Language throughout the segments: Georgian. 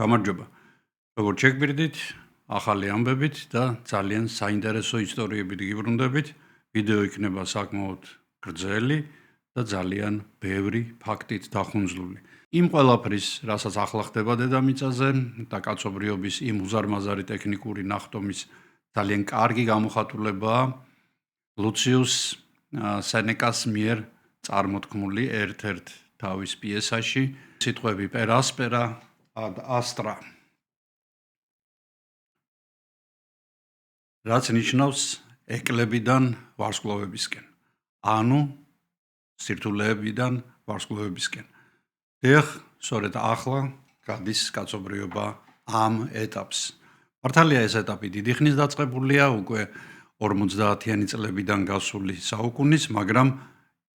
გამარჯობა. როგორც შეგბირდით, ახალი ამბებით და ძალიან საინტერესო ისტორიებით გიბრუნდებით. ვიდეო იქნება საკმაოდ გრძელი და ძალიან ბევრი ფაქტით დახუნძლული. იმ ყველაფრის, რასაც ახლა ხდება დედამიწაზე და კაცობრიობის იმ უზარმაზარი ტექნიკური ნახტომის ძალიან კარგი გამოხატულებაა ლუციუს სენეკას მიერ წარმოთქმული ერთ-ერთ თავის პიესაში სიტყვები per aspera ad astra. რაც ნიშნავს ეკლებიდან ვარსკვლავებისკენ. ანუ სირთულეებიდან ვარსკვლავებისკენ. დიახ, სწორედ ახლა გადის კაცობრიობა ამ ეტაპს. მართალია ეს ეტაპი დიდი ხნის დაწყებულია, უკვე 50-იანი წლებიდან გასული საუკუნის, მაგრამ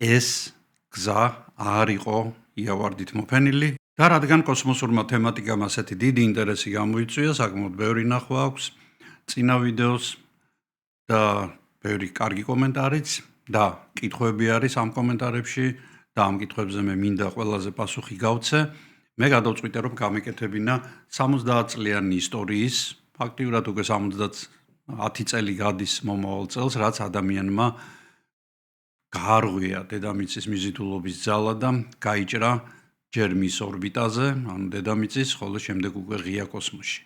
ეს გზა არ იყო იავარდით მოფენილი და რადგან კოსმოსურმა თემატიკამ ასეთი დიდი ინტერესი გამოიწვია, საკმაოდ ბევრი ნახვა აქვს წინა ვიდეოს და ბევრი კარგი კომენტარიც და კითხვები არის ამ კომენტარებში და ამ კითხვებზე მე მინდა ყველაზე პასუხი გავცე. მე გადავწყვიტე რომ გამეკეთებინა 70 წლიანი ისტორიის, ფაქტიურად უკვე 70 წელი გადის მომავალ წელს, რაც ადამიანმა გაარღვია დედამიწის მიზიდულობის ძალა და გაიჭრა ჯერ მის ორბიტაზე, ანუ დედამიწის, ხოლო შემდეგ უკვე ღია კოსმოსში.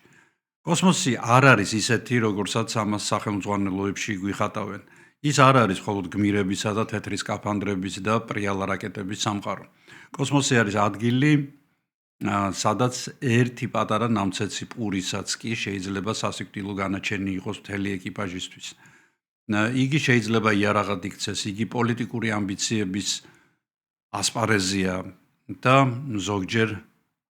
კოსმოსი არ არის ისეთი, როგორცაც ამას სახელმძღვანელოებში გვიხატავენ. ის არ არის მხოლოდ გმირებისა და თეთრი სკაფანდრების და პრიალა რაკეტების სამყარო. კოსმოსი არის ადგილი, სადაც ერთი პატარა ნამცეცი პურისაც კი შეიძლება სასიკვდილო განაჩენი იყოს მთელი ეკიპაჟისთვის. იგი შეიძლება იარაღად იქცეს, იგი პოლიტიკური ამბიციების ასპარეზია და ზოგჯერ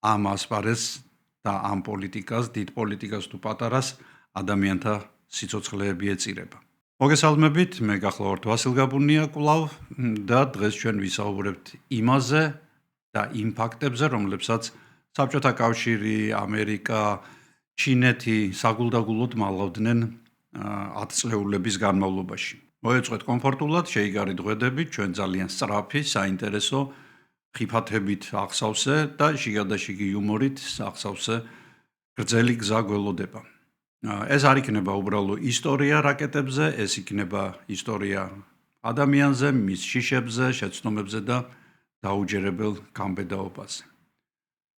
ამ ასპარეზს და ამ პოლიტიკას, დიდ პოლიტიკას თუ პატარას ადამიანთა სიცოცხლეები ეწირება. მოგესალმებით, მე გახლავართ ვასილ გაბუნია კვლავ და დღეს ჩვენ ვისაუბრებთ იმაზე და იმ ფაქტებზე, რომლებსაც საბჭოთა კავშირი, ამერიკა, ჩინეთი საგულდაგულოდ მალავდნენ 10 წლეულების განმავლობაში. მოეწყვეთ კომფორტულად, შეიგარით ღვედები, ჩვენ ძალიან სწრაფი, საინტერესო ხიფათებით ახსავსე და შიგადაშიგი იუმორით ახსავსე გრძელი გზა გველოდება. ეს არ იქნება უბრალო ისტორია რაკეტებზე, ეს იქნება ისტორია ადამიანზე, მის შიშებზე, შეცდომებზე და დაუჯერებელ გამბედაობაზე.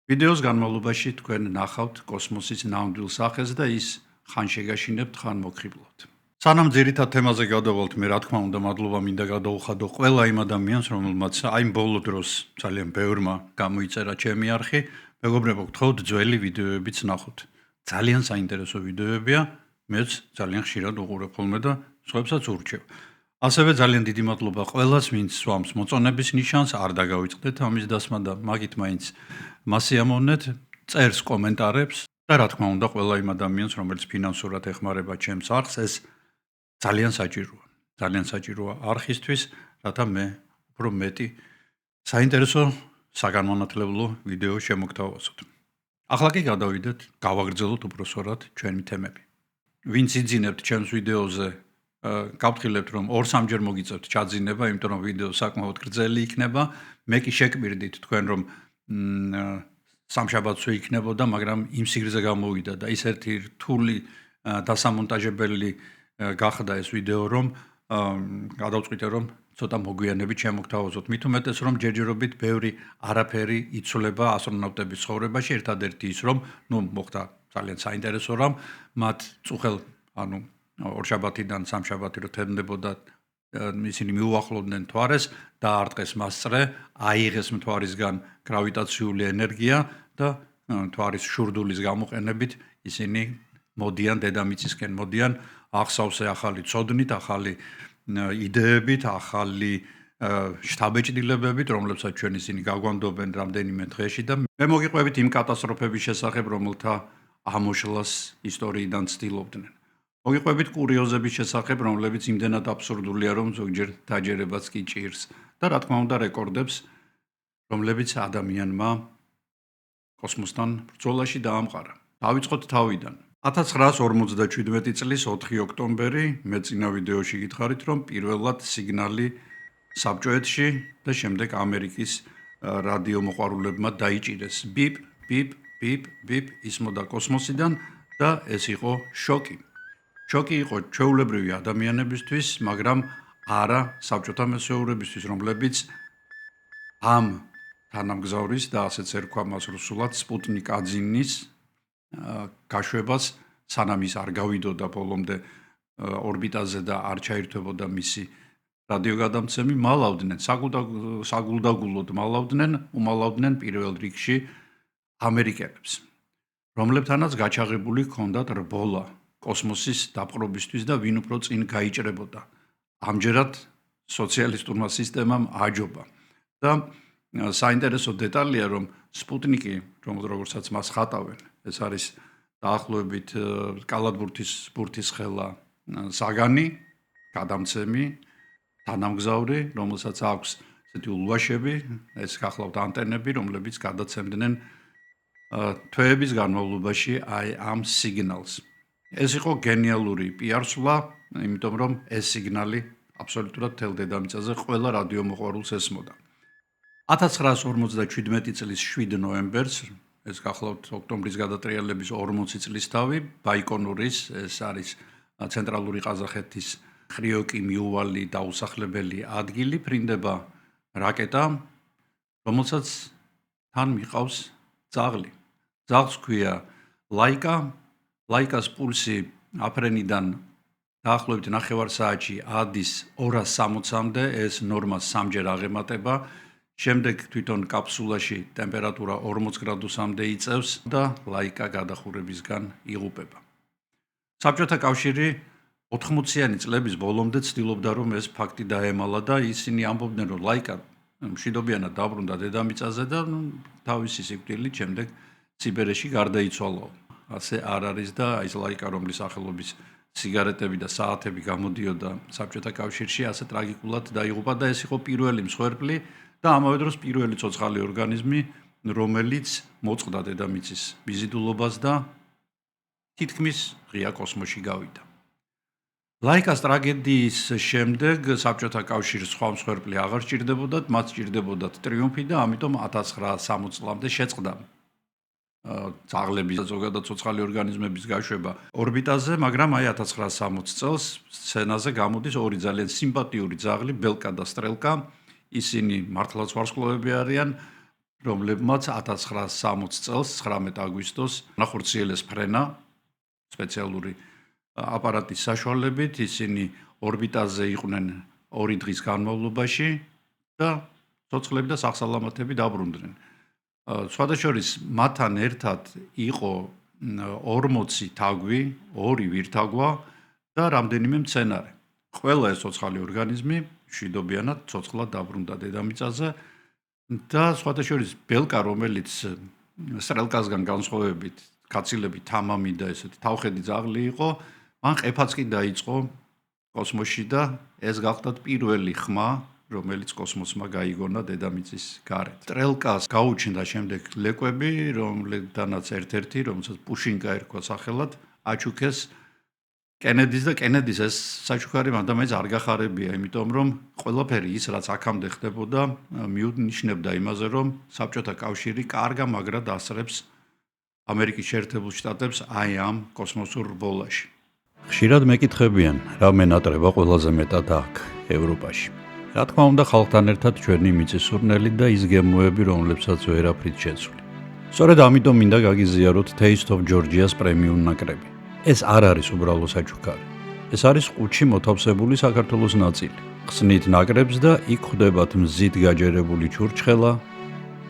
ვიდეოს განმავლობაში თქვენ ნახავთ კოსმოსის ნამდვილ სახეს და ის ხან შეგაშინებთ, ხან მოგხიბლავთ. სანამ ძირითად თემაზე გადავალთ, მე რა თქმა უნდა მადლობა მინდა გადაუხადო ყველა იმ ადამიანს, რომელმაც აი ბოლო დროს ძალიან ბევრმა გამოიწერა ჩემი არხი. მეგობრებო, გთხოვთ ძველი ვიდეოებიც ნახოთ. ძალიან საინტერესო ვიდეოებია, მეც ძალიან ხშირად უყურებ ხოლმე და სხვაებსაც ურჩევ. ასევე ძალიან დიდი მადლობა ყველას, ვინც სვამს მოწონების ნიშანს, არ დაგავიწყდეთ ამის დასმა და მაგით მაინც მასიამოვნეთ, წერს კომენტარებს და რა თქმა უნდა ყველა იმ ადამიანს, რომელიც ფინანსურად ეხმარება ჩემს არხს, ეს ძალიან საჭიროა. ძალიან საჭიროა არხისთვის, რათა მე უფრო მეტი საინტერესო საგანმანათლებლო ვიდეო შემოგთავაზოთ. ახლა კი გადავიდეთ, გავაგრძელოთ უბრალოდ ჩვენი თემები. ვინც იძინებთ ჩემს ვიდეოზე, გავთხილებთ რომ 2-3 ჯერ მოგიწევთ ჩაძინება, იმიტომ რომ ვიდეო საკმაოდ გრძელი იქნება. მე კი შეკპირდით თქვენ რომ სამშაბათსვე იქნებოდა, მაგრამ იმ სიგრძე გამოვიდა და ის ერთი რთული დასამონტაჟებელი გახდა ეს ვიდეო, რომ გადავწყვიტე რომ ცოტა მოგვიანებით შემოგთავაზოთ. მით უმეტეს რომ ჯერჯერობით ბევრი არაფერი იცვლება ასტრონავტების ცხოვრებაში, ერთადერთი ის რომ მოხდა ძალიან საინტერესო რამ, მათ წუხელ ორშაბათიდან სამშაბათი რო თენდებოდა ისინი მიუახლოვდნენ მთვარეს და არტყეს მასწრე, აიღეს მთვარისგან გრავიტაციული ენერგია და მთვარის შურდულის გამოყენებით ისინი მოდიან დედამიწისკენ, მოდიან ახსავსე ახალი ცოდნით, ახალი იდეებით, ახალი შთაბეჭდილებებით, რომლებსაც ჩვენ ისინი გაგვამდობენ რამდენიმე დღეში და მე მოგიყვებით იმ კატასტროფების შესახებ, რომელთა ამოშლას ისტორიიდან ცდილობდნენ. მოგიყვებით კურიოზების შესახებ, რომლებიც იმდენად აბსურდულია, რომ ზოგჯერ დაჯერებაც კი ჭირს და რა თქმა უნდა რეკორდებს, რომლებიც ადამიანმა კოსმოსთან ბრძოლაში დაამყარა. დავიწყოთ თავიდან. 1957 წლის 4 ოქტომბერი, მე წინა ვიდეოში გითხარით, რომ პირველად სიგნალი საბჭოეთში და შემდეგ ამერიკის რადიო მოყვარულებმა დაიჭირეს. ბიპ, ბიპ, ბიპ ისმოდა კოსმოსიდან და ეს იყო შოკი. შოკი იყო ჩვეულებრივი ადამიანებისთვის, მაგრამ არა საბჭოთა მეთაურებისთვის, რომლებიც ამ თანამგზავრის და ასეც ერქვა მას რუსულად სპუტნიკ 1-ის გაშვებას, სანამ ის არ გავიდოდა ბოლომდე ორბიტაზე და არ ჩაირთვებოდა მისი რადიოგადამცემი, მალავდნენ, საგულდაგულოდ უმალავდნენ პირველ რიგში ამერიკელებს, რომლებთანაც გაჩაღებული ჰქონდათ რბოლა კოსმოსის დაპყრობისთვის და ვინ უფრო წინ გაიჭრებოდა. ამჯერად სოციალისტურმა სისტემამ აჯობა და საინტერესო დეტალია, რომ სპუტნიკი, როგორცაც მას ხატავენ, ეს არის დაახლოებით კალათბურთის ხელა საგანი, გადამცემი, თანამგზავრი, რომელსაც აქვს ესეთი ულვაშები, ეს გახლავთ ანტენები, რომლებიც გადაცემდნენ თვეების განმავლობაში აი ამ სიგნალს. ეს იყო გენიალური პიარსვლა, იმიტომ რომ ეს სიგნალი აბსოლუტურად მთელ დედამიწაზე ყველა რადიომოყვარულს ესმოდა. 1957 წლის 7 ნოემბერს, ეს გახლავთ ოქტომბრის გადატრიალების 40 წლისთავი, ბაიკონურის, ეს არის ცენტრალური ყაზახეთის ხრიოკი-მიუვალი დაუსახლებელი ადგილი, ფრინდება რაკეტა, რომელსაც თან მიყავს ძაღლი. ძაღლს ჰქვია ლაიკა. ლაიკას პულსი აფრენიდან დაახლოებით 9 საათში ადის 260-მდე, ეს ნორმას 3-ჯერ აღემატება. შემდეგ თვითონ კაფსულაში ტემპერატურა 40 გრადუსამდე იწევს და ლაიკა გადახურებისგან იღუპება. საბჭოთა კავშირი 80-იანი წლების ბოლომდე ცდილობდა, რომ ეს ფაქტი დაემალა და ისინი ამბობდნენ, რომ ლაიკა მშვიდობიანად დაბრუნდა დედამიწაზე და თავისი სიკვდილით შემდეგ სიბერეში გარდაიცვალა. ასე არ არის და ეს ლაიკა, რომლის სახელობის სიგარეტები და საათები გამოდიოდა საბჭოთა კავშირში, ასე ტრაგიკულად დაიღუპა და ეს იყო პირველი მსხვერპლი და ამავე დროს პირველი ცოცხალი ორგანიზმი, რომელიც მოწყდა დედამიწის მიზიდულობას და თითქმის ღია კოსმოსში გავიდა. ლაიკას ტრაგედიის შემდეგ საბჭოთა კავშირის სხვა მსხვერპლი აღარ სჭირდებოდათ, მათ სჭირდებოდათ ტრიუმფი და ამიტომ 1960 წლამდე შეწყდა ძაღლების და ზოგადად ცოცხალი ორგანიზმების გაშვება ორბიტაზე, მაგრამ აი 1960 წელს სცენაზე გამოდის ორი ძალიან სიმპათიური ძაღლი, ბელკა და სტრელკა. ისინი მართლაც ვარსკვლავები არიან, რომლებმაც 1960 წელს 19 აგვისტოს ნახორციელეს ფრენა სპეციალური აპარატის საშუალებით, ისინი ორბიტაზე იყვნენ 2 დღის განმავლობაში და ცოცხლები და სახსალამათები დაბრუნდნენ. სხვადასხვა მათთან ერთად იყო 40 თაგვი, 2 ვირთაგვა და რამდენიმე მცენარე. ყველა ეს ცოცხალი ორგანიზმი მშვიდობიანად ცოცხლად დაბრუნდა დედამიწაზე და სხვადასხვა ბელკა, რომელიც სტრელკასგან განსხვავებით კაცილებით თამამი და ესეთი თავხედი ძაღლი იყო, მან ყეფაც კი დაიწყო კოსმოსში და ეს გახდათ პირველი ხმა, რომელიც კოსმოსმა გაიგონა დედამიწის გარეთ. სტრელკას გაუჩნდა შემდეგ ლეკვები, რომლიდანაც ერთ-ერთი, რომელსაც პუშინკა ერქვა სახელად, აჩუქეს კენედის და კენედის ეს საჩუქარი მანდამაინც არ გახარებია, იმიტომ რომ ყველაფერი ის, რაც აქამდე ხდებოდა, მიუნიშნებდა იმაზე, რომ საბჭოთა კავშირი კარგა მაგრად ასრებს ამერიკის შეერთებულ შტატებს აი ამ კოსმოსურ რბოლაში. ხშირად მეკითხებიან, რა მენატრება ყველაზე მეტად აქ, ევროპაში. რა თქმა უნდა, ხალხთან ერთად ჩვენი მიწისურნელი და ის გემოები, რომლებსაც ვერაფრით შეცვლი. სწორედ ამიტომ მინდა გაგიზიაროთ Taste of Georgia-ს პრემიუმ ნაკრები. ეს არ არის უბრალო საჩუქარი. ეს არის ყუთში მოთავსებული საქართველოს ნაწილი. ხსნით ნაკრებს და იქ ხვდებათ მზით გაჯერებული ჩურჩხელა,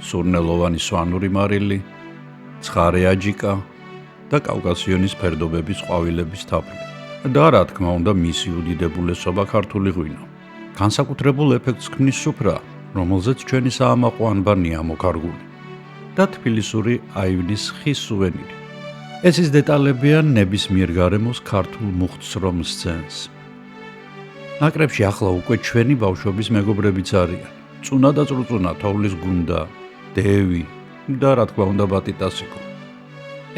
სურნელოვანი სვანური მარილი, ცხარე აჯიკა და კავკასიონის ფერდობების ყვავილების თაფლი. და რა თქმა უნდა, მისი უდიდებულესობა ქართული ღვინო. განსაკუთრებულ ეფექტს ქმნის სუფრა, რომელზეც ჩვენი საამაყო ანბანია მოკარგული და თბილისური აივნის ხის სუვენირი. ეს ის დეტალებია ნებისმიერ გარემოს ქართულ მუხტსრომ სცენს. ნაკრებში ახლა უკვე ჩვენი ბავშვობის მეგობრებიც არიან. წუნა და წრუწუნა, თოვლის გუნდა, დევი და რა თქმა უნდა ბატიტასიკო.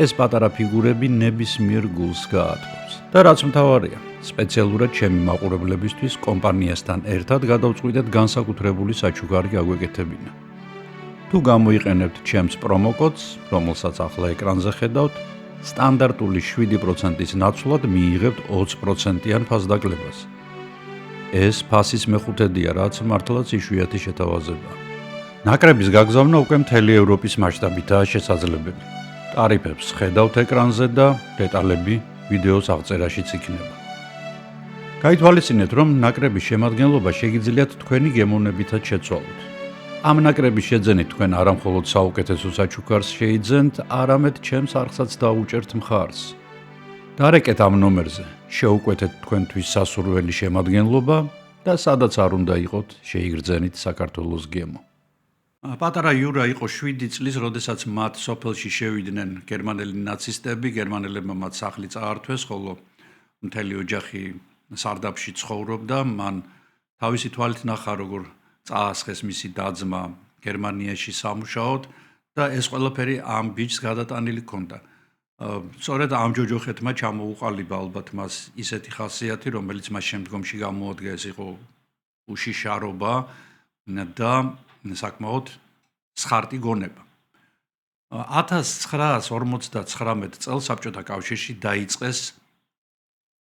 ეს პატარა ფიგურები ნებისმიერ გულს გაათბობს. და რაც მთავარია, სპეციალურად ჩემი მაყურებლებისთვის კომპანიასთან ერთად გადავწყვიტეთ განსაკუთრებული საჩუქარი გაგვეკეთებინა. თუ გამოიყენებთ ჩემს პრომოკოდს, რომელსაც ახლა ეკრანზე ხედავთ, სტანდარტული 7%-ის ნაცვლად მიიღებთ 20%-იან ფასდაკლებას. ეს ფასის მეხუთედია, რაც მართლაც იშვიათი შეთავაზებაა. ნაკრების გაგზავნა უკვე მთელი ევროპის მასშტაბითაა შესაძლებელი. ტარიფებს ხედავთ ეკრანზე და დეტალები ვიდეოს აღწერაშიც იქნება. გაითვალისწინეთ, რომ ნაკრების შემადგენლობა შეგიძლიათ თქვენი გემოვნებითაც შეცვალოთ. ამ ნაკრების შეძენით თქვენ არა მხოლოდ საუკეთესო საჩუქარს შეიძენთ, არამედ ჩემს არხსაც დაუჭერთ მხარს. დარეკეთ ამ ნომერზე, შეუკვეთეთ თქვენთვის სასურველი შემადგენლობა და სადაც არ უნდა იყოთ, შეიგრძენით საქართველოს გემო. პატარა იურა იყო 7 წლის, როდესაც მათ სოფელში შევიდნენ გერმანელი ნაცისტები, გერმანელებმა მათ სახლი წაართვეს, ხოლო მთელი ოჯახი სარდაფში ცხოვრობდა, მან თავისი თვალით ნახა, როგორ წაასხეს მისი და-ძმა გერმანიაში სამუშაოდ და ეს ყველაფერი ამ ბიჭს გადატანილი ჰქონდა. სწორედ ამ ჯოჯოხეთმა ჩამოუყალიბა ალბათ მას ისეთი ხასიათი, რომელიც მას შემდგომში გამოადგა, ეს იყო უშიშარობა და საკმაოდ სხარტი გონება. 1959 წელს საბჭოთა კავშირში დაიწყეს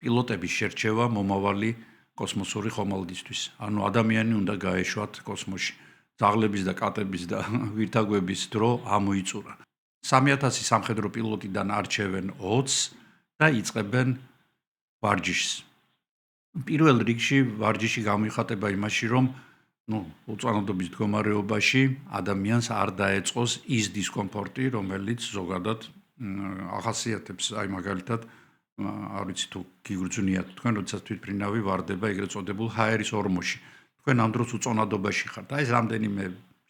პილოტების შერჩევა მომავალი კოსმოსური ხომალდისთვის. ანუ ადამიანი უნდა გაეშვათ კოსმოსში. ძაღლების და კატების და ვირთაგვების დრო ამოიწურა. 3000 სამხედრო პილოტიდან არჩევენ 20 და იწყებენ ვარჯიშს. პირველ რიგში ვარჯიში გამოიხატება იმაში, რომ უწვანოდობის მდგომარეობაში ადამიანს არ დაეწყოს ის დისკომფორტი, რომელიც ზოგადად ახასიათებს, აი მაგალითად, არ ვიცი თუ გიგრძნიათ თქვენ, როდესაც თვითმფრინავი ვარდება ეგრეთ წოდებულ ჰაერის ორმოში. თქვენ ამ დროს უწონადობაში ხართ. აი ეს რამდენიმე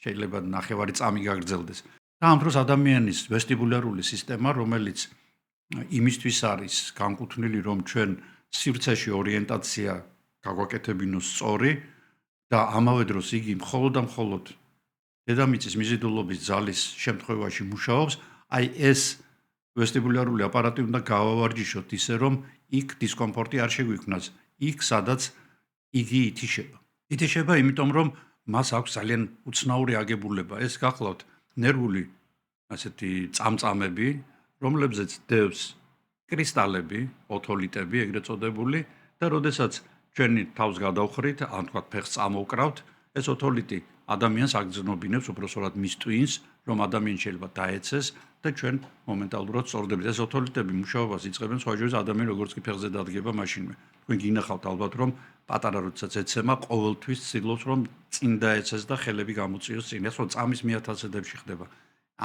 შეიძლება ნახევარი წამი გაგრძელდეს. და ამ დროს ადამიანის ვესტიბულარული სისტემა, რომელიც იმისთვის არის განკუთვნილი, რომ ჩვენ სივრცეში ორიენტაცია გაგვაკეთებინოს სწორი და ამავე დროს იგი მხოლოდ და მხოლოდ დედამიწის მიზიდულობის ძალის შემთხვევაში მუშაობს, აი ეს ვესტიბულარული აპარატი უნდა გავავარჯიშოთ ისე, რომ იქ დისკომფორტი არ შეგვიქმნას, იქ სადაც იგი ითიშება. ითიშება იმიტომ, რომ მას აქვს ძალიან უცნაური აგებულება. ეს გახლავთ ნერვული ასეთი წამწამები, რომლებზეც დევს კრისტალები, ოთოლიტები, ეგრეთ წოდებული და როდესაც ჩვენი თავს გადავხრით, ან თქვათ ფეხს წამოვკრავთ, ეს ოთოლიტი ადამიანს აგრძნობინებს, უბრალოდ მის ტვინს, რომ ადამიანი შეიძლება დაეცეს და ჩვენ მომენტალურად სწორდებით. ეს ოთოლიტები მუშაობას იწყებენ სხვაჯერს ადამიანი როგორც კი ფეხზე დადგება მაშინვე. თქვენ გინახავთ ალბათ, რომ პატარა როდესაც ეცემა, ყოველთვის ცდილობს, რომ წინ დაეცეს და ხელები გამოწიოს წინ. ეს რომ წამის მიათასედებში ხდება.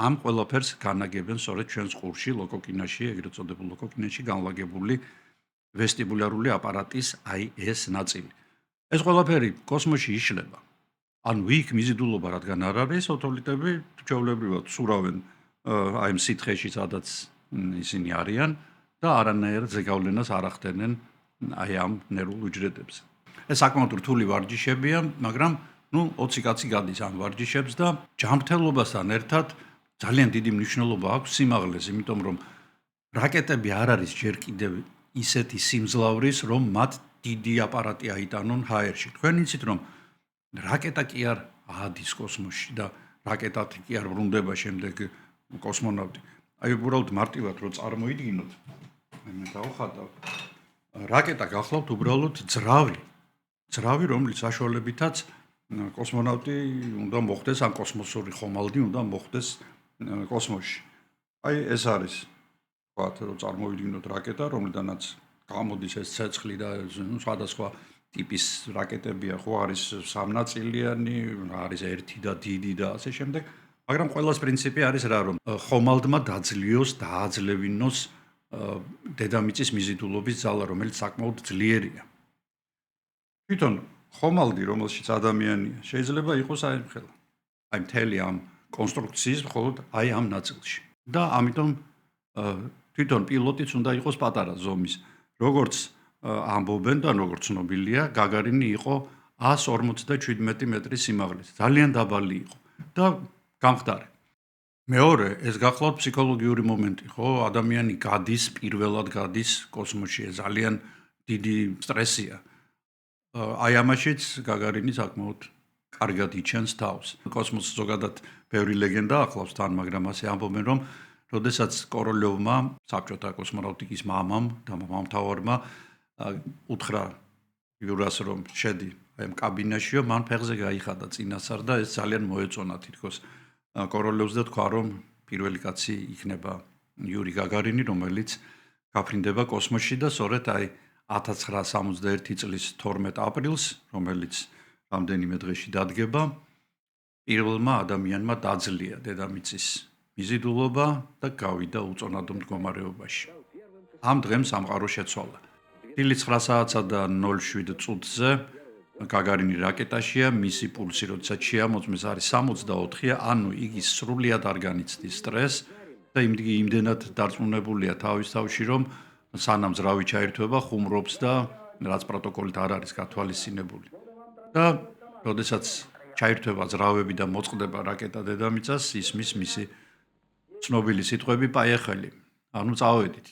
ამ ყველაფერს განაგებენ სწორედ ჩვენს ყურში, ლოკოკინაში, ეგრეთ წოდებულ ლოკოკინაში განლაგებული ვესტიბულარული აპარატის აი ეს ნაწილი. ეს ყველაფერი კოსმოსში იშლება. ანუ იქ მიზიდულობა რადგან არ არის, ოთოლიტები ჩვეულებრივად სურავენ აი ამ სითხეში, სადაც ისინი არიან და არანაირ ზეგავლენას არ ახდენენ აი ამ ნერვულ უჯრედებს. ეს საკმაოდ რთული ვარჯიშებია, მაგრამ 20 კაცი გადის ამ ვარჯიშებს და ჯანმრთელობასთან ერთად ძალიან დიდი მნიშვნელობა აქვს სიმაღლეს, იმიტომ რომ რაკეტები არ არის ჯერ კიდევ ისეთი სიმძლავრის, რომ მათ დიდი აპარატი აიტანონ ჰაერში. თქვენ იცით, რომ რაკეტა კი არ ადის კოსმოსში და რაკეტად კი არ ბრუნდება შემდეგ კოსმონავტი. აი უბრალოდ მარტივად რო წარმოიდგინოთ, მე დავხატავ. რაკეტა გახლავთ უბრალოდ ძრავი, რომლის საშუალებითაც კოსმონავტი უნდა მოხვდეს, ან კოსმოსური ხომალდი უნდა მოხვდეს კოსმოსში. აი ეს არის, ვთქვათ, რომ წარმოვიდგინოთ რაკეტა, რომლიდანაც გამოდის ეს ცეცხლი და სხვადასხვა ტიპის რაკეტებია, ხო არის სამნაწილიანი, არის ერთი და დიდი და ასე შემდეგ, მაგრამ ყველას პრინციპი არის რა, რომ ხომალდმა დააძლევინოს დედამიწის მიზიდულობის ძალა, რომელიც საკმაოდ ძლიერია. თვითონ ხომალდი, რომელშიც ადამიანია, შეიძლება იყოს აი ხელა. აი მთელი ამ კონსტრუქციის მხოლოდ აი ამ ნაწილში. და ამიტომ თვითონ პილოტიც უნდა იყოს პატარა ზომის. როგორც ამბობენ და როგორც ცნობილია, გაგარინი იყო 157 მეტრის სიმაღლით. ძალიან დაბალი იყო და გამხდარი. მეორე, ეს გახლავთ ფსიქოლოგიური მომენტი, ხო? ადამიანი პირველად გადის კოსმოსში, ძალიან დიდი სტრესია. აი ამაშიც გაგარინი საკმაოდ კარგად იჩენს თავს. კოსმოსს ზოგადად ბევრი ლეგენდა ახლავს თან, მაგრამ ასე ამბობენ, რომ როდესაც კოროლიოვმა, საბჭოთა კოსმონავტიკის მამამ და მამამთავარმა უთხრა იურას, რომ შედი აი ამ კაბინაშიო, მან ფეხზე გაიხადა წინასწარ და ეს ძალიან მოეწონა თითქოს კოროლიოვს და თქვა, რომ პირველი კაცი იქნება იური გაგარინი, რომელიც გაფრინდება კოსმოსში და სწორედ აი 1961 წლის 12 აპრილს, რომელიც რამდენიმე დღეში დადგება, პირველმა ადამიანმა დაძლია დედამიწის მიზიდულობა და გავიდა უწონადო მდგომარეობაში. ამ დღემ სამყარო შეცვალა. დილის 9 საათსა და 07 წუთზე გაგარინი რაკეტაშია, მისი პულსი როდესაც შეამოწმეს არის 64-ია, ანუ იგი სრულიად არ განიცდის სტრესს და იმდენად დარწმუნებულია თავის თავში, რომ სანამ ძრავი ჩაირთვება, ხუმრობს და რაც პროტოკოლით არ არის გათვალისწინებული. და როდესაც ჩაირთვება ძრავები და მოწყდება რაკეტა დედამიწას, ისმის მისი ცნობილი სიტყვები პაიეხელი. ანუ წავედით.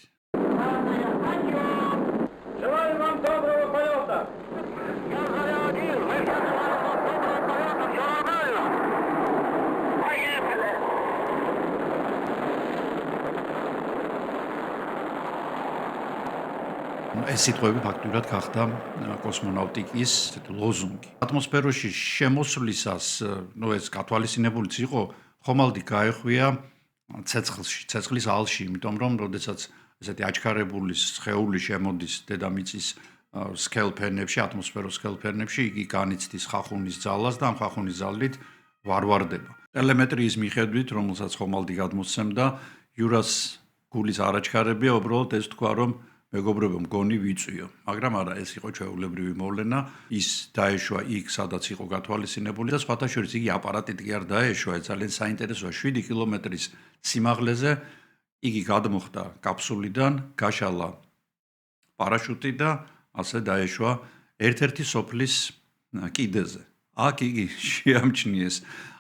ეს სიტყვები ფაქტურად გახდა კოსმონავტიკის ლოზუნგი. ატმოსფეროში შემოსვლისას, ეს გათვალისწინებულიც იყო, ხომალდი გაეხვია ცეცხლის ალში, იმიტომ რომ როდესაც ესეთი აჩქარებული სხეული შემოდის დედამიწის სქელფენებში, ატმოსფეროს სქელფენებში, იგი განიცდის ხახუნის ძალას და ამ ხახუნის ძალით ვარვარდება. ტელემეტრიის მიხედვით, რომელსაც ხომალდი გადმოსცემდა, იურას გულის არაჩქარებია, უბრალოდ ეს თქვა, რომ მეგობრებო, მგონი ვიწვიო, მაგრამ არა, ეს იყო ჩვეულებრივი მოვლენა, ის დაეშვა იქ, სადაც იყო გათვალისწინებული და სხვათა შორის იგი აპარატით კი არ დაეშვა, ძალიან საინტერესოა, 7 კილომეტრის სიმაღლეზე იგი გადმოხდა კაფსულიდან, გაშალა პარაშუტი და ასე დაეშვა ერთ-ერთი სოფლის კიდეზე. აქ იგი შეამჩნიეს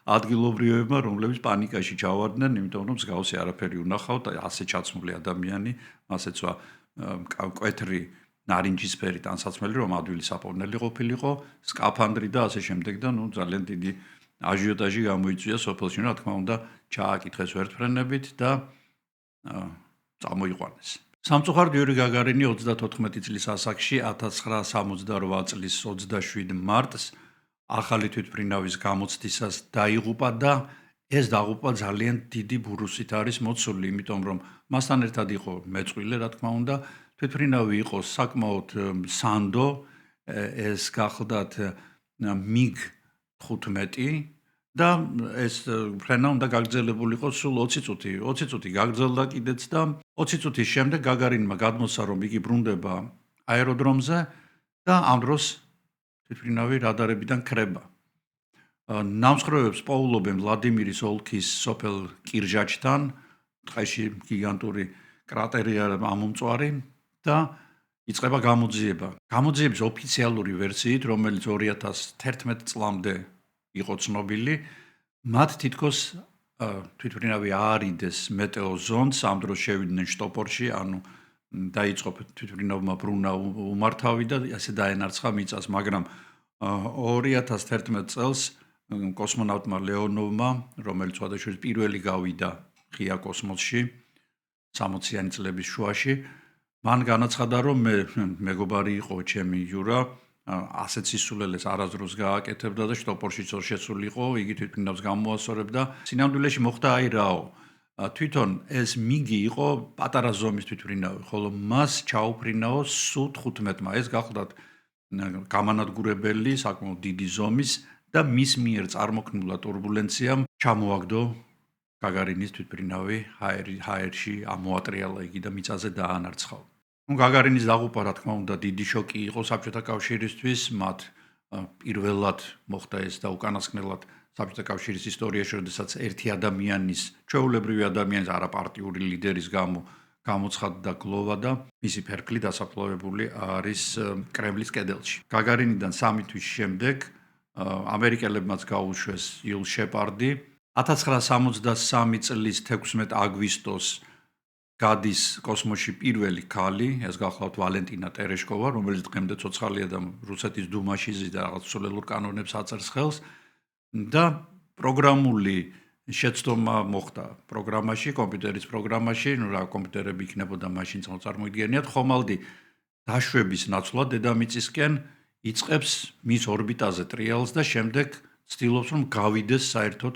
ადგილობრივებმა, რომლებიც პანიკაში ჩავარდნენ, იმიტომ რომ მსგავსი არაფერი უნახავთ, ასე ჩაცმული ადამიანი, ასეცვა მკვეთრი ნარინჯისფერი ტანსაცმელი, რომ ადვილი საპოვნელი ყოფილიყო, სკაფანდრი და ასე შემდეგ და ძალიან დიდი აჟიოტაჟი გამოიწვია სოფელში, რა თქმა უნდა, ჩააკითხეს ვერტმფრენებით და წამოიყვანეს. სამწუხაროდ იური გაგარინი 34 წლის ასაკში 1968 წლის 27 მარტს ახალი თვითმფრინავის გამოცდისას დაიღუპა და ეს დაღუპვა ძალიან დიდი ბურუსით არის მოცული, იმიტომ რომ მასთან ერთად იყო მეწყვილე, რა თქმა უნდა, თვითმფრინავი იყო საკმაოდ სანდო, ეს გახლდათ MiG-15 და ეს ფრენა უნდა გაგრძელებულიყო სულ 20 წუთი. 20 წუთი გაგრძელდა კიდეც და 20 წუთის შემდეგ გაგარინმა გადმოსცა, რომ იგი ბრუნდება აეროდრომზე და ამ დროს თვითმფრინავი რადარებიდან ქრება. ნამსხვრევებს პოულობენ ვლადიმირის ოლქის სოფელ კირჟაჩთან, ტყეში გიგანტური კრატერია ამომწვარი და იწყება გამოძიება. გამოძიების ოფიციალური ვერსიით, რომელიც 2011 წლამდე იყო ცნობილი, მათ თითქოს თვითმფრინავი აარიდეს მეტეოზონს, ამ დროს შევიდნენ შტოპორში, ანუ დაიწყო თვითმფრინავმა ბრუნა უმართავი და ასე დაენარცხა მიწას, მაგრამ 2011 წელს კოსმონავტმა ლეონოვმა, რომელიც სხვადასხვა პირველი გავიდა ღია კოსმოსში 60-იანი წლების შუაში, მან განაცხადა, რომ მეგობარი იყო ჩემი იურა, ასეთ სისულელეს არასდროს გააკეთებდა და შტოპორში შესულიყო, იგი თვითმფრინავს გამოასწორებდა. სინამდვილეში მოხდა აი რაო. თვითონ ეს მიგი იყო პატარა ზომის თვითმფრინავი, ხოლო მას ჩაუფრინაო Su-15-მა. ეს გახლდათ გამანადგურებელი, საკმაოდ დიდი ზომის და მის მიერ წარმოქმნილა турბულენციამ ჩამოაგდო გაგარინის თვითმფრინავი ჰაერში ამოატრიალა იგი და მიწაზე დაანარცხა. გაგარინის დაღუპვა, რა თქმა უნდა, დიდი შოკი იყო საბჭოთა კავშირისთვის, მათ პირველად მოხდა ეს და უკანასკნელად საბჭოთა კავშირის ისტორიაში, როდესაც ერთი ადამიანის, ჩვეულებრივი ადამიანის არაპარტიული ლიდერის გამოცხადდა გლოვა და მისი ფერფლი დასაფლავებული არის კრემლის კედელში. გაგარინიდან 3 თვის შემდეგ ამერიკელებმაც გაუშვეს იულ შეპარდი. 1963 წლის 16 აგვისტოს გადის კოსმოსში პირველი ქალი, ეს გახლავთ ვალენტინა ტერეშკოვა, რომელიც დღემდე ცოცხალია და რუსეთის დუმაში ზის და რაღაც სულელურ კანონებს აწერს ხელს და პროგრამული შეცდომა მოხდა პროგრამაში, კომპიუტერის პროგრამაში, ნუ რა კომპიუტერები იქნებოდა მაშინ წარმოიდგენიათ, ხომალდი დაშვების ნაცვლად დედამიწისკენ იწყებს მის ორბიტაზე ტრიალს და შემდეგ ცდილობს რომ გავიდეს საერთოდ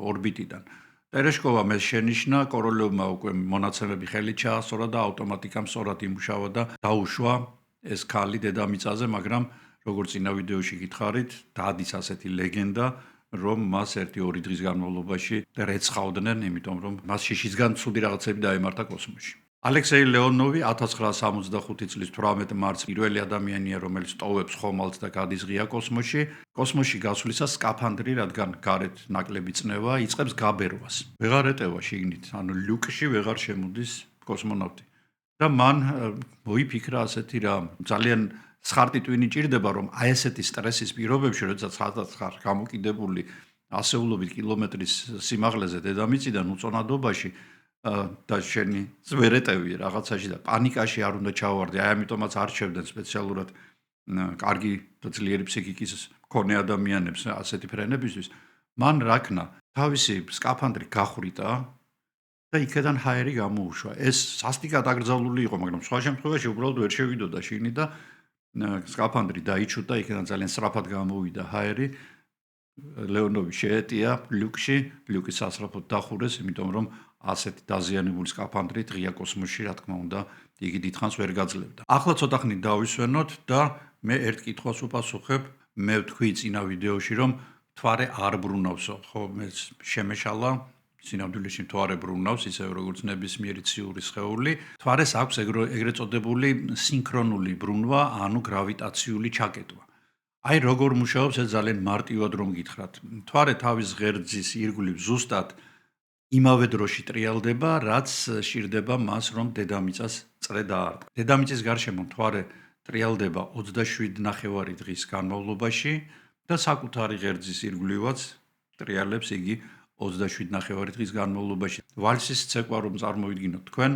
ორბიტიდან. ტერეშკოვამ ეს შენიშნა, კოროლიოვმა უკვე მონაცემები ხელით ჩაასწორა და ავტომატიკამ სწორად იმუშავა და დაუშვა ეს ქალი დედამიწაზე, მაგრამ როგორც წინა ვიდეოში გითხარით, დადის ასეთი ლეგენდა, რომ მას 1-2 დღის განმავლობაში რეცხავდნენ, იმიტომ რომ მას შიშისგან ცუდი რაღაცები დაემართა კოსმოსში. ალექსეი ლეონოვი 1965 წლის 18 მარტს პირველი ადამიანია, რომელიც ტოვებს ხომალდს და გადის ღია კოსმოსში. კოსმოსში გასვლისას სკაფანდრი, რადგან გარეთ ნაკლები წნევა, იწყებს გაბერვას. ვეღარ ეტევა შიგნით, ანუ ლიუკში ვეღარ შემოდის კოსმონავტი. და მან მოიფიქრა ასეთი რამ, ძალიან სხარტი ტვინი ჭირდება, რომ აი ესეთი სტრესის პირობებში, როდესაც ხარ გამოკიდებული ასეულობით კილომეტრის სიმაღლეზე დედამიწიდან უწონადობაში და შენი ზვერეტევი რაღაცაში და პანიკაში არ უნდა ჩავარდე, აი ამიტომაც არჩევდნენ სპეციალურად კარგი და ძლიერი ფსიქიკის მქონე ადამიანებს ასეთი ფრენებისთვის. მან რაკნა თავისი სკაფანდრი გახვრიტა და იქიდან ჰაერი გამოუშვა. ეს სასტიკად აკრძალული იყო, მაგრამ სხვა შემთხვევაში უბრალოდ ვერ შევიდოდა შიგნით და სკაფანდრი დაიჩუტა, იქიდან ძალიან სწრაფად გამოვიდა ჰაერი. ლეონოვი შეეტია ლიუკში, ლიუკი სასწრაფოდ დახურეს, იმიტომ რომ ასეთი დაზიანებული სკაფანდრით ღია კოსმოსში, რა თქმა უნდა, იგი დიდხანს ვერ გაძლევდა. ახლა ცოტა ხნით დავისვენოთ და მე ერთ კითხვას ვპასუხებ. მე ვთქვი წინა ვიდეოში, რომ მთვარე არ ბრუნავსო, ხო, მე შემეშალა სინამდვილეში მთვარე ბრუნავს, ისევე როგორც ნებისმიერი ციური სხეული. მთვარეს აქვს ეგრეთ წოდებული სინქრონული ბრუნვა, ანუ გრავიტაციული ჩაკეტვა. აი როგორ მუშაობს ეს ძალიან მარტივად რომ გითხრათ. მთვარე თავის ღერძის ირგვლივ ზუსტად იმავე დროში ტრიალდება, რაც სჭირდება მას, რომ დედამიწას წრე დაარტყა. დედამიწის გარშემო მთვარე ტრიალდება 27.5 დღის განმავლობაში და საკუთარი ღერძის ირგვლივაც ტრიალებს იგი 27.5 დღის განმავლობაში. ვალსის ცეკვა რომ წარმოვიდგინოთ თქვენ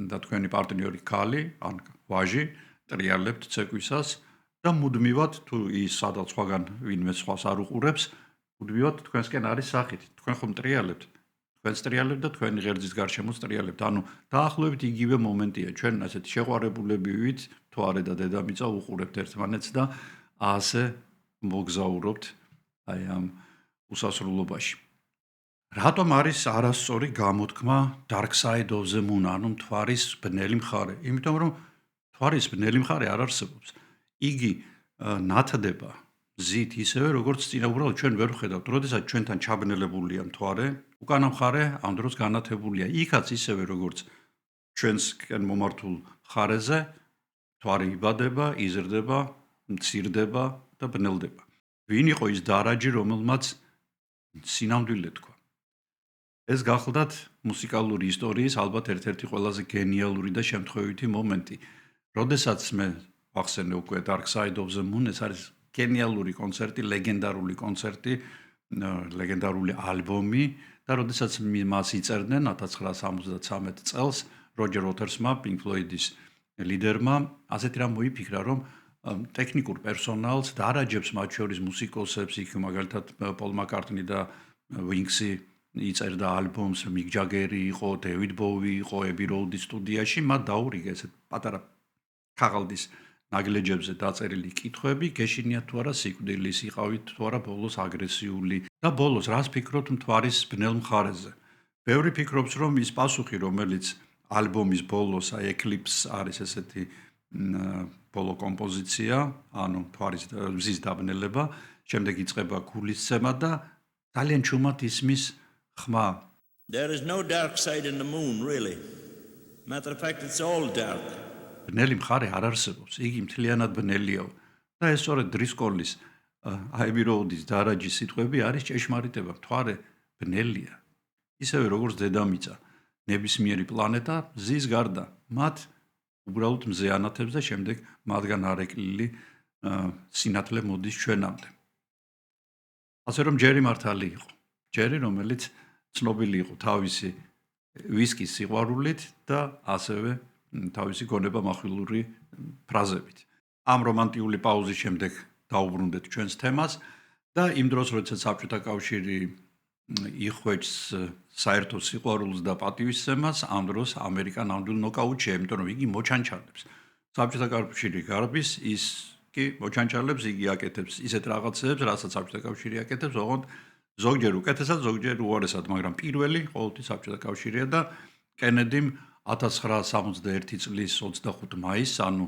და თქვენი პარტნიორი ქალი ან ვაჟი ტრიალებთ ცეკვისას და მუდმივად თუ ის სადაც სხვაგან ვინმე სხვას არ უყურებს, მუდმივად თქვენსკენ არის სახით. თქვენ ხომ ტრიალებთ? თქვენს ტრიალებთ და თქვენი ღერძის გარშემოც ტრიალებთ. ანუ დაახლოებით იგივე მომენტია. ჩვენ ასეთი შეყვარებულები ვით, მთვარე და დედამიწა უყურებთ ერთმანეთს და ასე მოგზაურობთ აი ამ უსასრულობაში. რატომ არის არასწორი გამოთქმა Dark Side of the Moon, ანუ მთვარის ბნელი მხარე? იმიტომ რომ მთვარის ბნელი მხარე არ არსებობს. იგი ნათდება მზით ისევე როგორც წინა უბრალოდ ჩვენ ვერ ვხედავთ, როდესაც ჩვენთან ჩაბნელებულია მთვარე, უკანა მხარე ამ დროს განათებულია. იქაც ისევე როგორც ჩვენსკენ მომართულ მხარეზე მთვარი იბადება, იზრდება, მცირდება და ბნელდება. ვინ იყო ის დარაჯი, რომელმაც სინამდვილე თქვა? ეს გახლდათ მუსიკალური ისტორიის ალბათ ერთ-ერთი ყველაზე გენიალური და შემთხვევითი მომენტი. როდესაც მე ვახსენე უკვე Dark Side of the Moon, ეს არის გენიალური კონცერტი, ლეგენდარული კონცერტი, ლეგენდარული ალბომი და როდესაც მას იწერდნენ 1973 წელს როჯერ ვოტერსმა, Pink Floyd-ის ლიდერმა, ასეთი რამ მოიფიქრა, რომ ტექნიკურ პერსონალს დარაჯებს, მათ შორის მუსიკოსებს, იქ მაგალითად Paul McCartney და Wings-ი იწერდა ალბომს, Mick Jagger-ი იყო, David Bowie იყო Abbey Road-ის სტუდიაში, მათ დაურიგა ესეთ პატარა ქაღალდის ნაგლეჯებზე დაწერილი კითხვები, გეშინიათ თუ არა სიკვდილის, იყავით თუ არა ბოლოს აგრესიული და ბოლოს რას ფიქრობთ მთვარის ბნელ მხარეზე? ბევრი ფიქრობს, რომ ის პასუხი, რომელიც ალბომის ბოლოს აი Eclipse არის ესეთი ბოლო კომპოზიცია, ანუ მთვარის მზის დაბნელება, შემდეგ იწყება გულისცემა და ძალიან ჩუმად ისმის ხმა. There is no dark side in the moon, really. Matter of fact, it's all dark. ბნელი მხარე არ არსებობს, იგი მთლიანად ბნელიაო. და ეს სწორედ დრისკოლის Abbey Road-ის დარაჯის სიტყვები არის ჭეშმარიტება, მთვარე ბნელია. ისევე როგორც დედამიწა, ნებისმიერი პლანეტა მზის გარდა, მათ უბრალოდ მზე ანათებს და შემდეგ მათგან არეკლილი სინათლე მოდის ჩვენამდე. ასე რომ ჯერი მართალი იყო. ჯერი, რომელიც ცნობილი იყო თავისი ვისკის სიყვარულით და ასევე თავისი გონება מחვილური ფრაზებით. ამ რომანტიული პაუზის შემდეგ დავუბრუნდეთ ჩვენს თემას და იმ დროს, როდესაც საბჭოთა კავშირი იხვეჭს საერთო სიყვარულს და პატივისცემას, ამ დროს ამერიკა ნამდვილ ნოკაუტში, იმიტომ რომ იგი მოჩანჩალებს. საბჭოთა კავშირი გარბის, ის კი მოჩანჩალებს, იგი აკეთებს ისეთ რაღაცებს, რასაც საბჭოთა კავშირი აკეთებს, ოღონდ ზოგჯერ უკეთესად, ზოგჯერ უარესად, მაგრამ პირველი ყოველთვის საბჭოთა კავშირია და კენედიმ 1961 წლის 25 მაისს, ანუ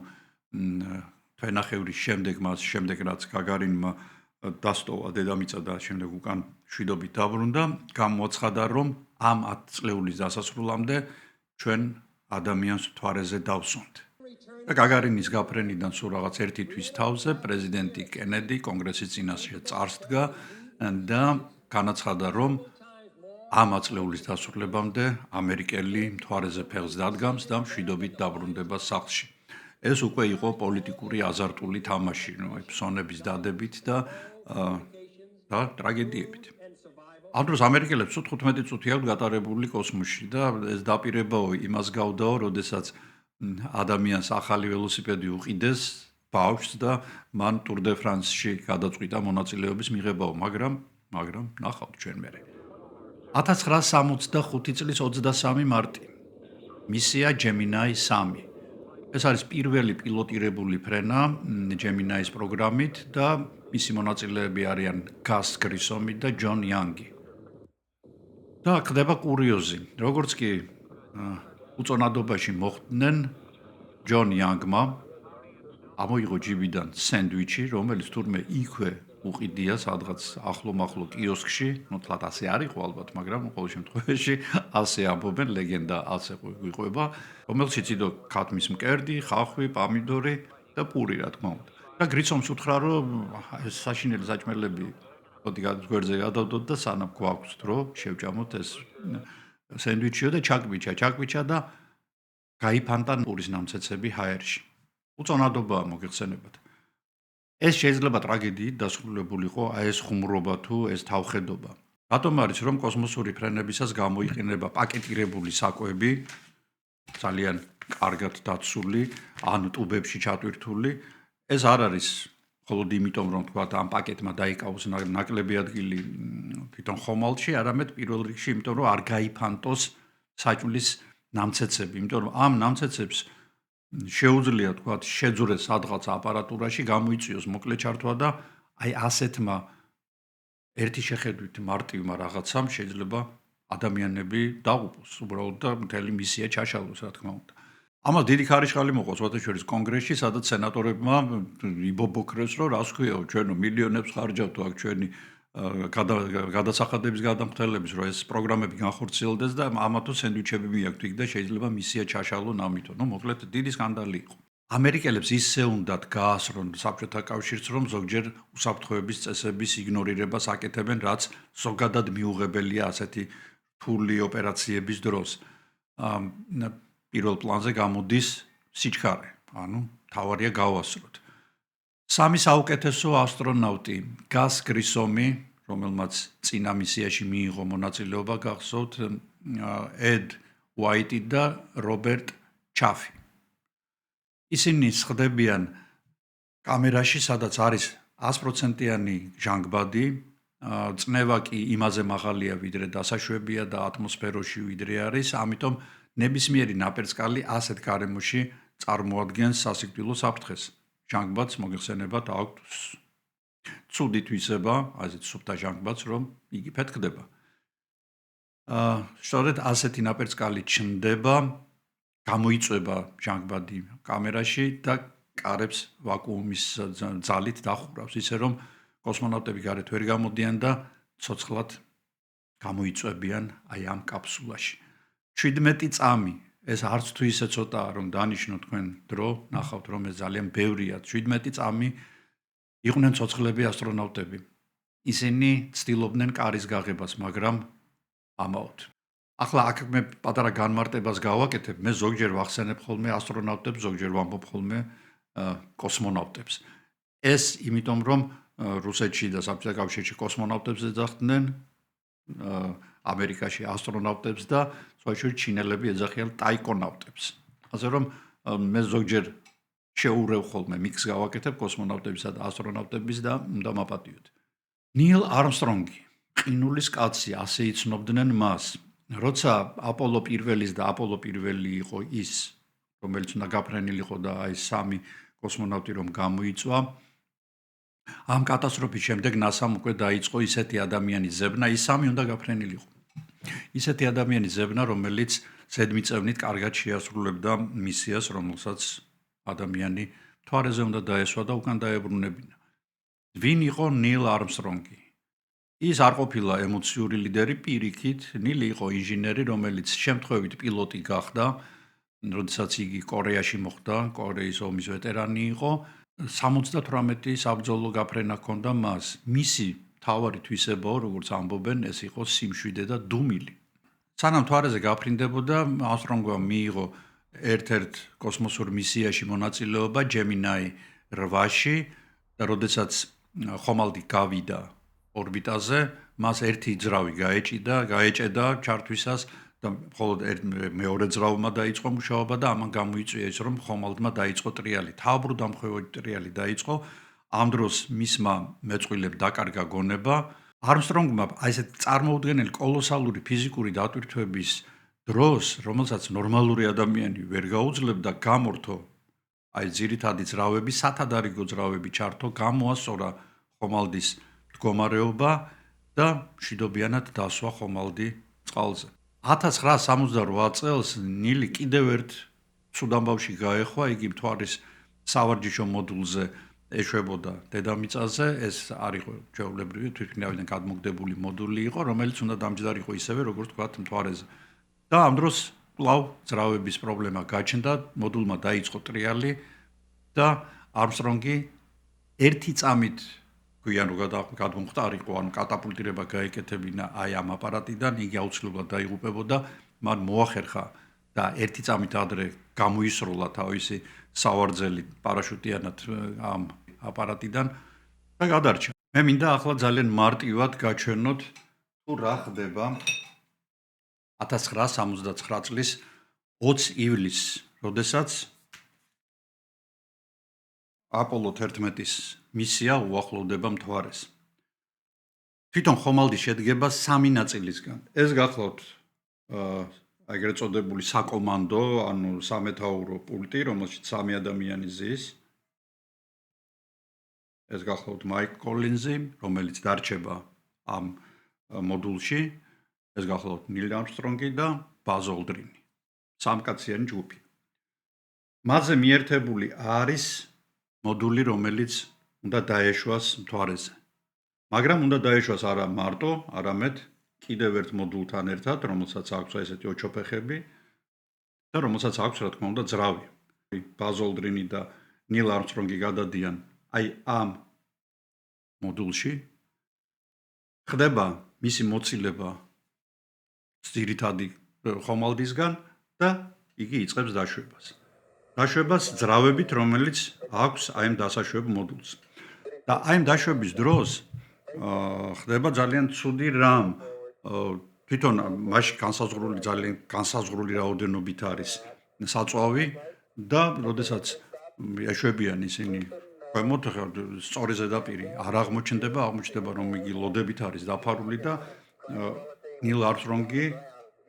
თვენახევრის შემდეგ, მას შემდეგ რაც გაგარინმა დასტოვა დედამიწა და შემდეგ უკან შვიდობით დაბრუნდა, გამოაცხადა, რომ ამ 10 წლეულის დასასრულამდე ჩვენ ადამიანს მთვარეზე დავსვამთ. და გაგარინის გაფრენიდან სულ რაღაც ერთი თვის თავზე პრეზიდენტი კენედი კონგრესის წინაშე წარსდგა და განაცხადა, რომ ამ 10 წლეულის დასრულებამდე ამერიკელი მთვარეზე ფეხს დადგამს და მშვიდობით დაბრუნდება სახლში. ეს უკვე იყო პოლიტიკური აზარტული თამაში, ფსონების დადებით და ტრაგედიებით. ამ დროს ამერიკელებს 15 წუთი აქვს გატარებული კოსმოსში და ეს დაპირებაო იმას გავდაო, როდესაც ადამიანს ახალი ველოსიპედი უყიდეს ბავშვს და მან ტურ დე ფრანსში გადაწყვიტა მონაწილეობის მიღებაო, მაგრამ ნახავთ ჩვენ მერე. 1965 წლის 23 მარტი. მისია Gemini 3. ეს არის პირველი პილოტირებული ფრენა Gemini-ის პროგრამით და მისი მონაწილეები არიან Gus Grissom და John Young. და ხდება კურიოზი. როგორც კი უწონადობაში მოხვდნენ John Young-მა ამოიღო ჯიბიდან სენდვიჩი, რომელიც თურმე იქვე უყიდია სადღაც ახლო-მახლო კიოსკში, თლათ ასე არ იყო ალბათ, მაგრამ ყოველ შემთხვევაში ასე ამბობენ, ლეგენდა ასე გვიყვება, რომელშიც იდო ქათმის მკერდი, ხახვი, პამიდორი და პური, რა თქმა უნდა. და გრიცომს უთხრა, რომ ეს საშინელი საჭმელები მოდი გვერდზე გადავდოთ და სანამ გვაქვს დრო, შევჭამოთ ეს სენდვიჩიო და ჩაკვიჩა და გაიფანტა პურის ნამცეცები ჰაერში. უწონადობაა მოგეხსენებათ. ეს შეიძლება ტრაგედიით დასრულებულიყო ეს ხუმრობა თუ ეს თავხედობა. რატომ არის რომ კოსმოსური ფრენებისას გამოიყენება პაკეტირებული საკვები, ძალიან კარგად დაცული, ან ტუბებში ჩატვირთული, ეს არ არის მხოლოდ იმიტომ რომ თქვა ამ პაკეტმა დაიკავოს ნაკლები ადგილი თვითონ ხომალდში, არამედ პირველ რიგში იმიტომ რომ არ გაიფანტოს საჭმლის ნამცეცები, იმიტომ რომ ამ ნამცეცებს შეუძლია თქვა შეძურეს სადღაც აპარატურაში გამოიწვიოს მოკლე ჩართვა და აი ასეთმა ერთი შეხედვით მარტივმა რაღაცამ შეიძლება ადამიანები დაუყოს უბრალოდ და მთელი მისია ჩაშალოს რა თქმა უნდა. ამას დიდი ხარისხალი მოყვა სხვადასხვა კონგრესში, სადაც სენატორებმა იბობოქრეს, რომ რას ქვიაო ჩვენო მილიონებს ხარჯავთ აქ ჩვენი გადასახადების გადამხდელების, რომ ეს პროგრამები განხორციელდეს და ამათო სენდვიჩები მიაქვთ იქ და შეიძლება მისია ჩაშალონ ამითო. მოკლედ დიდი სკანდალი იყო. ამერიკელებს ისე უნდათ გაასრონ საბჭოთა კავშირს, რომ ზოგჯერ უსაფრთხოების წესების იგნორირებას აკეთებენ, რაც ზოგადად მიუღებელია ასეთი რთული ოპერაციების დროს. პირველ პლანზე გამოდის სიჩქარე, ანუ თავარია გავასროთ. სამი საუკეთესო ასტრონავტი, Gus Grissom-ი, რომელმაც წინა მისიაში მიიღო მონაწილეობა, გახსოვთ, Ed White და Robert Chaffee. ისინი სხდებიან კამერაში, სადაც არის 100%-იანი ჟანგბადი, წნევა კი იმაზე მაღალია, ვიდრე დასაშვებია და ატმოსფეროში ვიდრე არის, ამიტომ ნებისმიერი ნაპერწკალი ასეთ გარემოში წარმოადგენს სასიკვდილო საფრთხეს. ჟანგბადს მოგეხსენებათ აქვს ცუდი თვისება, ასეთ სუფთა ჟანგბადს, რომ იგი ფეთქდება. სწორედ ასეთი ნაპერწკალი ჩნდება, გამოიწვება ჟანგბადი კამერაში და კარებს ვაკუუმის ძალით დახურავს, ისე რომ კოსმონავტები გარეთ ვერ გამოდიან და ცოცხლად გამოიწვებიან აი ამ კაფსულაში. 17 წამი ეს არც თუ ისე ცოტაა რომ დანიშნო თქვენ დრო, ნახავთ რომ ეს ძალიან ბევრია. 17 წამი იყვნენ ცოცხლები ასტრონავტები. ისინი ცდილობდნენ კარის გაღებას, მაგრამ ამაოდ. ახლა აქ მე პატარა განმარტებას გავაკეთებ, მე ზოგჯერ ვახსენებ ხოლმე ასტრონავტებს, ზოგჯერ ვამბობ ხოლმე კოსმონავტებს. ეს იმიტომ რომ რუსეთში და საბჭოთა კავშირში კოსმონავტებს ეძახდნენ, ამერიკაში ასტრონავტებს და სხვადასხვა ჩინელები ეძახიან ტაიკონავტებს. ასე რომ მე ზოგჯერ შეურევ ხოლმე მიქსს გავაკეთებ კოსმონავტებისა და ასტრონავტების და უნდა მაპატიოთ. ნილ არმსტრონგი ყინულის კაცი, ასე იცნობდნენ მას. როცა აპოლო პირველის და აპოლო პირველი იყო ის, რომელიც უნდა გაფრენილიყო და აი სამი კოსმონავტი რომ გამოიწვა, ამ კატასტროფის შემდეგ NASA-მ უკვე დაიწყო ისეთი ადამიანის ზებნა, ის სამი უნდა გაფრენილიყო. ისეთი ადამიანის ზებნა, რომელიც ზედმიწევნით კარგად შეასრულებდა მისიას, რომელსაც ადამიანი მთვარეზე უნდა დაესვა და უკან დაებრუნებინა. ვინ იყო ნილ არმსტრონგი? ის არ ყოფილა ემოციური ლიდერი პირიქით, ნილი იყო ინჟინერი, რომელიც შემთხვევით პილოტი გახდა, როდესაც იგი კორეაში მოხვდა, კორეის ომის ვეტერანი იყო. 78 საბრძოლო გაფრენა ჰქონდა მას. მისი მთავარი თვისებაა, როგორც ამბობენ, ეს იყო სიმშვიდე და დუმილი. სანამ მთვარეზე გაფრინდებოდა, არმსტრონგმა მიიღო ერთ-ერთ კოსმოსურ მისიაში მონაწილეობა Gemini 8-ში და როდესაც ხომალდი გავიდა ორბიტაზე, მას ერთი ძრავი გაეჭედა ჩართვისას და მხოლოდ მეორე ძრავმა დაიწყო მუშაობა და ამან გამოიწვია ის, რომ ხომალდმა დაიწყო ტრიალი. თავბრუ დამხვევი ტრიალი დაიწყო. ამ დროს მისმა მეწყვილებ დაკარგა გონება. არმსტრონგმა აი ესეთ წარმოუდგენელი კოლოსალური ფიზიკური დატვირთვების დროს, რომელსაც ნორმალური ადამიანი ვერ გაუძლებდა, გამორთო აი ძირითადი ძრავები, სათადარიგო ძრავები ჩართო, გამოასწორა ხომალდის მდგომარეობა და მშვიდობიანად დასვა ხომალდი წყალზე. 1968 წელს ნილი კიდევ ერთ ცუდ ამბავში გაეხვა, იგი მთვარის სავარჯიშო მოდულზე ეშვებოდა დედამიწაზე, ეს არ იყო ჩვეულებრივი თვითმფრინავიდან გადმოგდებული მოდული იყო, რომელიც უნდა დამჯდარიყო ისევე, როგორც თქვათ მთვარეზე. და ამ დროს კვლავ ძრავების პრობლემა გაჩნდა, მოდულმა დაიწყო ტრიალი და არმსტრონგი ერთი წამით გვიან რომ გადმომხტარიყო, ანუ კატაპულტირება გაეკეთებინა აი ამ აპარატიდან, იგი აუცილებლად დაიღუპებოდა, მან მოახერხა და ერთი წამით ადრე გამოისროლა თავისი სავარძელი პარაშუტიანად ამ აპარატიდან და გადარჩა. მე მინდა ახლა ძალიან მარტივად გაჩვენოთ თუ რა ხდება 1969 წლის 20 ივლისს, როდესაც აპოლო 11-ის მისია უახლოვდება მთვარეს. თვითონ ხომალდი შედგება 3 ნაწილისგან. ეს გახლავთ ეგრეთ წოდებული საკომანდო, ანუ სამეთაურო პულტი, რომელშიც 3 ადამიანი ზის. ეს გახლავთ მაიკ კოლინზი, რომელიც დარჩება ამ მოდულში. ეს გახლავთ ნილ არმსტრონგი და ბაზ ოლდრინი. სამკაციანი ჯგუფი. მასზე მიერთებული არის მოდული, რომელიც უნდა დაეშვას მთვარეზე. მაგრამ უნდა დაეშვას არა მარტო, არამედ კიდევ ერთ მოდულთან ერთად, რომელსაც აქვს ესეთი ოჩოფეხები და რომელსაც აქვს, რა თქმა უნდა, ძრავი. ბაზ ოლდრინი და ნილ არმსტრონგი გადადიან აი ამ მოდულში. ხდება მისი მოცილება ძირითადი ხომალდისგან და იგი იწყებს დაშვებას. დაშვებას ძრავებით, რომელიც აქვს აი ამ დასაშვებ მოდულს. და აი ამ დაშვების დროს ხდება ძალიან ცუდი რამ. თვითონ მასში ძალიან განსაზღვრული რაოდენობით არის საწვავი და როდესაც ეშვებიან ისინი ქვემოთ, სწორი ზედაპირი არ აღმოჩნდება, აღმოჩნდება რომ იგი ლოდებით არის დაფარული და ნილ არმსტრონგი,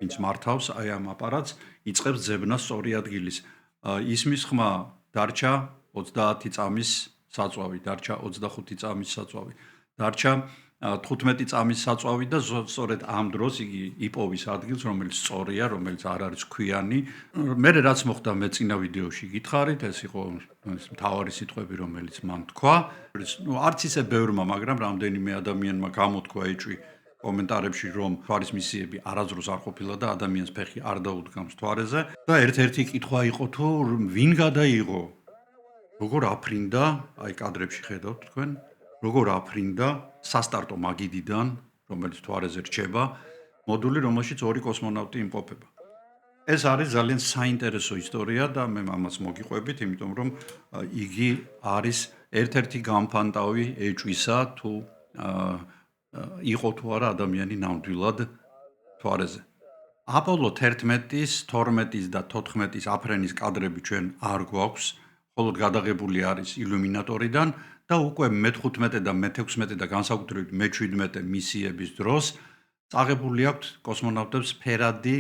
ვინც მართავს აი ამ აპარატს, იწყებს ძებნას სწორი ადგილის. ისმის ხმა დარჩა 30 წამის საწვავი, დარჩა 25 წამის საწვავი, დარჩა 15 წამის საწვავი და სწორედ ამ დროს იგი იპოვის ადგილს, რომელიც სწორია, რომელიც არ არის ქვიანი. მე რაც მოხდა მე წინა ვიდეოში გითხარით, ეს იყო მთავარი სიტყვები, რომელიც მან თქვა. არც ისე ბევრმა, მაგრამ რამდენიმე ადამიანმა გამოთქვა ეჭვი კომენტარებში, რომ მთვარის მისიები არასდროს არ ყოფილა და ადამიანს ფეხი არ დაუდგამს მთვარეზე და ერთ-ერთი კითხვა იყო თუ ვინ გადაიღო, როგორ აფრინდა, აი კადრებში ხედავთ თქვენ, როგორ აფრინდა სასტარტო მაგიდიდან, რომელიც მთვარეზე რჩება, მოდული, რომელშიც 2 კოსმონავტი იმყოფება. ეს არის ძალიან საინტერესო ისტორია და მე ამას მოგიყვებით, იმიტომ რომ იგი არის ერთ-ერთი გამფანტავი ეჭვისა თუ იყო თუ არა ადამიანი ნამდვილად მთვარეზე. აპოლო 11-ის, 12-ის და 14-ის აფრენის კადრები ჩვენ არ გვაქვს, მხოლოდ გადაღებული არის ილუმინატორიდან და უკვე მე-15 და მე-16 და განსაკუთრებით მე-17 მისიების დროს წაღებული აქვთ კოსმონავტებს ფერადი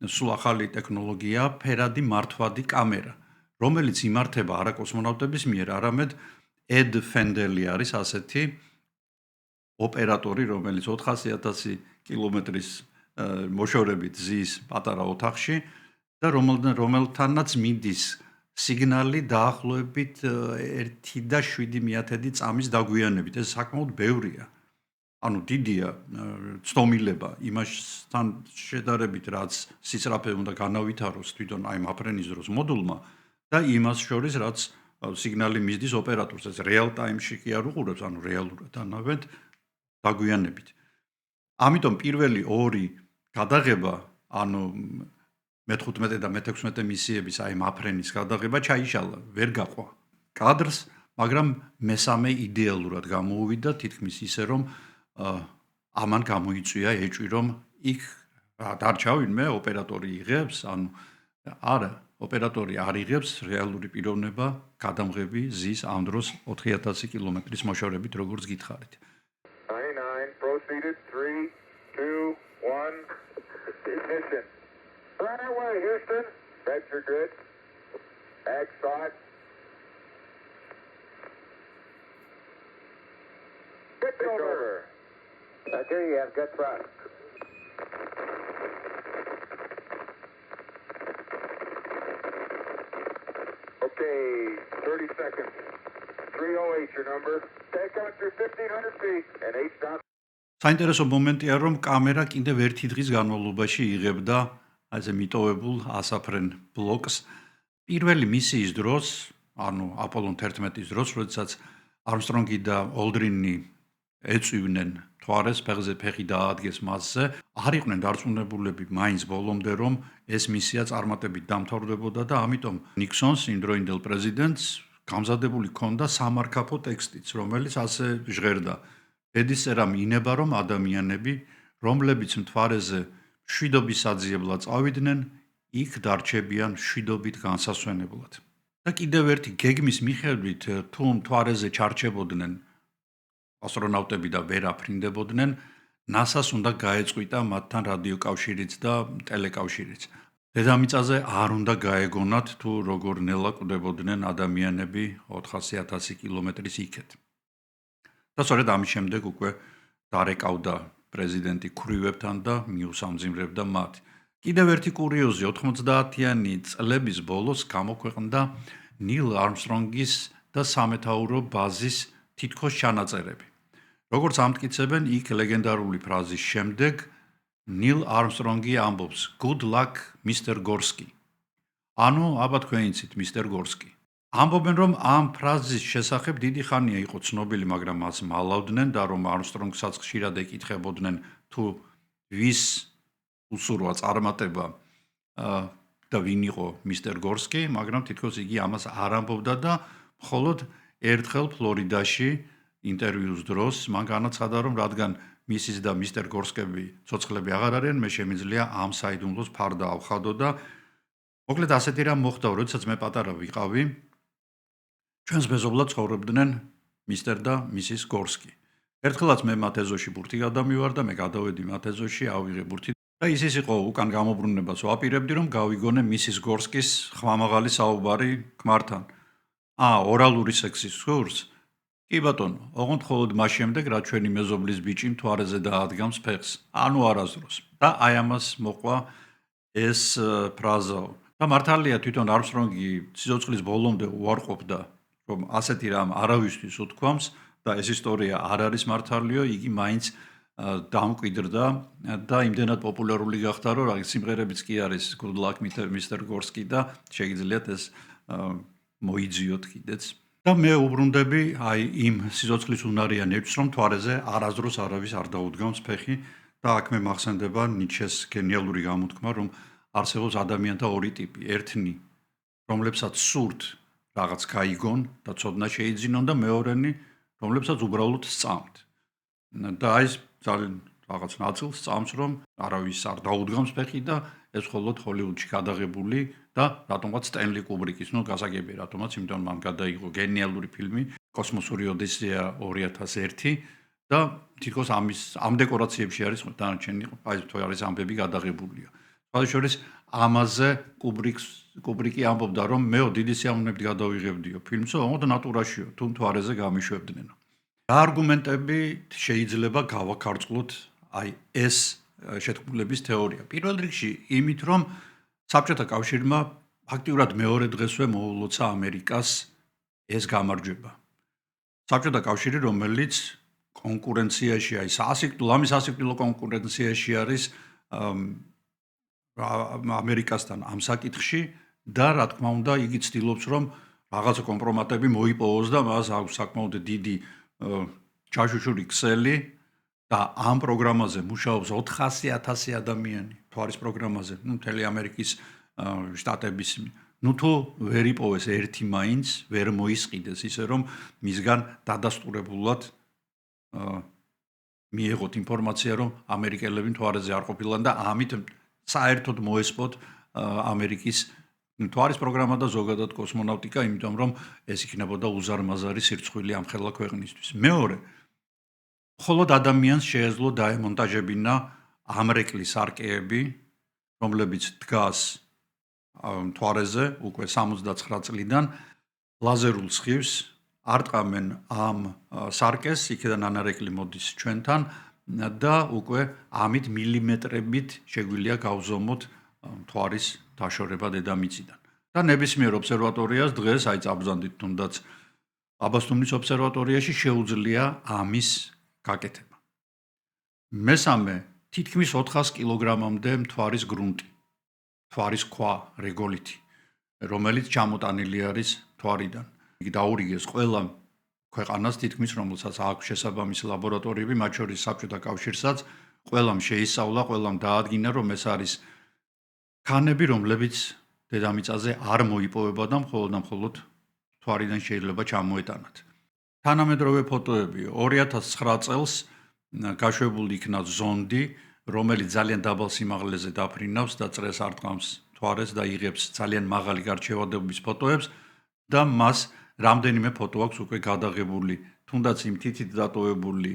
სულ ახალი ტექნოლოგია, ფერადი მართვადი კამერა, რომელიც იმართება არა კოსმონავტების მიერ, არამედ Ed Fendel არის ასეთი ოპერატორი, რომელიც 400,000 კილომეტრის მოშორებით ზის პატარა ოთახში და რომელთანაც მიდის სიგნალი დაახლოებით 1.7 წამის დაგვიანებით. ეს საკმაოდ ბევრია. ანუ დიდია ცდომილება იმასთან შედარებით, რაც სისწრაფე უნდა განავითაროს თვითონ აი მაფრენის დროს მოდულმა და იმას შორის, რაც სიგნალი მისდის ოპერატორს. ეს real time-ში კი არ უყურებს, ანუ რეალურად ანავეთ დაგვიანებით. ამიტომ პირველი ორი გადაღება, ანუ მე-15 და მე-16 მისიების აი მაფრენის გადაღება ჩაიშალა, ვერ გაყვა კადრს, მაგრამ მესამე იდეალურად გამოუვიდა, თითქმის ისე რომ ამან გამოიწვია ეჭვი, რომ იქ დარჩა ვინმე ოპერატორი იღებს, ანუ არა, ოპერატორი არ იღებს რეალური პიროვნება, გადამღები ზის ამ დროს 4000 კილომეტრის მოშორებით, როგორც გითხარით. 99 proceeded 3 2 1 ignition. Right away, Houston. That's your good. X5. Pitch over. Okay, you have good thrust. Okay, 30 seconds. 308 your number. Take on through 1500 feet and 8 knots. საინტერესო მომენტია, რომ კამერა კიდევ ერთი დღის განმავლობაში იღებდა ასე მიტოვებულ ასაფრენ ბლოკს. პირველი მისიის დროს, ანუ აპოლონ 11-ის დროს, როდესაც Armstrong-ი და Aldrin-ი ეწვივნენ მთვარეს, ფეხზე ფეხი დაადგეს მასზე, არ იყვნენ დარწმუნებულები მაინც ბოლომდე, რომ ეს მისია წარმატებით დამთავრდებოდა და ამიტომ Nixon-ს, იმ დროინდელ პრეზიდენტს, გამზადებული ჰქონდა სამარქაფო ტექსტიც, რომელიც ასე ჟღერდა: ბედისწერა მინება, რომ ადამიანები, რომლებიც მთვარეზე მშვიდობის საძიებლად წავიდნენ, იქ დარჩებიან მშვიდობით განსასვენებლად. და კიდევ ერთი გეგმის მიხედვით, თუ მთვარეზე ჩარჩებოდნენ ასტრონავტები და ვერ აფრინდებოდნენ, NASA-ს უნდა გაეწყვიტა მათთან რადიოკავშირიც და ტელეკავშირიც. დედამიწაზე არ უნდა გაეგონათ, თუ როგორ ნელა კვდებოდნენ ადამიანები 400,000 კილომეტრის იქეთ. და სწორედ ამის შემდეგ უკვე დარეკავდა პრეზიდენტი ქურივებთან და მიუსამძიმრებდა მათ. კიდევ ერთი კურიოზი 90-იანი წლების ბოლოს გამოქვეყნდა ნილ Armstrong-ის და სამეთაურო ბაზის თითქოს ჩანაწერები. როგორც ამტკიცებენ, იქ ლეგენდარული ფრაზის შემდეგ ნილ Armstrong-ი ამბობს "Good luck, Mr. Gorski". ანუ აბა თქვენ იცით, Mr. Gorski. ამბობენ, რომ ამ ფრაზის შესახებ დიდი ხანია იყო ცნობილი, მაგრამ მას მალავდნენ და რომ Armstrong-საც ხშირად ეკითხებოდნენ თუ ვის უსურვა წარმატება და ვინ იყო Mr. Gorski, მაგრამ თითქოს იგი ამას არ ამბობდა და მხოლოდ ერთხელ ფლორიდაში ინტერვიუს დროს მან განაცხადა, რომ რადგან მისის და Mr. Gorski-ები ცოცხლები აღარ არიან, მე შემიძლია ამ საიდუმლოს ფარდა ავხადო და მოკლედ ასეთი რამ მოხდა, როდესაც მე პატარა ვიყავი. ჩვენს მეზობლად ცხოვრობდნენ Mr. და Mrs. Gorski. ერთხელაც მე მათ ეზოში ბურთი გადამივარ და მე გადავედი მათ ეზოში, ავიღე ბურთი და ის იყო უკან გამობრუნებას ვაპირებდი, რომ გავიგონე Mrs. Gorski-s ხმამაღალი საუბარი ქმართან. ორალური სექსის სურს? კი ბატონო, ოღონდ მხოლოდ მას შემდეგ, რაც ჩვენი მეზობლის ბიჭი მთვარეზე დაადგამს ფეხს. ანუ არასდროს. და აი ამას მოყვა ეს ფრაზა. და მართალია თვითონ Armstrong-ი სიცოცხლის ბოლომდე უარყოფდა, რომ ასეთი რამ არავისთვის უთქვამს და ეს ისტორია არ არის მართალიო, იგი მაინც დამკვიდრდა და იმდენად პოპულარული გახდა, რომ რაღაც სიმღერებიც კი არის Good luck, Mr. Gorski და შეგიძლიათ ეს მოიძიოთ კიდეც. და მე უბრუნდები აი იმ სიცოცხლის უნარიან ეჭვს, რომ მთვარეზე არასდროს არავის არ დაუდგამს ფეხი და აქ მე მახსენდება ნიჩეს გენიალური გამოთქმა, რომ არსებობს ადამიანთა ორი ტიპი. ერთნი, რომლებსაც სურთ რაღაც გაიგონ და ცოდნა შეიძინონ და მეორენი, რომლებსაც უბრალოდ სწამთ. და აი ეს ძალიან რაღაც ნაწილს სწამს, რომ არავის არ დაუდგამს ფეხი და ეს მხოლოდ ჰოლივუდში გადაღებული და რატომღაც სტენლი კუბრიკის, გასაგებია რატომაც, იმიტომ მან გადაიღო გენიალური ფილმი კოსმოსური ოდისეა 2001 და თითქოს ამ დეკორაციებში არის დანარჩენი არის ამბები გადაღებულია. თვალის შორის ამაზე კუბრიკი ამბობდა, რომ მეო დიდი სიამოვნებით გადავიღებდიო ფილმს, ოღონდ ნატურაშიო, თუ მთვარეზე გამიშვებდნენ. რა არგუმენტები შეიძლება გავაქარწყლოთ აი ეს შეთქმულების თეორია? პირველ რიგში იმით, რომ საბჭოთა კავშირმა ფაქტიურად მეორე დღესვე მოულოცა ამერიკას ეს გამარჯვება. საბჭოთა კავშირი, რომელიც კონკურენციაში არის, ამის სასიკვდილო კონკურენციაში არის ამერიკასთან ამ საკითხში და რა თქმა უნდა, იგი ცდილობს, რომ რაღაცა კომპრომატები მოიპოვოს და მას აქვს საკმაოდ დიდი ჩაშუშური ქსელი და ამ პროგრამაზე მუშაობს 400,000 ადამიანი, თვარის პროგრამაზე, მთელი ამერიკის შტატების თუ ვერ იპოვეს ერთი მაინც, ვერ მოისყიდეს ისე რომ მისგან დადასტურებულად მიიღოთ ინფორმაცია, რომ ამერიკელები მთვარეზე არ ყოფილან და ამით საერთოდ მოესპოთ ამერიკის მთვარის პროგრამა და ზოგადად კოსმონავტიკა, იმიტომ რომ ეს იქნებოდა უზარმაზარი სირცხვილი ამ ხელა ქვეყნისთვის. მეორე, მხოლოდ ადამიანს შეეძლო დაემონტაჟებინა ამრეკლი სარკეები, რომლებიც დგას მთვარეზე უკვე 79 წლიდან ლაზერულ სხივს არტყამენ ამ სარკეს, იქიდან ანარეკლი მოდის ჩვენთან და უკვე ამით მილიმეტრებით შეგვიძლია გავზომოთ მთვარის დაშორება დედამიწიდან. და ნებისმიერ ობსერვატორიას დღეს აი წაბრძანდით თუნდაც აბასთუმნის ობსერვატორიაში შეუძლია ამის გაკეთება. მესამე, თითქმის 400 კილოგრამამდე მთვარის გრუნტი, მთვარის ქვა, რეგოლითი, რომელიც ჩამოტანილი არის მთვარიდან. იგი დაურიგეს ყველა ქვეყანას თითქმის, რომელსაც აქვს შესაბამისი ლაბორატორიები, მათ შორის საბჭოთა კავშირსაც, ყველამ შეისწავლა, ყველამ დაადგინა, რომ ეს არის ქანები, რომლებიც დედამიწაზე არ მოიპოვება და მხოლოდ მთვარიდან შეიძლება ჩამოეტანათ. თანამედროვე ფოტოები 2009 წელს გაშვებული იქნა ზონდი, რომელიც ძალიან დაბალ სიმაღლეზე დაფრინავს და წრეს არტყამს მთვარეს და იღებს ძალიან მაღალი გარჩევადობის ფოტოებს და მას რამდენიმე ფოტო აქვს უკვე გადაღებული, თუნდაც იმ თითით დატოვებული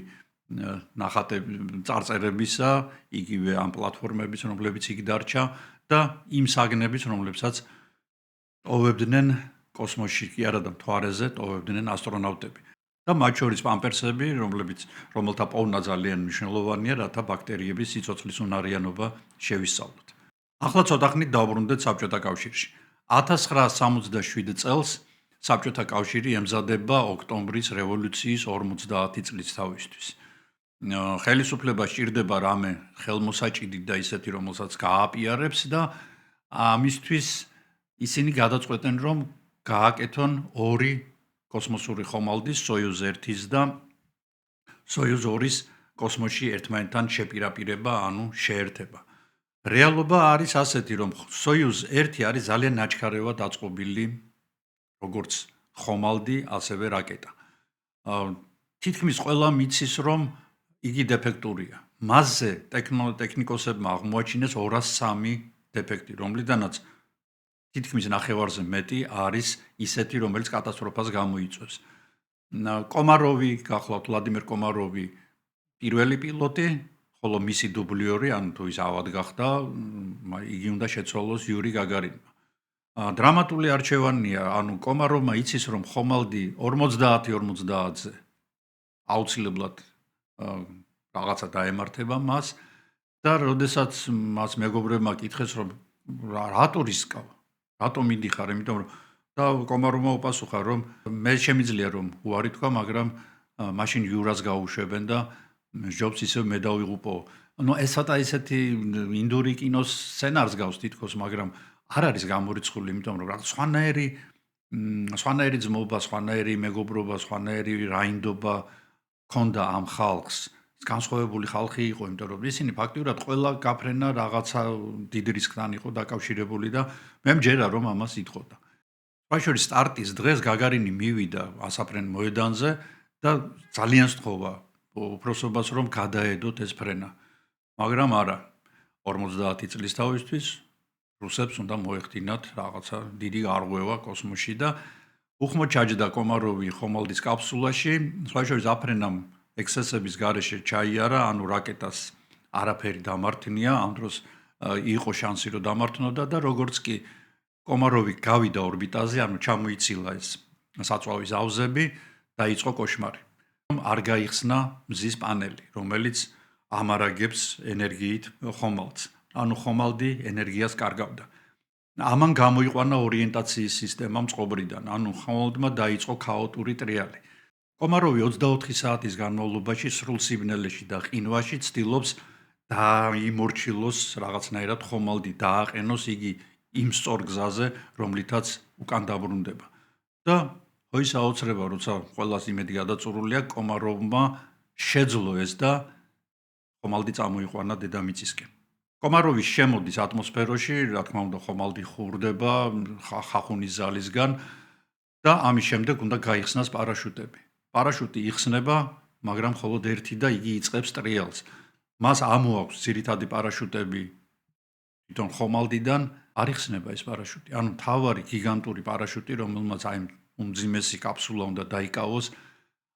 ნახატები წარწერებისა, იგივე ამ პლატფორმების, რომლებიც იქ დარჩა და იმ საგნების, რომლებსაც ტოვებდნენ კოსმოსში, კი არა და მთვარეზე ტოვებდნენ ასტრონავტები. და მათ შორის პამპერსები, რომელთა პოვნა ძალიან მნიშვნელოვანია, რათა ბაქტერიების სიცოცხლის უნარიანობა შევისწავლოთ. ახლა ცოტა ხნით დავბრუნდეთ საბჭოთა კავშირში. 1967 წელს საბჭოთა კავშირი ემზადება ოქტომბრის რევოლუციის 50 წლის თავისთვის. ხელისუფლება სჭირდება რამე ხელმოსაჭიდი და ისეთი, რომელსაც გააპიარებს და ამისთვის ისინი გადაწყვეტენ, რომ გააკეთონ ორი კოსმოსური ხომალდის, სოიუზ 1-ის და სოიუზ 2-ის კოსმოსში ერთმანეთთან შეპირაპირება, ანუ შეერთება. რეალობა არის ასეთი, რომ სოიუზ 1 არის ძალიან ნაჩქარევად აწყობილი როგორც ხომალდი, ასევე რაკეტა. თითქმის ყველა მიცის, რომ იგი დეფექტურია. მასზე ტექნიკოსებმა აღმოაჩინეს 203 დეფექტი, რომლიდანაც თითქმის ნახევარზე მეტი არის ისეთი, რომელიც კატასტროფას გამოიწვევს. კომაროვი, გახლავთ ვლადიმერ კომაროვი პირველი პილოტი, ხოლო მისი დუბლიორი, ანუ თუ ის ავად გახდა, იგი უნდა შეცვალოს იური გაგარინმა. დრამატული არჩევანია, ანუ კომაროვმა იცის, რომ ხომალდი 50-50-ზე აუცილებლად რაღაცა დაემართება მას და როდესაც მას მეგობრებმა კითხეს, რომ რატო რისკავ? რატომ მიდიხარ? იმიტომ რომ და კომაროვმა უპასუხა, რომ მე შემიძლია რომ უარი თქვა, მაგრამ მაშინ იურას გაუშვებენ და ჯობს ისევ მე დავიღუპო. ნუ ეს ცოტა ისეთი ინდური კინოს სცენარს გავს თითქოს, მაგრამ არ არის გამორიცხული, იმიტომ რომ რაღაც სხვანაირი ძმობა, სხვანაირი მეგობრობა, სხვანაირი რაინდობა ქონდა ამ ხალხს. განსხვავებული ხალხი იყო, იმიტომ რომ ისინი ფაქტიურად ყველა გაფრენა რაღაცა დიდ რისკთან იყო დაკავშირებული და მე მჯერა რომ ამას იტყოდა. ბაშორის სტარტის დღეს გაგარინი მივიდა ასაფრენ მოედანზე და ძალიან სთხოვა უფროსობას რომ გადაედოთ ეს ფრენა. მაგრამ არა, 50 წლის თავისთვის რუსებს უნდა მოეხდინათ რაღაცა დიდი გარღვევა კოსმოსში და უხმო ჩაჯდა კომაროვი ხომალდის კაფსულაში, სხვა შორის აფრენამ ექსესების გარეშე ჩაიარა, ანუ რაკეტას არაფერი დამართნია, ამ დროს იყო შანსი რომ დამართნოდა და როგორც კი კომაროვი გავიდა ორბიტაზე, ანუ ჩამოიცილა ეს საწვავის ავზები, დაიწყო კოშმარი. არ გაიხსნა მზის პანელი, რომელიც ამარაგებს ენერგიით ხომალდს. ანუ ხომალდი ენერგიას კარგავდა. ამან გამოიყვანა ორიენტაციის სისტემა მწყობრიდან, ანუ ხომალდმა დაიწყო ქაოტური ტრიალი. კომაროვი 24 საათის განმავლობაში სრულ სიბნელეში და ყინვაში ცდილობს დაიმორჩილოს რაღაცნაირად ხომალდი, დააყენოს იგი იმ სწორ გზაზე, რომლითაც უკან დაბრუნდება. და ის აუცილებლად, როცა ყველას იმედი გადაწურულია, კომაროვმა შეძლო ეს და ხომალდი წამოიყვანა დედამიწისკენ. კომაროვი შემოდის ატმოსფეროში, რა თქმა უნდა, ხომალდი ხურდება ხახუნის ზალისგან და ამის შემდეგ უნდა გაიხსნას პარაშუტები. პარაშუტი იხსნება, მაგრამ მხოლოდ ერთი და იგი იწყებს ტრიალს. მას ამოაქვს ძირითადი პარაშუტები თვითონ ხომალდიდან, არ იხსნება ეს პარაშუტი. ანუ თავარი გიგანტური პარაშუტი, რომელმაც აი უმძიმესი კაფსულა უნდა დაიკავოს,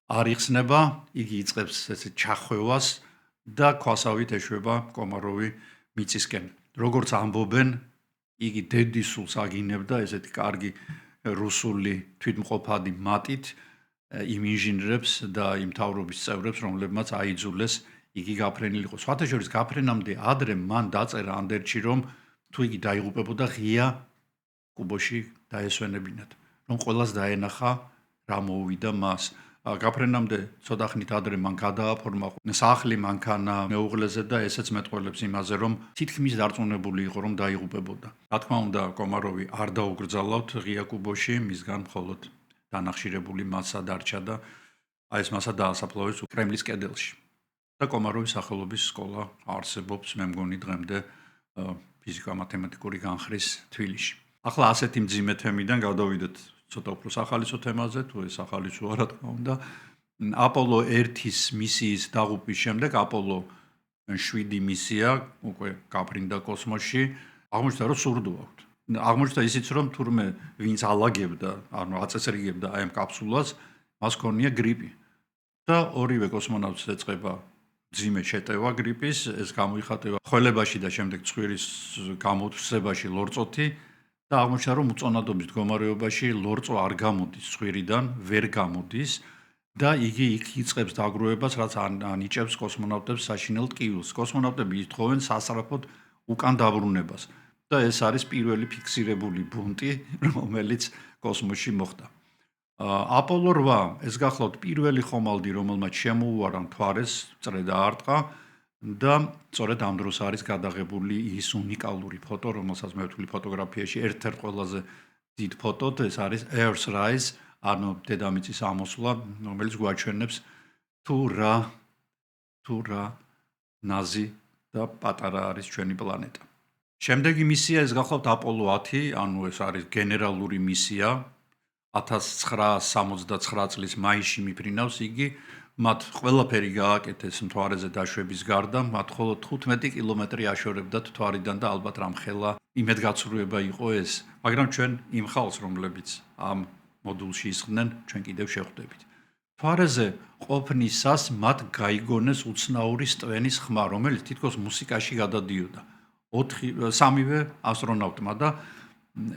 არ იხსნება, იგი იწყებს ესე ჩახვევას და ქვასავით ეშვება კომაროვი მიწისკენ. როგორც ამბობენ, იგი დედისულს აგინებდა ესეთი კარგი რუსული თვითმყოფადი მატით იმ ინჟინრებს და იმ მთავრობის წევრებს, რომლებმაც აიძულეს იგი გაფრენილიყო. სხვათა შორის გაფრენამდე ადრე მან დაწერა ანდერჩი, რომ თუ იგი დაიღუპებოდა ღია კუბოში დაესვენებინათ, რომ ყველას დაენახა რა მოუვიდა მას. გაფრენამდე ცოტა ხნით ადრე მან გადააფორმა სახლი მანქანა მეუღლეზე და ესეც მეტყველებს იმაზე, რომ თითქმის დარწმუნებული იყო, რომ დაიღუპებოდა. რა თქმა უნდა, კომაროვი არ დაუგრძალავთ ღია კუბოში, მისგან მხოლოდ დანახშირებული მასა დარჩა და აი ეს მასა დაასაფლავეს კრემლის კედელში. და კომაროვის სახელობის სკოლა არსებობს, მე მგონი დღემდე ფიზიკა-მათემატიკური განხრის თბილისში. ახლა ასეთი მძიმე თემიდან გადავიდეთ ცოტა უფრო სახალისო თემაზე, თუ ეს სახალისოა, რა თქმა უნდა. აპოლო 1-ის მისიის დაღუპვის შემდეგ აპოლო 7 მისია უკვე გაფრინდა კოსმოსში, აღმოჩნდა რომ სურდო აქვთ. აღმოჩნდა ისიც რომ თურმე ვინც ალაგებდა, ანუ აწესრიგებდა აი ამ კაფსულას, მას ქონია გრიპი. და ორივე კოსმონავტს ეწყება ძიმე შეტევა გრიპის, ეს გამოიხატება ხველებაში და შემდეგ ცხვირის გამოთვსებაში ლორწოთი და აღმოჩნდა რომ უწონადობის მდგომარეობაში ლორწო არ გამოდის ცხვირიდან, ვერ გამოდის და იგი იქ იწყებს დაგროვებას, რაც ანიჭებს კოსმონავტებს საშინელ ტკივილს. კოსმონავტები ითხოვენ სასწრაფოდ უკან დაბრუნებას და ეს არის პირველი ფიქსირებული ბუნტი, რომელიც კოსმოსში მოხდა. აპოლო 8 ეს გახლავთ პირველი ხომალდი, რომელმაც შემოუარა მთვარეს, წრე დაარტყა და სწორედ ამ დროს არის გადაღებული ის უნიკალური ფოტო, რომელსაც მე ვთვლი ფოტოგრაფიაში ერთ-ერთ ყველაზე დიდ ფოტოდ, ეს არის Earth's Rise, ანუ დედამიწის ამოსვლა, რომელიც გვაჩვენებს თუ რა ნაზი და პატარა არის ჩვენი პლანეტა. შემდეგი მისია ეს გახლავთ აპოლო 10, ანუ ეს არის გენერალური მისია 1969 წლის მაისში მიფრინავს იგი, მათ ყველაფერი გააკეთეს მთვარეზე დაშვების გარდა, მათ მხოლოდ 15 კილომეტრი აშორებდათ მთვარიდან და ალბათ რამხელა იმედგაცრუება იყო ეს, მაგრამ ჩვენ იმ ხალხს, რომლებიც ამ მოდულში ისხდნენ, ჩვენ კიდევ შევხვდებით. მთვარეზე ყოფნისას მათ გაიგონეს უცნაური სტვენის ხმა, რომელიც თითქოს მუსიკაში გადადიოდა. სამივე ასტრონავტმა და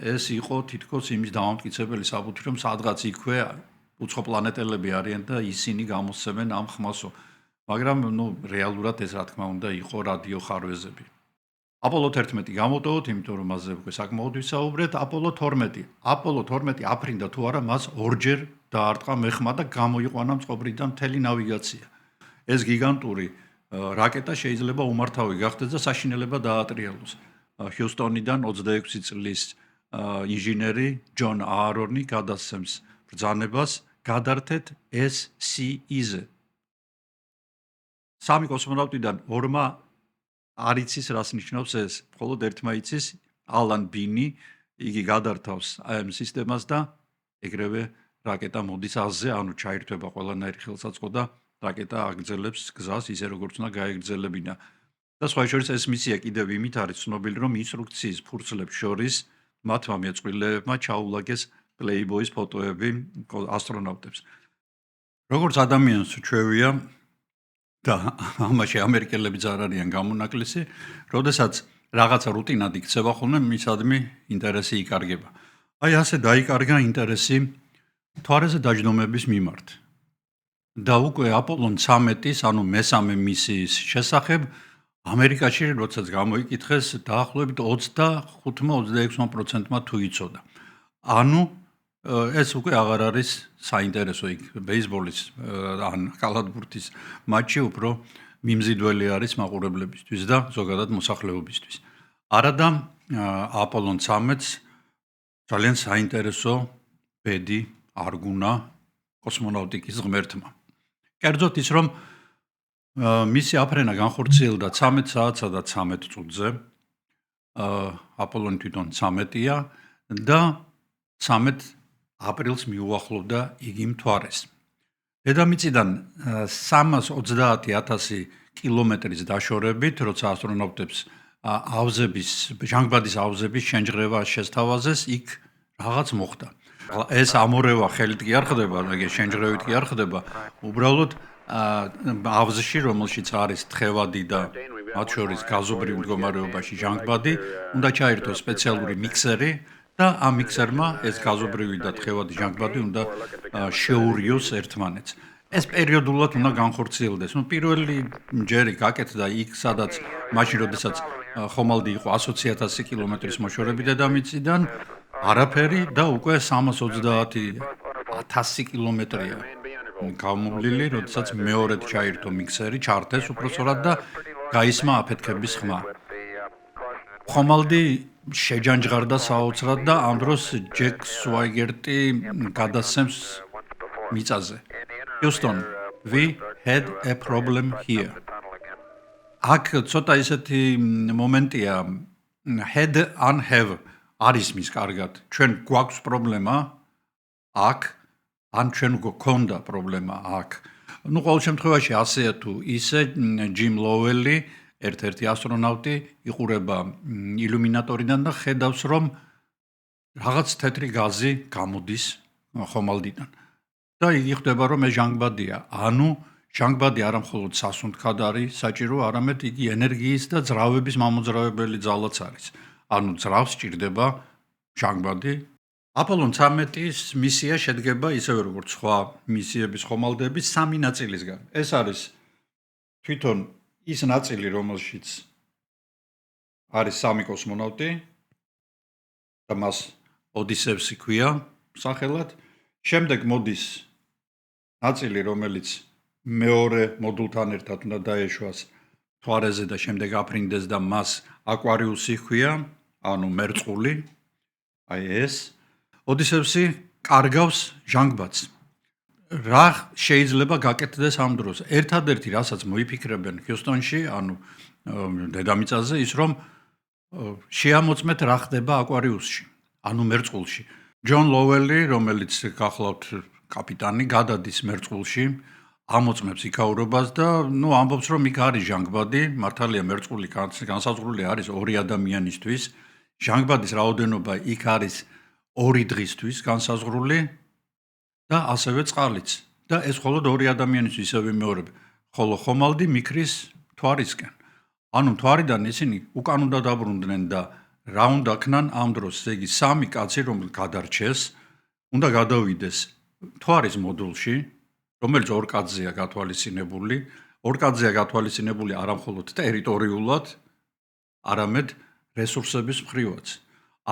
ეს იყო თითქოს იმის დამამტკიცებელი საბუთი, რომ სადღაც იქვე უცხო პლანეტელები არიან და ისინი გამოსცემენ ამ ხმასო. მაგრამ რეალურად ეს რა თქმა უნდა იყო რადიო ხარვეზები. აპოლო 11 გამოვტოვოთ, იმიტომ რომ მასზე უკვე საკმაოდ ვისაუბრეთ. აპოლო 12. აპოლო 12 აფრინდა თუ არა, მას ორჯერ დაარტყა მეხმა და გამოიყვანა მწყობრიდან მთელი ნავიგაცია. ეს გიგანტური რაკეტა შეიძლება უმართავი გახდეს და საშინელება დაატრიალოს. ჰიუსტონიდან 26 წლის ინჟინერი ჯონ აარონი გადასცემს ბრძანებას გადართეთ SCE-ზე. სამი კოსმონავტიდან ორმა არ იცის რას ნიშნავს ეს, მხოლოდ ერთმა იცის, ალან ბინი, იგი გადართავს ამ სისტემას და ეგრევე რაკეტა მოდის აზზე, ანუ ჩაირთვება ყველანაირი ხელსაწყო და რაკეტა აგრძელებს გზას ისე როგორც უნდა გაეგრძელებინა. და სხვა შორის ეს მისია კიდევ იმით არის ცნობილი, რომ ინსტრუქციის ფურცლებს შორის მათმა მეწყვილეებმა ჩაულაგეს Playboy-ის ფოტოები ასტრონავტებს. როგორც ადამიანს ჩვევია და ამაში ამერიკელებიც არ არიან გამონაკლისი, როდესაც რაღაცა რუტინად იქცევა ხოლმე, მისადმი ინტერესი იკარგება. აი ასე დაიკარგა ინტერესი მთვარეზე დაჯდომების მიმართ. და უკვე აპოლონ 13-ის, ანუ მესამე მისიის შესახებ ამერიკაში, როდესაც გამოიკითხეს, დაახლოებით 25-26%-მა თუ იცოდა. ანუ ეს უკვე აღარ არის საინტერესო იქ ბეისბოლის ან კალათბურთის მატჩი უფრო მიმზიდველი არის მაყურებლებისთვის და ზოგადად მოსახლეობისთვის. არადა აპოლონ 13-ს ძალიან საინტერესო ბედი არგუნა კოსმონავტიკის ღმერთმა. კერძოდ ის რომ მისი აფრენა განხორციელდა 13 საათსა და 13 წუთზე. აპოლონი თვითონ 13-ია და 13 აპრილს მიუახლოვდა იგი მთვარეს. დედამიწიდან 330,000 კილომეტრის დაშორებით, როცა ასტრონავტებს ჟანგბადის ავზების შენჯღრევა შესთავაზეს, იქ რაღაც მოხდა. ეს ამორევა ხელით კი არ ხდება, შენჯღრევით კი არ ხდება, უბრალოდ ავზში, რომელშიც არის თხევადი და მათ შორის გაზობრივ მდგომარეობაში ჟანგბადი, უნდა ჩაერთოს სპეციალური მიქსერი და ამ მიქსერმა ეს გაზობრივი და თხევადი ჟანგბადი უნდა შეურიოს ერთმანეთს. ეს პერიოდულად უნდა განხორციელდეს. პირველი ჯერი გაკეთდა იქ, სადაც მაშინ, როდესაც ხომალდი იყო 100,000 კილომეტრის მოშორებით დედამიწიდან, არაფერი და უკვე 330,000 კილომეტრია გამოვლილი, როდესაც მეორედ ჩაირთო მიქსერი, ჩართეს უпроსორად და გაისმა აფეთქების ხმა. ხომალდი შეჯანჯღარდა საოცრად და ამ დროს ჯეკ სვაიგერტი გადასცემს მიწაზე. Houston, we had a problem here. აქ ცოტა ისეთი მომენტია had and have არის მის კარგად. ჩვენ გვაქვს პრობლემა აქ, ან ჩვენ გვქონდა პრობლემა აქ. ნუ ყოველ შემთხვევაში ასეა თუ ისე ჯიმ ლოველი, ერთ-ერთი ასტრონავტი, იყურება ილუმინატორიდან და ხედავს, რომ რაღაც თეთრი გაზი გამოდის ხომალდიდან. და იგი ხვდება, რომ ეს ჟანგბადია. ანუ ჟანგბადი არა მხოლოდ სასუნთქად არის საჭირო, არამედ იგი ენერგიის და ძრავების მამოძრავებელი ძალაც არის. ანუ ძრავს სჭირდება ჟანგბადი. აპოლონ 13-ის მისია შედგება ისევე როგორც სხვა მისიების ხომალდების 3 ნაწილისგან. ეს არის თვითონ ის ნაწილი, რომელშიც არის 3 კოსმონავტი და მას ოდისევსი ქვია სახელად. შემდეგ მოდის ნაწილი, რომელიც მეორე მოდულთან ერთად უნდა დაეშვას მთვარეზე და შემდეგ აფრინდეს და მას აკვარიუსი ჰქვია, ანუ მერწყული. აი ეს ოდისევსი კარგავს ჟანგბადს. რა შეიძლება გაკეთდეს ამ დროს? ერთადერთი, რასაც მოიფიქრებენ ჰიუსტონში, ანუ დედამიწაზე, ის რომ შეამოწმეთ რა ხდება აკვარიუსში, ანუ მერწყულში. ჯონ ლოველი, რომელიც გახლავთ კაპიტანი, გადადის მერწყულში, ამოწმებს იქაურობას და ამბობს, რომ იქ არის ჟანგბადი, მართალია მერწყული განსაზღვრული არის 2 ადამიანისთვის. ჟანგბადის რაოდენობა იქ არის 2 დღისთვის განსაზღვრული და ასევე წყალიც. და ეს მხოლოდ 2 ადამიანისთვის ისევე მეორე. ხოლო ხომალდი მიქრის მთვარისკენ. ანუ მთვარიდან ისინი უკან უნდა დაბრუნდნენ და რა უნდა ქნან ამ დროს, ესე იგი 3 კაცი, რომელიც გადარჩეს, უნდა გადავიდეს მთვარის მოდულში, რომელიც 2 კაცზეა გათვალისწინებული, 2 კაცზეა გათვალისწინებული არა მხოლოდ ტერიტორიულად, არამედ რესურსების მხრივაც.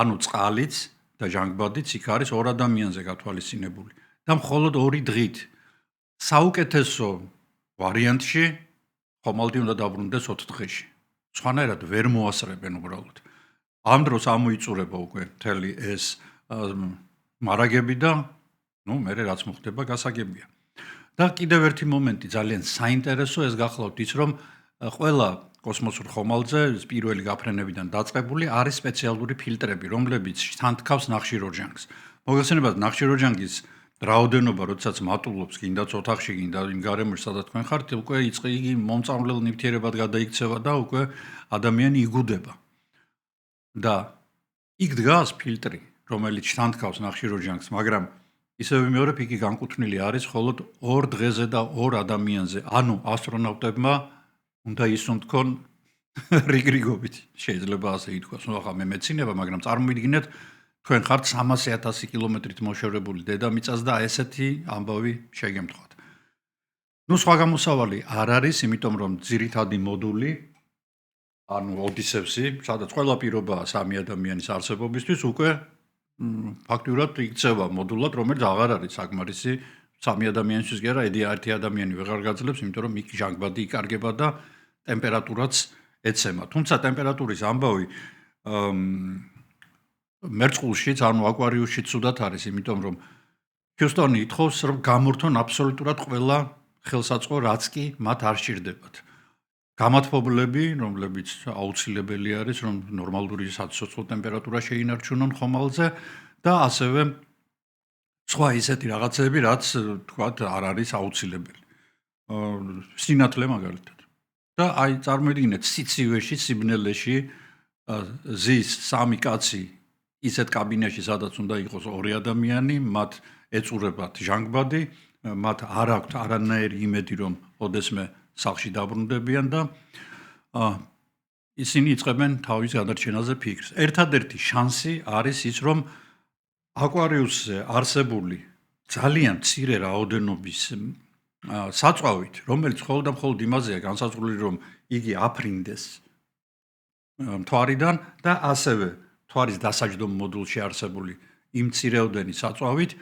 ანუ წყალიც და ჟანგბადიც იქ არის 2 ადამიანზე გათვალისწინებული და მხოლოდ 2 დღით. საუკეთესო ვარიანტში ხომალდი უნდა დაბრუნდეს 4 დღეში. სხვანაირად ვერ მოასწრებენ უბრალოდ. ამ დროს ამოიწურება უკვე მთელი ეს მარაგები და მერე რაც მოხდება გასაგებია. და კიდევ ერთი მომენტი ძალიან საინტერესო, ეს გახლავთ ის, რომ ყველა კოსმოსურ ხომალდზე პირველი გაფრენებიდან დაწყებული არის სპეციალური ფილტრები, რომლებიც თანთქავს ნახშირორჟანგს. მოგეხსენებათ ნახშირორჟანგის რაოდენობა, როდესაც მატულობს, კიდაც ოთახში, კიდაც იმ გარემოში, სადაც თქვენ ხართ, უკვე იგი მომწამლელ ნივთიერებად გადაიქცევა და უკვე ადამიანი იგუდება. და იქ დგას ფილტრი, რომელიც თანთქავს ნახშირორჟანგს, მაგრამ ისევ ვიმეორებ, იგი განკუთვნილი არის მხოლოდ 2 დღეზე და 2 ადამიანზე. ანუ ასტრონავტებმა უნდა ისუნთქონ რიგრიგობით, შეიძლება ასე ითქვას. ნუ ახლა მე მეცინება, მაგრამ წარმოვიდგინეთ, თქვენ ხართ 300,000 კილომეტრით მოშორებული დედამიწას და ესეთი ამბავი შეგემთხვათ. ნუ სხვა გამოსავალი არ არის, იმიტომ რომ ძირითადი მოდული, ანუ ოდისევსი, სადაც ყველა პირობაა 3 ადამიანის არსებობისთვის, უკვე ფაქტურად იქცევა მოდულად, რომელიც აღარ არის საკმარისი 3 ადამიანისთვის კი არა, ერთი ადამიანი ვეღარ გაძლებს, იმიტომ რომ იქ ჟანგბადი იკარგება და ტემპერატურაც ეცემა. თუმცა ტემპერატურის ამბავი მერწყულშიც, ანუ აკვარიუსში ცუდად არის, იმიტომ რომ ჰიუსტონი ითხოვს, რომ გამორთონ აბსოლუტურად ყველა ხელსაწყო, რაც კი მათ არ სჭირდებათ. გამათბობლები, რომლებიც აუცილებელი არის, რომ ნორმალური საცოცხლო ტემპერატურა შეინარჩუნონ ხომალდზე და ასევე სხვა ისეთი რაღაცები, რაც თქვათ არ არის აუცილებელი. სინათლე მაგალითად. და აი წარმოვიდგინეთ, სიცივეში, სიბნელეში ზის 3 კაცი ისეთ კაბინაში, სადაც უნდა იყოს 2 ადამიანი, მათ ეწურებათ ჟანგბადი, მათ არ აქვთ არანაირი იმედი, რომ ოდესმე სახლში დაბრუნდებიან და ისინი იწყებენ თავის გადარჩენაზე ფიქრს. ერთადერთი შანსი არის ის, რომ აკვარიუსზე არსებული ძალიან მცირე რაოდენობის საწვავით, რომელიც მხოლოდ და მხოლოდ იმაზეა განსაზღვრული, რომ იგი აფრინდეს მთვარიდან და ასევე მთვარის დასაჯდომ მოდულში არსებული იმ მცირეოდენი საწვავით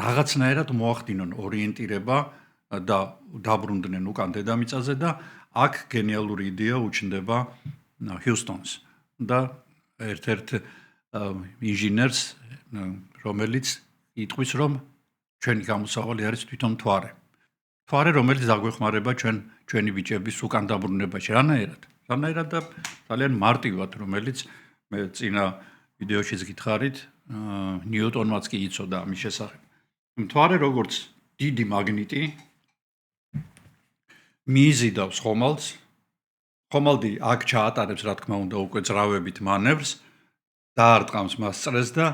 რაღაცნაირად მოახდინონ ორიენტირება და დაბრუნდნენ უკან დედამიწაზე და აქ გენიალური იდეა უჩნდება ჰიუსტონს და ერთ-ერთ ინჟინერს, რომელიც იტყვის, რომ ჩვენი გამოსავალი არის თვითონ მთვარე. მთვარე, რომელიც დაგვეხმარება ჩვენი ბიჭების უკან დაბრუნებაში. რანაირად და ძალიან მარტივად, რომელიც მე წინა ვიდეოშიც გითხარით, ნიუტონმაც კი იცოდა ამის შესახებ. მთვარე როგორც დიდი მაგნიტი მიიზიდავს ხომალდს. ხომალდი აქ ჩაატარებს, რა თქმა უნდა, უკვე ძრავებით მანევრს, დაარტყამს მას წრეს და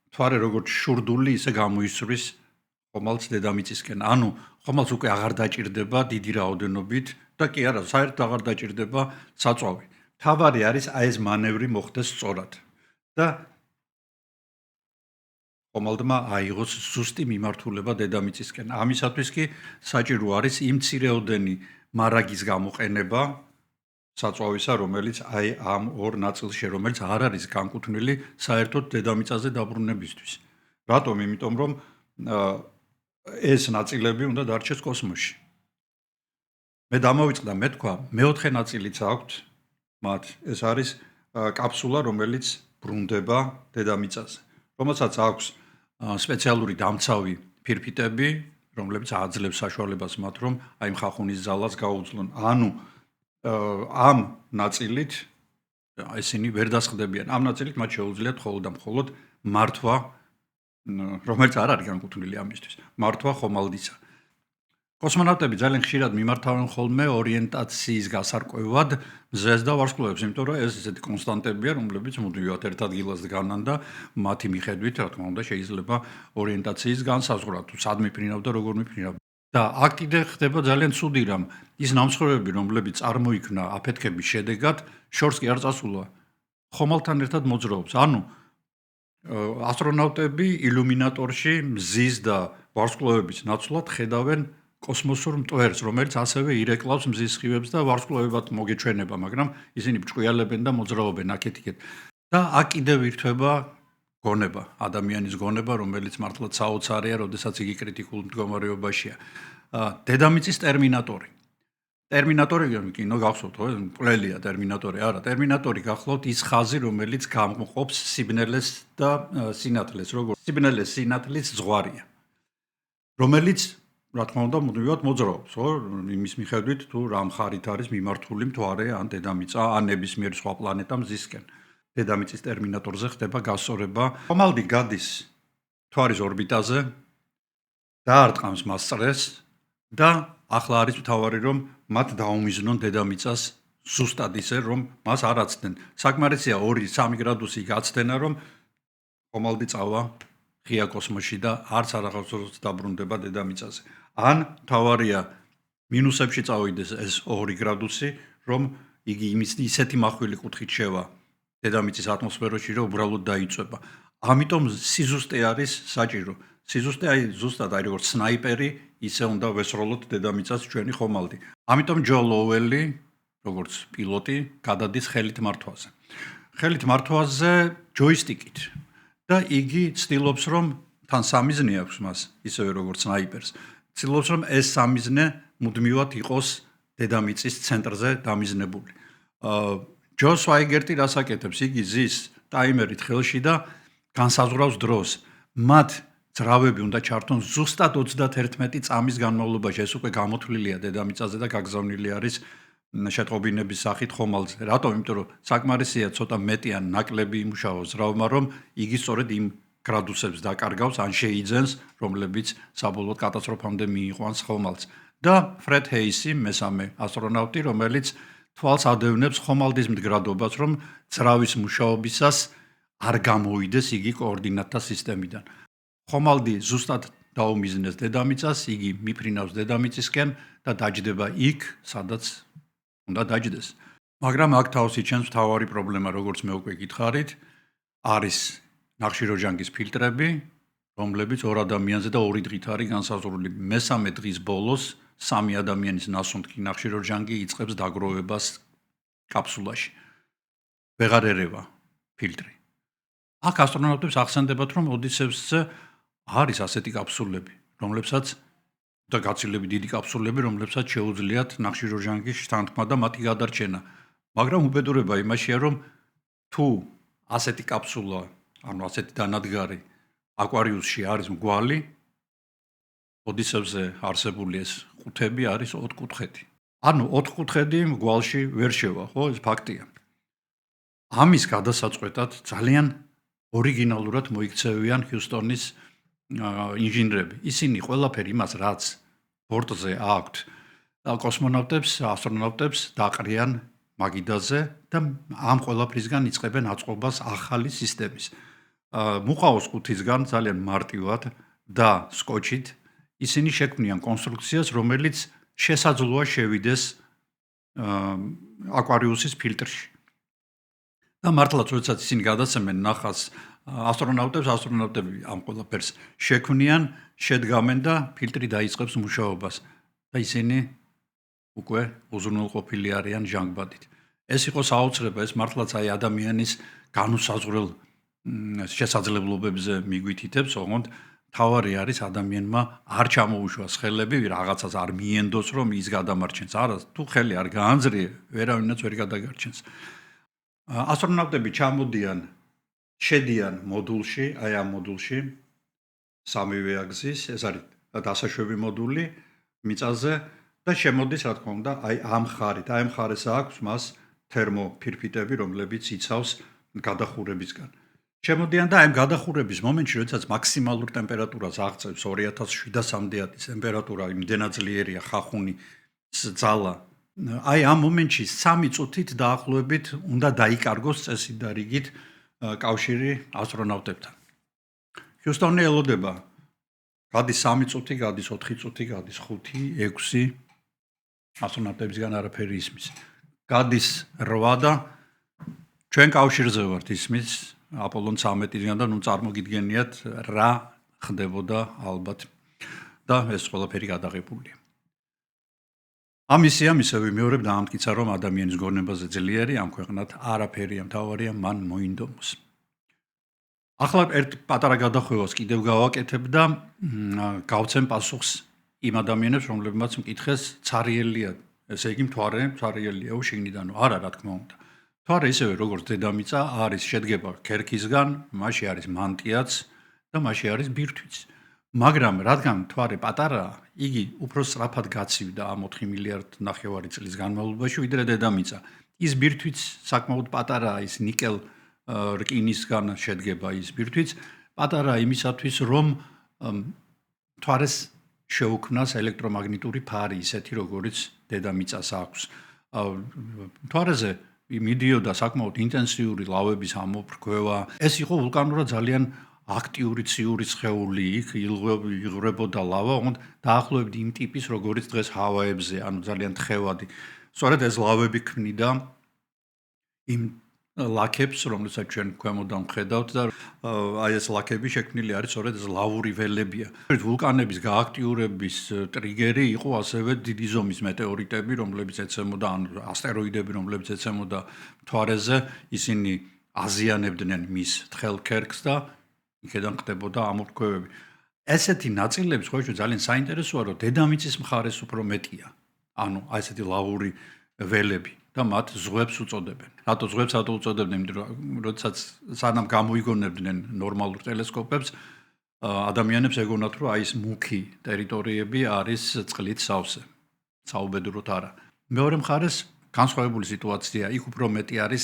მთვარე როგორც შურდული ისე გამოისვრის ხომალდს დედამიწისკენ. ანუ ხომალდს უკვე აღარ დაჭირდება დიდი რაოდენობით და კი არა, საერთოდ აღარ დაჭირდება საწვავი. თავარი არის აი ეს მანევრი მოხდეს სწორად და ხომალდმა აიღოს ზუსტი მიმართულება დედამიწისკენ. ამისათვის კი საჭირო არის იმ მცირეოდენი მარაგის გამოყენება საწვავისა, რომელიც აი ამ 2 ნაწილში, რომელიც არ არის განკუთვნილი საერთოდ დედამიწაზე დაბრუნებისთვის. რატომ? იმიტომ რომ ეს ნაწილები უნდა დარჩეს კოსმოსში. მე დამოვიწყდა მეთქვა, მეოთხე ნაწილიც აქვთ მათ. ეს არის კაფსულა, რომელიც ბრუნდება დედამიწაზე. რომელსაც აქვს სპეციალური დამცავი ფირფიტები, რომლებიც აძლევს საშუალებას მათ, რომ აი მხახუნის ძალას გაუძლონ. ანუ ამ ნაწილით ისინი ვერ დასხდებიან. ამ ნაწილით მათ შეუძლიათ მხოლოდ და მხოლოდ მართვა, რომელიც არ არის განკუთვნილი ამისთვის, მართვა ხომალდისა. კოსმონავტები ძალიან ხშირად მიმართავენ ხოლმე ორიენტაციის გასარკვევად მზეს და ვარსკვლავებს, იმიტომ რომ ეს ესეთი კონსტანტებია, რომლებიც მუდმივად ერთ ადგილას დგანან და მათი მიხედვით, რა თქმა უნდა, შეიძლება ორიენტაციის განსაზღვრა, თუ სად მიფრინავ და როგორ მიფრინავ. და აქ კიდე ხდება ძალიან ცუდი რამ, ის ნამსხვრევები, რომლებიც წარმოიქმნა აფეთქების შედეგად, შორს კი არ წასულა, ხომალდთან ერთად მოძრაობს. ანუ ასტრონავტები ილუმინატორში მზის და ვარსკვლავების ნაცვლად ხედავენ კოსმოსურ მტვერს, რომელიც ასევე ირეკლავს მზის სხივებს და ვარსკვლავებად მოგეჩვენება, მაგრამ ისინი ბრჭყვიალებენ და მოძრაობენ აქეთ-იქეთ. და აქ კიდევ ირთვება გონება, ადამიანის გონება, რომელიც მართლაც საოცარია, როდესაც იგი კრიტიკულ მდგომარეობაშია. დედამიწის ტერმინატორი. ტერმინატორი კინო გახსოვთ, ხო? მკვლელია ტერმინატორი, არა, ტერმინატორი გახლავთ ის ხაზი, რომელიც გამყოფს სიბნელეს და სინათლეს, როგორც სიბნელეს სინათლის ზღვარია. რომელიც რა თქმა უნდა, მუდმივად მოძრაობს, ხო? იმის მიხედვით, თუ რა მხარით არის მიმართული მთვარე ან დედამიწა, ან ნებისმიერი სხვა პლანეტა მზისკენ. დედამიწის ტერმინატორზე ხდება გასწორება. ხომალდი გადის მთვარის ორბიტაზე, დაარტყამს მას წრეს და ახლა არის მთავარი, რომ მათ დაუმიზნონ დედამიწას ზუსტად ისე, რომ მას არ აცდნენ. საკმარისია 2-3 გრადუსი გაცდენა, რომ ხომალდი წავა ღია კოსმოსში და არც არაღაც დაბრუნდება დედამიწაზე. ან თავარია მინუსებში წავიდეს ეს 2 გრადუსი, რომ იგი ისეთი მახვილი კუთხით შევა დედამიწის ატმოსფეროში, რომ უბრალოდ დაიწვება. ამიტომ სიზუსტე არის საჭირო. სიზუსტე ზუსტად როგორც სნაიპერი, ისე უნდა ვესროლოთ დედამიწას ჩვენი ხომალდი. ამიტომ ჯო ლოუელი, როგორც პილოტი, გადადის ხელით მართვაზე. ხელით მართვაზე ჯოისტიკით და იგი ცდილობს, რომ თან სამიზნე აქვს მას, ისევე როგორც სნაიპერს. ცდილობს, რომ ეს სამიზნე მუდმივად იყოს დედამიწის ცენტრზე დამიზნებული. ჯო სვაიგერტი რას აკეთებს? იგი ზის ტაიმერით ხელში და განსაზღვრავს დროს. მათ ძრავები უნდა ჩართონ ზუსტად 31 წამის განმავლობაში. ეს უკვე გამოთვლილია დედამიწაზე და გაგზავნილი არის შეტყობინების სახით ხომალდზე. რატომ? იმიტომ რომ საკმარისია ცოტა მეტი ან ნაკლები იმუშაოს ძრავმა, რომ იგი სწორედ იმ გრადუსებს დაკარგავს ან შეიძენს, რომლებიც საბოლოოდ კატასტროფამდე მიიყვანს ხომალდს. და ფრედ ჰეისი, მესამე ასტრონავტი, რომელიც თვალს ადევნებს ხომალდის მდგრადობას, რომ ძრავის მუშაობისას არ გამოვიდეს იგი კოორდინატთა სისტემიდან. ხომალდი ზუსტად დაუმიზნეს დედამიწას, იგი მიფრინავს დედამიწისკენ და დაჯდება იქ, სადაც უნდა დაჯდეს. მაგრამ აქ თავს იჩენს მთავარი პრობლემა, როგორც მე უკვე გითხარით, არის ნახშირორჟანგის ფილტრები, რომლებიც 2 ადამიანზე და 2 დღით არის განსაზღვრული. მესამე დღის ბოლოს 3 ადამიანის ნასუნთქი ნახშირორჟანგი იწყებს დაგროვებას კაფსულაში. ვეღარ ერევა ფილტრი. აქ ასტრონავტებს ახსენდებათ, რომ ოდისევსზე არის ასეთი კაფსულები, რომლებსაც და გაცილებით დიდი კაფსულები, რომლებსაც შეუძლიათ ნახშირორჟანგის შთანთქმა და მათი გადარჩენა. მაგრამ უბედურება იმაშია, რომ თუ ასეთი კაფსულა, ანუ ასეთი დანადგარი აკვარიუსში არის მგვალი, ოდისევსზე არსებული ეს ყუთები არის 4 კუთხედი. ანუ 4 კუთხედი მგვალში ვერ შევა, ხო, ეს ფაქტია. ამის გადასაწყვეტად ძალიან ორიგინალურად მოიქცევიან ჰიუსტონის ინჟინრები. ისინი ყველაფერი იმას, რაც ბორტზე აქვთ, კოსმონავტებს, ასტრონავტებს დაყრიან მაგიდაზე და ამ ყველაფრისგან იწყებენ აწყობას ახალი სისტემის. მუყაოს ყუთისგან ძალიან მარტივად და სკოჩით ისინი შექმნიან კონსტრუქციას, რომელიც შესაძლოა შევიდეს აკვარიუსის ფილტრში. და მართლაც როდესაც ისინი გადაცემენ ნახას ასტრონავტები ამ ყველაფერს შექმნიან, შედგამენ და ფილტრი დაიწყებს მუშაობას და ისინი უკვე უზრუნველყოფილი არიან ჟანგბადით. ეს იყო საოცრება, ეს მართლაც აი ადამიანის განუსაზღვრელ შესაძლებლობებზე მიგვითითებს, ოღონდ თავარი არის ადამიანმა არ ჩამოუშვას ხელები, რაღაცას არ მიენდოს, რომ ის გადამარჩენს. არა, თუ ხელი არ გაანძრიე, ვერავინაც ვერ გადაგარჩენს. ასტრონავტები ჩამოდიან, შედიან მოდულში, აი ამ მოდულში, სამივე აგზის, ეს არის დასაშვები მოდული მიწაზე და შემოდის, რა თქმა უნდა, აი ამ ხარით, აი ამ ხარეს აქვს მას თერმოფირფიტები, რომლებიც იცავს გადახურებისგან. შემოდიან და აი ამ გადახურების მომენტში, როდესაც მაქსიმალურ ტემპერატურას აღწევს 2700-მდე ტემპერატურა, იმდენად ძლიერია ხახუნის ძალა. აი ამ მომენტში 3 წუთით დაახლოებით უნდა დაიკარგოს წესით და რიგით კავშირი ასტრონავტებთან. ჰიუსტონი ელოდება. გადის 3 წუთი, გადის 4 წუთი, გადის 5, 6 ასტრონავტებისგან არაფერი ისმის. გადის 8 და ჩვენ კავშირზე ვართ ისმის აპოლონ 13-დან და ნუ წარმოგიდგენიათ რა ხდებოდა ალბათ და ეს ყველაფერი გადაღებულია. ამისია მისევი მეორებ დაამტკიცა, რომ ადამიანის გონებაზე ძლიერი ამ ქვეყნად არაფერია, მთავარია მან მოინდომოს. ახლა ერთ პატარა გადახვევას კიდევ გავაკეთებ და გავცემ პასუხს იმ ადამიანებს, რომლებმაც მკითხეს ცარიელია, ესე იგი მთვარე ცარიელიაო შიგნიდანო. არა, რა თქმა უნდა. მთვარე ისევე როგორც დედამიწა არის შედგება ქერქისგან, მასში არის მანტიაც და მასში არის ბირთვიც. მაგრამ რადგან მთვარე პატარაა, იგი უფრო სწრაფად გაცივდა ამ 4 მილიარდ ნახევარი წლის განმავლობაში, ვიდრე დედამიწა. ის ბირთვიც საკმაოდ პატარაა, ის ნიკელ რკინისგან შედგება ის ბირთვიც, პატარაა იმისათვის, რომ მთვარეს შეუქმნას ელექტრომაგნიტური ფარი, ისეთი როგორც დედამიწას აქვს. მთვარეზე მიდიოდა საკმაოდ ინტენსიური ლავების ამოფრქვევა. ეს იყო ვულკანურად ძალიან აქტიური ციური სხეული, იქ იღვრებოდა ლავა, ოღონდ დაახლოებით იმ ტიპის, როგორიც დღეს ჰავაებზე, ანუ ძალიან თხევადი. სწორედ ეს ლავები ქმნიდა იმ ლაქებს, რომელსაც ჩვენ ქვემოდან ვხედავთ და აი ეს ლაქები შექმნილი არის სწორედ ეს ლავური ველებია. ვულკანების გააქტიურების ტრიგერი იყო ასევე დიდი ზომის მეტეორიტები, რომლებიც ეცემოდა, ან ასტეროიდები, რომლებიც ეცემოდა მთვარეზე, ისინი აზიანებდნენ მის თხელ ქერქს და იქედან ხდებოდა ამოფრქვევები. ესეთი ნაწილები ხო ძალიან საინტერესოა, რომ დედამიწის მხარეს უფრო მეტია. ანუ აი ესეთი ლავური ველები და მათ ზღვებს უწოდებენ. რატო ზღვებს უწოდებდნენ? იმიტომ რომ როდესაც სანამ გამოიგონებდნენ ნორმალურ ტელესკოპებს, ადამიანებს ეგონათ, რომ აი ეს მუქი ტერიტორიები არის წყლით სავსე. საუბედუროთ არა. მეორე მხარეს განსხვავებული სიტუაცია, იქ უფრო მეტი არის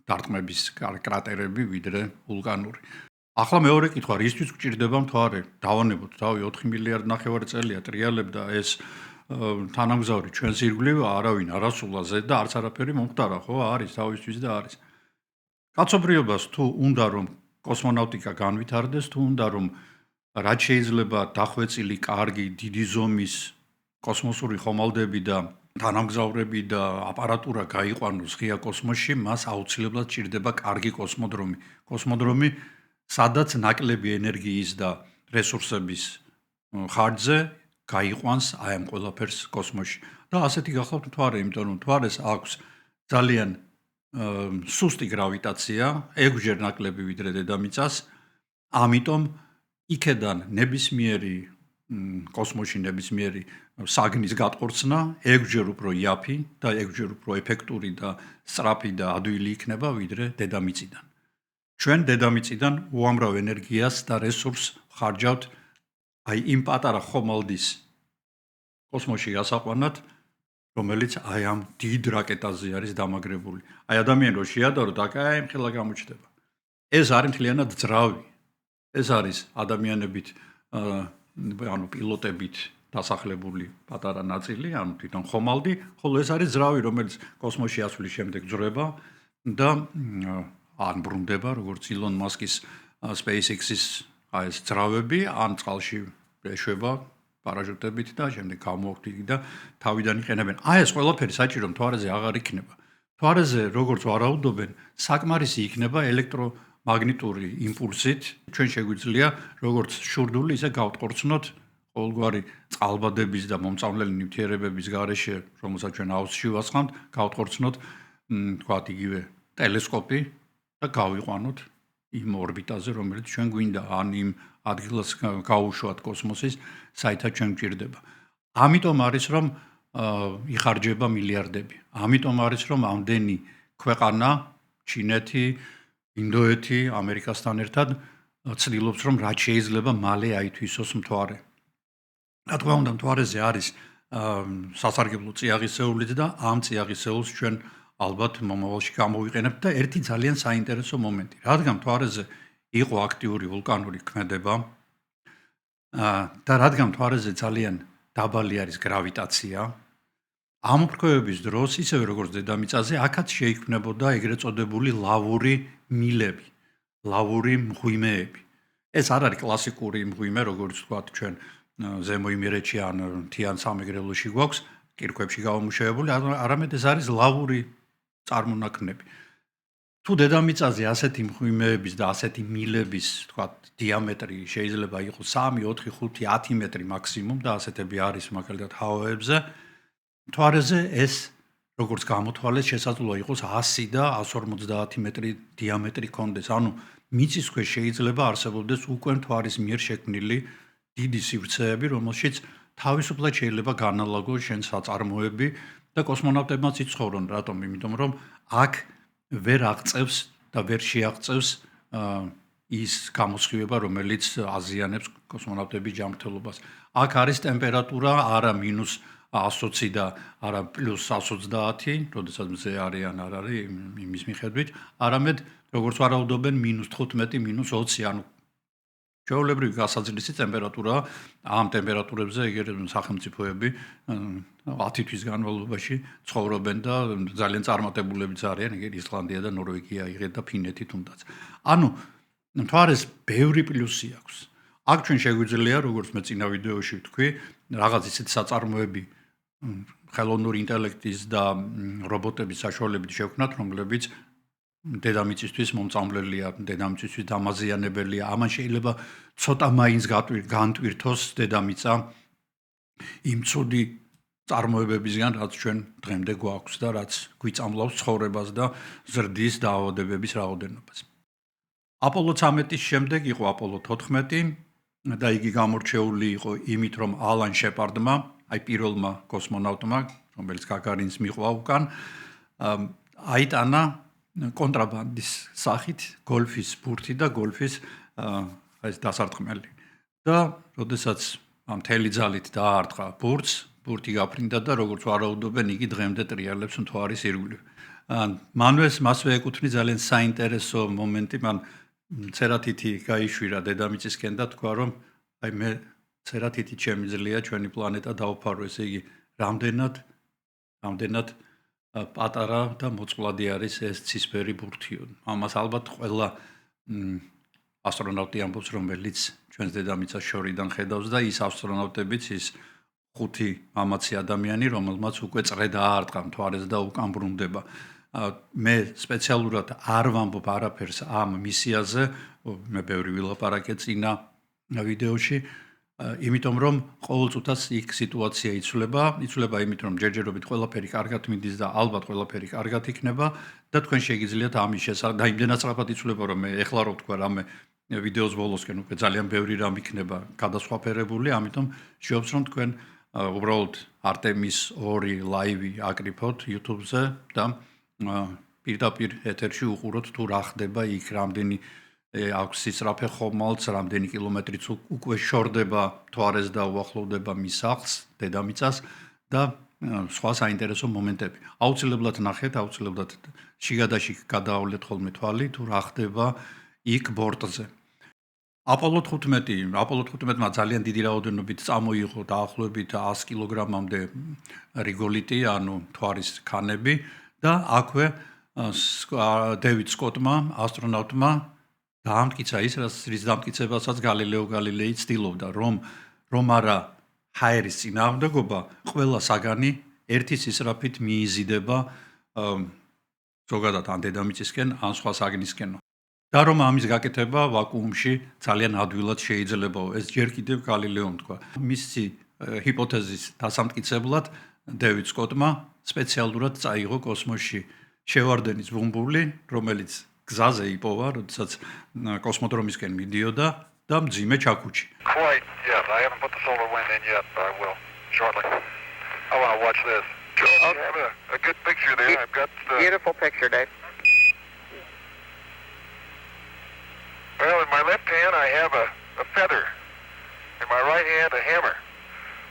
დარტყმების კრატერები ვიდრე ვულკანური. ახლა მეორე კითხვა, რისთვის გვჭირდება მთვარე? დავანებოთ, თავი 4 მილიარდ ნახევარი წელია ტრიალებდა ეს თანამგზავრი ჩვენს ირგვლივ არავინ არ ასულა ზედ და არც არაფერი მომხდარა, ხო? არის თავისთვის და არის. კაცობრიობას თუ უნდა რომ კოსმონავტიკა განვითარდეს, თუ უნდა რომ რაც შეიძლება დახვეწილი, კარგი, დიდი ზომის კოსმოსური ხომალდები და თანამგზავრები და აპარატურა გაიყვანოს ღია კოსმოსში, მას აუცილებლად ჭირდება კარგი კოსმოდრომი. კოსმოდრომი, სადაც ნაკლები ენერგიის და რესურსების ხარჯზე გაიყვანს აი ამ ყველაფერს კოსმოსში. და ასეთი გახლავთ მთვარე, იმიტომ რომ მთვარეს აქვს ძალიან სუსტი გრავიტაცია, 6-ჯერ ნაკლები ვიდრე დედამიწას, ამიტომ იქედან ნებისმიერი კოსმოსში ნებისმიერი საგნის გატყორცნა 6-ჯერ უფრო იაფი და 6-ჯერ უფრო ეფექტური და სწრაფი და ადვილი იქნება ვიდრე დედამიწიდან. ჩვენ დედამიწიდან უამრავ ენერგიას და რესურსს ხარჯავთ აი იმ პატარა ხომალდის კოსმოსში გასაყვანად, რომელიც აი ამ დიდ რაკეტაზე არის დამაგრებული. აი ადამიანი რო შეადაროთ, აი მხელა გამოჩნდება. ეს არის მთლიანად ძრავი. ეს არის ადამიანებით ანუ პილოტებით დასახლებული პატარა ნაწილი, ანუ თვითონ ხომალდი, ხოლო ეს არის ძრავი, რომელიც კოსმოსში ასვლის შემდეგ ძრება და ან ბრუნდება, როგორც ილონ მასკის SpaceX-ის აი ეს ძრავები, ან წყალში ეშვება პარაშუტებით და შემდეგ გამოაქვთ და თავიდან იყენებენ. აი ეს ყველაფერი საჭირო მთვარეზე აღარ იქნება. მთვარეზე როგორც ვარაუდობენ, საკმარისი იქნება ელექტრომაგნიტური იმპულსით. ჩვენ შეგვიძლია როგორც შურდული, ისე გავტყორცნოთ ყოველგვარი წყალბადების და მომწამლელი ნივთიერებების გარეშე, რომელსაც ჩვენ აუზში ვასხამთ, გავტყორცნოთ თქვათ იგივე ტელესკოპი და გავიყვანოთ იმ ორბიტაზე, რომელიც ჩვენ გვინდა, ან იმ ადგილას გაუშვათ კოსმოსის, საითაც ჩვენ გვჭირდება. ამიტომ არის რომ იხარჯება მილიარდები. ამიტომ არის რომ ამდენი ქვეყანა, ჩინეთი, ინდოეთი, ამერიკასთან ერთად ცდილობს რომ რაც შეიძლება მალე აითვისოს მთვარე. რა თქმა უნდა, მთვარეზე არის სასარგებლო წიაღისეულიც და ამ წიაღისეულს ჩვენ ალბათ მომავალში გამოვიყენებთ და ერთი ძალიან საინტერესო მომენტი. რადგან მთვარეზე იყო აქტიური ვულკანური ქმედება და რადგან მთვარეზე ძალიან დაბალი არის გრავიტაცია, ამოფრქვევების დროს, ისევე როგორც დედამიწაზე, აქაც შეიქმნებოდა ეგრეთ წოდებული ლავური მილები, ლავური მღვიმეები. ეს არ არის კლასიკური მღვიმე, როგორც ვთქვათ ჩვენ ზემო იმერეთში ან მთიან სამეგრელოში გვაქვს, კირქვებში გამომუშავებული, არამედ ეს არის ლავური წარმონაქმნები. თუ დედამიწაზე ასეთი მღვიმეების და ასეთი მილების, თქვათ, დიამეტრი შეიძლება იყოს 3, 4, 5, 10 მეტრი მაქსიმუმ და ასეთები არის მაგალითად ჰავაებზე, მთვარეზე ეს როგორც გამოთვალეს შესაძლოა იყოს 100 და 150 მეტრი დიამეტრი კონდეს. ანუ მიწისქვეშ შეიძლება არსებობდეს უკვე მთვარის მიერ შექმნილი დიდი სივრცეები, რომელშიც თავისუფლად შეიძლება განალაგოს შენ საწარმოები და კოსმონავტებმაც იცხოვრონ, რატომ? იმიტომ რომ აქ ვერ აღწევს და ვერ შეაღწევს ის გამოსხივება, რომელიც აზიანებს კოსმონავტების ჯანმრთელობას. აქ არის ტემპერატურა არა -120 და არა +130, როდესაც მზე არიან არ არის იმის მიხედვით, არამედ როგორც ვარაუდობენ -15, -20, ანუ ჩვეულებრივი გასაძლისი ტემპერატურა ამ ტემპერატურებზე ეგერ სახელმწიფოები 10 თვის განმავლობაში ცხოვრობენ და ძალიან წარმატებულებიც არიან, ეგერ ისლანდია და ნორვეგია იღეთ და ფინეთი თუნდაც. ანუ მთვარეს ბევრი პლუსი აქვს. აქ ჩვენ შეგვიძლია, როგორც მე წინა ვიდეოში ვთქვი, რაღაც ისეთი საწარმოები ხელოვნური ინტელექტის და რობოტების საშუალებით შევქმნათ, რომლებიც დედამიწისთვის მომწამლელია, დედამიწისთვის დამაზიანებელია. ამან შეიძლება ცოტა მაინც განტვირთოს დედამიწა იმ ცუდი წარმოებებისგან, რაც ჩვენ დღემდე გვაქვს და რაც გვიწამლავს ცხოვრებას და ზრდის დაავადებების რაოდენობას. აპოლო 13-ის შემდეგ იყო აპოლო 14 და იგი გამორჩეული იყო იმით, რომ ალან შეპარდმა, აი პირველმა კოსმონავტმა, რომელიც გაგარინს მიყვა უკან, აიტანა კონტრაბანდის სახით გოლფის ბურთი და გოლფის ეს დასარტყმელი. და როდესაც მთელი ძალით დაარტყა ბურთს, ბურთი გაფრინდა და როგორც ვარაუდობენ, იგი დღემდე ტრიალებს მთვარის ირგვლივ. მასვე ეკუთვნის ძალიან საინტერესო მომენტი, მან ცერათითი გაიშვირა დედამიწისკენ და თქვა, რომ აი მე ცერათითით შემიძლია ჩვენი პლანეტა დაუფარო, ესე იგი რამდენად პატარა და მოწყვლადი არის ეს ცისფერი ბურთიო. ამას ალბათ ყველა ასტრონავტი ამბობს, რომელიც ჩვენს დედამიწას შორიდან ხედავს და ის ასტრონავტებიც ის 5 მამაცი ადამიანი, რომელმაც უკვე წრე დაარტყა მთვარეს და უკან ბრუნდება. მე სპეციალურად არ ვამბობ არაფერს ამ მისიაზე, მე ბევრი ვილაპარაკე წინა ვიდეოში, იმიტომ რომ ყოველ წუთას იქ სიტუაცია იცვლება იმით რომ ჯერჯერობით ყველაფერი კარგად მიდის და ალბათ ყველაფერი კარგად იქნება და თქვენ შეგიძლიათ ამის შესახებ და იმდენად სწრაფად იცვლება რომ მე ეხლა რო ვთქვა რამე ვიდეოს ბოლოსკენ უკვე ძალიან ბევრი რამ იქნება გადასხვაფერებული, ამიტომ შევობს რომ თქვენ უბრალოდ Artemis 2 ლაივი აკრიფოთ YouTube-ზე და პირდაპირ ეთერში უყუროთ თუ რა ხდება იქ, რამდენი აქვს სისწრაფე ხომალდს, რამდენი კილომეტრიც უკვე შორდება მთვარეს და უახლოვდება მის სახლს, დედამიწას და სხვა საინტერესო მომენტები. აუცილებლად ნახეთ, აუცილებლად შიგადაშიგ გადაავლეთ ხოლმე თვალი თუ რა ხდება იქ ბორტზე. აპოლო 15-მა ძალიან დიდი რაოდენობით წამოიღო დაახლოებით 100 კილოგრამამდე რიგოლიტი, ანუ მთვარის ქანები და აქვე დევიდ სკოტმა, ასტრონავტმა დაამტკიცა ის, რის დამტკიცებასაც გალილეო გალილეი ცდილობდა, რომ არა ჰაერის წინააღმდეგობა, ყველა საგანი ერთი სისწრაფით მიიზიდება ზოგადად ან დედამიწისკენ, ან სხვა საგნისკენ. და რომ ამის გაკეთება ვაკუუმში ძალიან ადვილად შეიძლებაო. ეს ჯერ კიდევ გალილეომ თქვა. მისი ჰიპოთეზის დასამტკიცებლად დევიდ სკოტმა სპეციალურად წაიღო კოსმოსში შევარდენის ბუმბული, რომელიც გზაზე იპოვა, როდესაც კოსმოდრომისკენ მიდიოდა და მძიმე ჩაქუჩი. Quite, yes. I haven't put the solar wind in yet, but I will shortly. I want to watch this. I have a good picture there. I've got beautiful picture, Dave. Well, in my left hand I have a feather. In my right hand a hammer.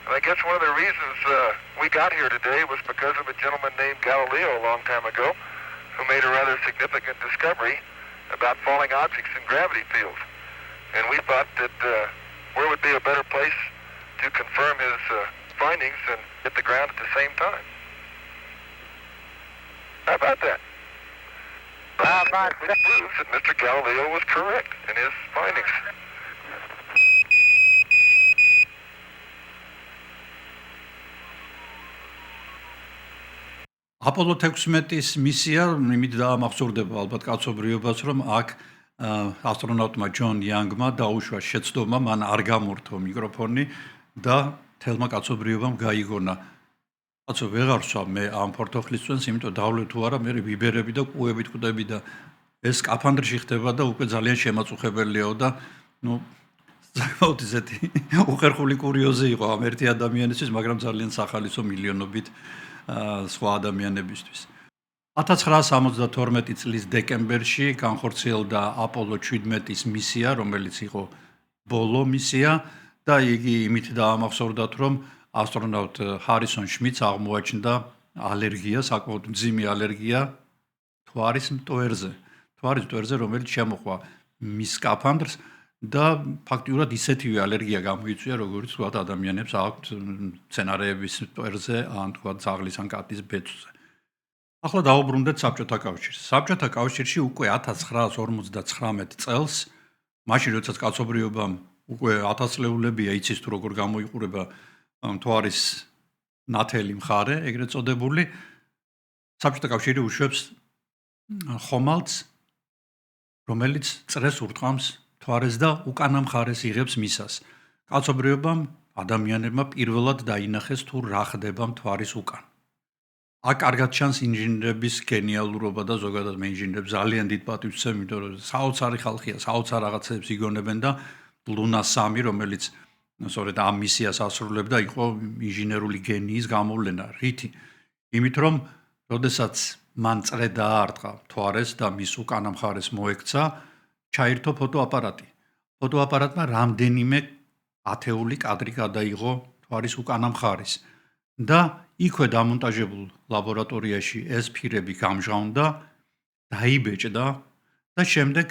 And I guess one of the reasons we got here today was because of a gentleman named Galileo a long time ago, who made a rather significant discovery about falling objects in gravity fields. And we thought that where would be a better place to confirm his findings than hit the ground at the same time. How about that? Which proves that Mr. Galileo was correct in his findings. აპოლო 16-ის მისია იმით დაამახსოვრდება ალბათ კაცობრიობას, რომ აქ ასტრონავტმა ჯონ იანგმა დაუშვა შეცდომა, მან არ გამორთო მიკროფონი და თელმა კაცობრიობამ გაიგონა. კაცო ვეღარ სვა მე ამ ფორთოხლის წვენს, იმიტომ დავლე თუ არა, მე ვიბერები და კუებით კვდები და ეს სკაფანდრში ხდება და უკვე ძალიან შემაწუხებელიაო და საკმაოდ ისეთი უხერხული კურიოზი იყო ამ ერთი ადამიანისთვის, მაგრამ ძალიან სახალისო მილიონობით სხვა ადამიანებისთვის. 1972 წლის დეკემბერში განხორციელდა აპოლო 17-ის მისია, რომელიც იყო ბოლო მისია და იგი იმით დაამახსოვრდათ, რომ ასტრონავტ ჰარისონ შმიდს აღმოაჩნდა ალერგია, საკმაოდ მძიმე ალერგია მთვარის მტვერზე, რომელიც შემოყვა მის სკაფანდრს და ფაქტიურად ისეთივე ალერგია გამოიწვია, როგორც თქვათ ადამიანებს აქვთ სცენარეების ტვერზე, ან თქვათ ზაღლის ან კატის ბეწვზე. ახლა დავუბრუნდეთ საბჭოთა კავშირს. საბჭოთა კავშირში უკვე 1959 წელს, მაშინ როდესაც კაცობრიობამ უკვე 1000 წლეულებია იცის თუ როგორ გამოიყურება მთვარის ნათელი მხარე, ეგრეთ წოდებული, საბჭოთა კავშირი უშვებს ხომალდს, რომელიც წრეს ურტყამს მთვარეს და უკანა მხარეს იღებს მისას. კაცობრიობამ, ადამიანებმა პირველად დაინახეს თუ რა ხდება მთვარის უკან. აქ კარგად ჩანს ინჟინერების გენიალურობა და ზოგადად მე ინჟინერებს ძალიან დიდ პატივს ვცემ, იმიტომ რომ საოცარი ხალხია, საოცარ რაღაცებს იგონებენ და ლუნა 3, რომელიც სწორედ ამ მისიას ასრულებდა, იყო ინჟინერული გენიის გამოვლენა. რითი? იმით რომ, როდესაც მან წრე დაარტყა მთვარეს და მის უკანა მხარეს მოექცა, ჩაირთო ფოტოაპარატი. ფოტოაპარატმა რამდენიმე ათეული კადრი გადაიღო მთვარის უკანა მხარის და იქვე დამონტაჟებულ ლაბორატორიაში ეს ფირები გამჟღავნდა, დაიბეჭდა და შემდეგ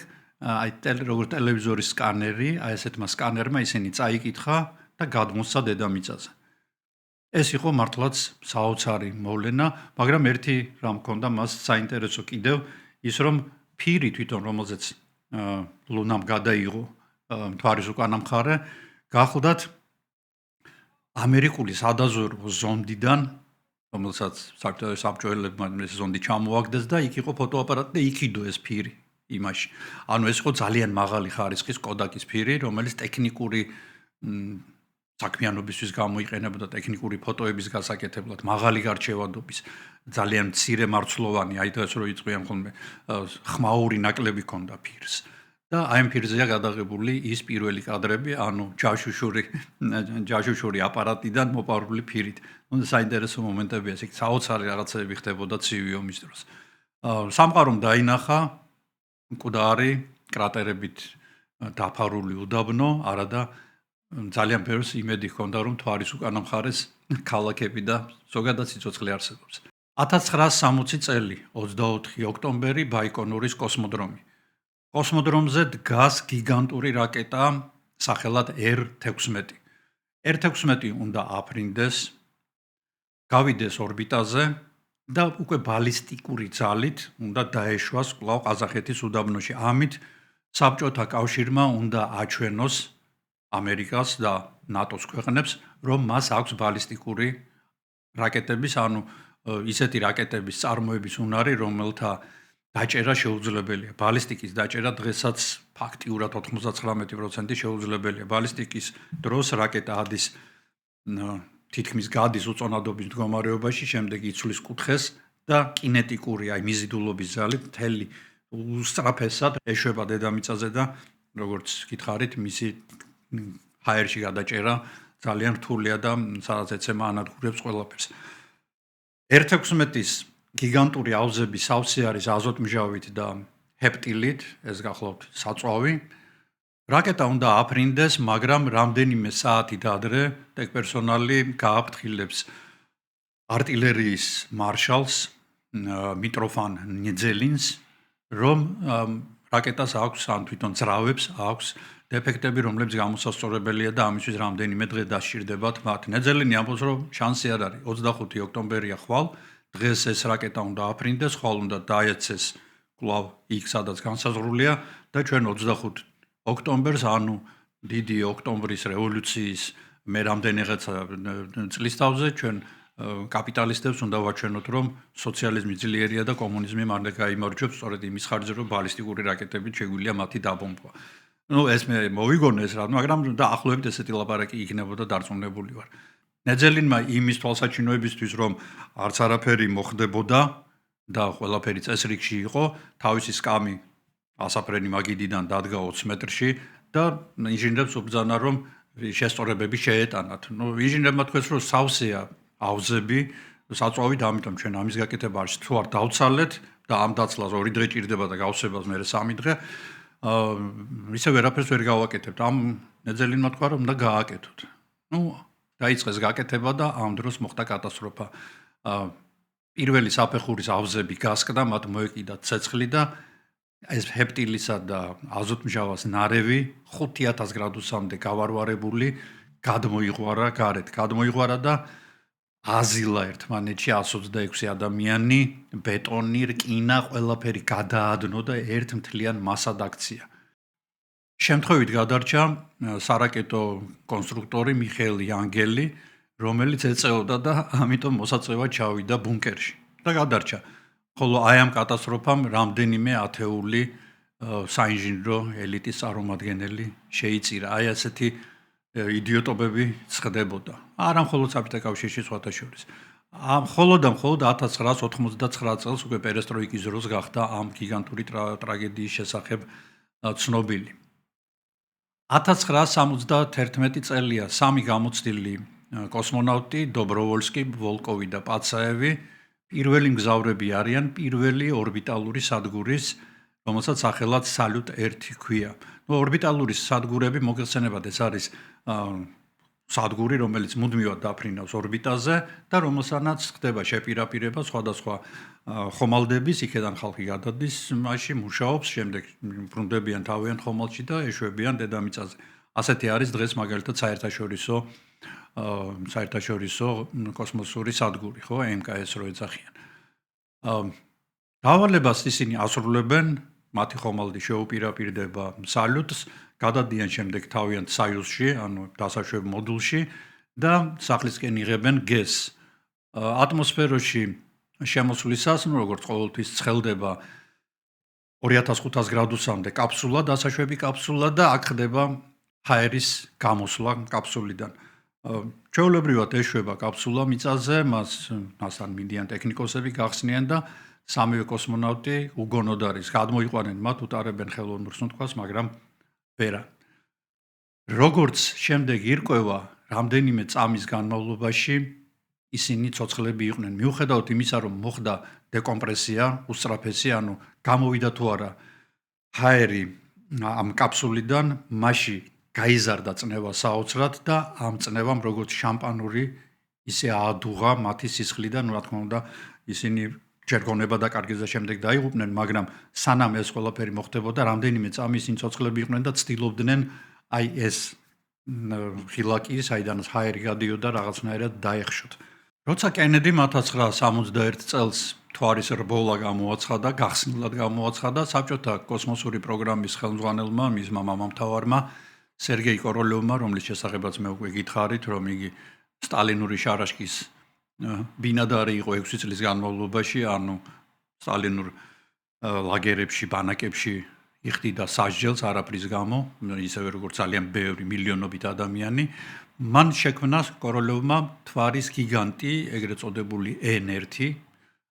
როგორც ტელევიზორის სკანერი, ესეთმა სკანერმა ისინი წაიკითხა და გადმოსცა დედამიწაზე. ეს იყო მართლაც საოცარი მოვლენა, მაგრამ ერთი რამ მქონდა მას საინტერესო კიდევ ის რომ ფირი თვითონ რომელზეც ლუნამ გადაიღო მთვარის უკანა მხარე, გახლდათ ამერიკული სადაზვერვო ზონდიდან, რომელსაც საბჭოელებმა ეს ზონდი ჩამოაგდეს და იქ იყო ფოტოაპარატი და იქიდო ეს ფირი იმაში. ანუ ეს იყო ძალიან მაღალი ხარისხის კოდაკის ფირი, რომელიც ტექნიკური საქმიანობისთვის გამოიყენებოდა ტექნიკური ფოტოების გასაკეთებლად, მაღალი გარჩევადობის, ძალიან მცირე მარცვლოვანი, აი დღეს რო იწყიან ხოლმე ხმაური ნაკლები ქონდა ფირს. და აი ამ ფირზეა გადაღებული ის პირველი კადრები, ანუ ჯაშუშური აპარატიდან მოპარული ფირით. ნუ საინტერესო მომენტებია, ეს საოცარი რაღაცები ხდებოდა ცივი ომის დროს. სამყარომ დაინახა მკვდარი კრატერებით დაფარული უდაბნო, არადა ძალიან ბევრს იმედი ჰქონდა, რომ მთვარის უკანა მხარეს ქალაქები და ზოგადად სიცოცხლე არსებობს. 1960 წელი, 24 ოქტომბერი, ბაიკონურის კოსმოდრომი. კოსმოდრომზე დგას გიგანტური რაკეტა სახელად R-16. R-16 უნდა აფრინდეს, გავიდეს ორბიტაზე და უკვე ბალისტიკური ძალით უნდა დაეშვას კვლავ ყაზახეთის უდაბნოში. ამით საბჭოთა კავშირმა უნდა აჩვენოს ამერიკას და ნატოს ქვეყნებს, რომ მას აქვს ბალისტიკური რაკეტების, ანუ ისეთი რაკეტების წარმოების უნარი, რომელთა დაჭერა შეუძლებელია. ბალისტიკის დაჭერა დღესაც ფაქტიურად 99% შეუძლებელია. ბალისტიკის დროს რაკეტა ადის თითქმის გადის უწონადობის მდგომარეობაში, შემდეგ იცვლის კუთხეს და კინეტიკური, აი მიზიდულობის ძალით მთელი უსწრაფესად ეშვება დედამიწაზე და როგორც გითხარით, მისი ჰაერში გადაჭერა ძალიან რთულია და სადაც ეცემა ანადგურებს ყველაფერს. R-16-ის გიგანტური ავზები სავსე არის აზოტმჟავით და ჰეპტილით, ეს გახლავთ საწვავი. რაკეტა უნდა აფრინდეს, მაგრამ რამდენიმე საათით ადრე ტექპერსონალი გააფრთხილებს არტილერიის მარშალს მიტროფან ნიძელინს, რომ რაკეტას აქვს ან თვითონ ძრავებს აქვს დეფექტები, რომლებიც გამოსასწორებელია და ამისთვის რამდენიმე დღე დასჭირდებათ მათ. ნიძელინი ამბობს, რომ შანსი არ არის. 25 ოქტომბერია ხვალ, დღეს ეს რაკეტა უნდა აფრინდეს, ხვალ უნდა დაეცეს კვლავ იქ, სადაც განსაზღვრულია და ჩვენ 25 ოქტომბერს, ანუ დიდი ოქტომბრის რევოლუციის მე რამდენიღაცა წლის თავზე ჩვენ კაპიტალისტებს უნდა ვაჩვენოთ, რომ სოციალიზმი ძლიერია და კომუნიზმი მალე გაიმარჯვებს, სწორედ იმის ხარჯზე, რომ ბალისტიკური რაკეტებით შეგვიძლია მათი დაბომბვა. ნუ ეს მე მოვიგონე ეს რა, მაგრამ დაახლოებით ესეთი ლაპარაკი იქნებოდა დარწმუნებული ვარ. ნეძელინმა იმის თვალსაჩინოებისთვის, რომ არც არაფერი მოხდებოდა და ყველაფერი წესრიგში იყო, თავისი სკამი ასაფრენი მაგიდიდან დადგა 20 მეტრში და ინჟინერებს უბრძანა, რომ შესწორებები შეეტანათ. ნუ ინჟინერებმა თქვეს, რომ სავსეა ავზები, საწვავით, ამიტომ ჩვენ ამის გაკეთება არ თუ არ დავცალეთ და ამ დაცლას 2 დღე ჭირდება და გავსებას მე 3 დღე. ისე ვერაფერს ვერ გავაკეთებთ. ამ ნეძელინმა თქვა, რომ უნდა გააკეთოთ. ნუ დაიწყეს გაკეთება და ამ დროს მოხდა კატასტროფა. პირველი საფეხურის ავზები გასკდა, მათ მოეკიდა ცეცხლი და ეს ჰეპტილისა და აზოტმჟავას ნარევი 5000 გრადუსამდე გავარვარებული გადმოიღვარა გარეთ. გადმოიღვარა და აზილა ერთმანეთში 126 ადამიანი, ბეტონი, რკინა, ყველაფერი გადაადნო და ერთ მთლიან მასად აქცია. შემთხვევით გადარჩა სარაკეტო კონსტრუქტორი მიხეილ ანგელი, რომელიც ეწეოდა და ამიტომ მოსაწევად ჩავიდა ბუნკერში და გადარჩა. ხოლო აი ამ კატასტროფამ რამდენიმე ათეული საინჟინრო ელიტის წარმომადგენელი შეიწირა. აი ასეთი იდიოტობები ხდებოდა. არა მხოლოდ საბჭოთა კავშირში, სხვათა შორის. მხოლოდ 1989 წელს უკვე პერესტროიკის დროს გახდა ამ გიგანტური ტრაგედიის შესახებ ცნობილი. 1971 წელია სამი გამოცდილი კოსმონავტი დობროვოლსკი, ვოლკოვი და პაცაევი პირველი მგზავრები არიან პირველი ორბიტალური სადგურის, რომელსაც სახელად სალუტ 1 ჰქვია. ორბიტალური სადგურები მოგეხსენებათ, ეს არის სადგური, რომელიც მუდმივად დაფრინავს ორბიტაზე და რომელსაც ხდება შეპირაპირება სხვადასხვა ხომალდების, იქედან ხალხი გადადის, მასში მუშაობს, შემდეგ ბრუნდებიან თავიანთ ხომალდში და ეშვებიან დედამიწაზე. ასეთი არის დღეს მაგალითად საერთაშორისო კოსმოსური სადგური, ხო, MKS რო ეძახიან. დავალებას ისინი ასრულებენ, მათი ხომალდი შეუპირაპირდება სალუტს, გადადიან შემდეგ თავიანთ საიუსში, ანუ დასაშვებ მოდულში და სახლისკენ იღებენ გეზს. ატმოსფეროში შემოსვლისას, როგორც ყოველთვის ცხელდება 2500 გრადუსამდე კაფსულა, დასაშვები კაფსულა და აქ ხდება ჰაერის გამოსვლა კაფსულიდან. ჩვეულებრივად ეშვება კაფსულა მიწაზე, მასთან მიდიან ტექნიკოსები, გახსნიან და სამივე კოსმონავტი უგონოდ არის, გადმოიყვანენ მათ, უტარებენ ხელოვნურ სუნთქვას, მაგრამ ვერა. როგორც შემდეგ ირკვევა, რამდენიმე წამის განმავლობაში ისინი ცოცხლები იყვნენ. მიუხედავად იმისა, რომ მოხდა დეკომპრესია, უსწრაფესი, ანუ გამოვიდა თუ არა ჰაერი ამ კაფსულიდან, მასში გაიზარდა წნევა საოცრად და ამ წნევამ როგორც შამპანური ისე აადუღა მათი სისხლიდან, რა თქმა უნდა, ისინი ჯერ გონება დაკარგეს და შემდეგ დაიღუპნენ, მაგრამ სანამ ეს ყველაფერი მოხდებოდა, რამდენიმე წამი ისინი ცოცხლები იყვნენ და ცდილობდნენ აი ეს ხილაკი, საიდანაც ჰაერი გადიოდა, რაღაცნაირად დაეხშოთ. როცა კენედიმ 1961 წელს მთვარის რბოლა გამოაცხადა, გახსნილად გამოაცხადა, საბჭოთა კოსმოსური პროგრამის ხელმძღვანელმა, მისმა მამამთავარმა სერგეი კოროლიოვმა, რომლის შესახებაც მე უკვე გითხარით, რომ იგი სტალინური შარაშკის ბინადარი იყო 6 წლის განმავლობაში, ანუ სტალინურ ლაგერებში, ბანაკებში იხდიდა სასჯელს არაფრის გამო, ისევე როგორც ძალიან ბევრი მილიონობით ადამიანი. მან შექმნა კოროლიოვმა მთვარის გიგანტი, ეგრეთ წოდებული N1,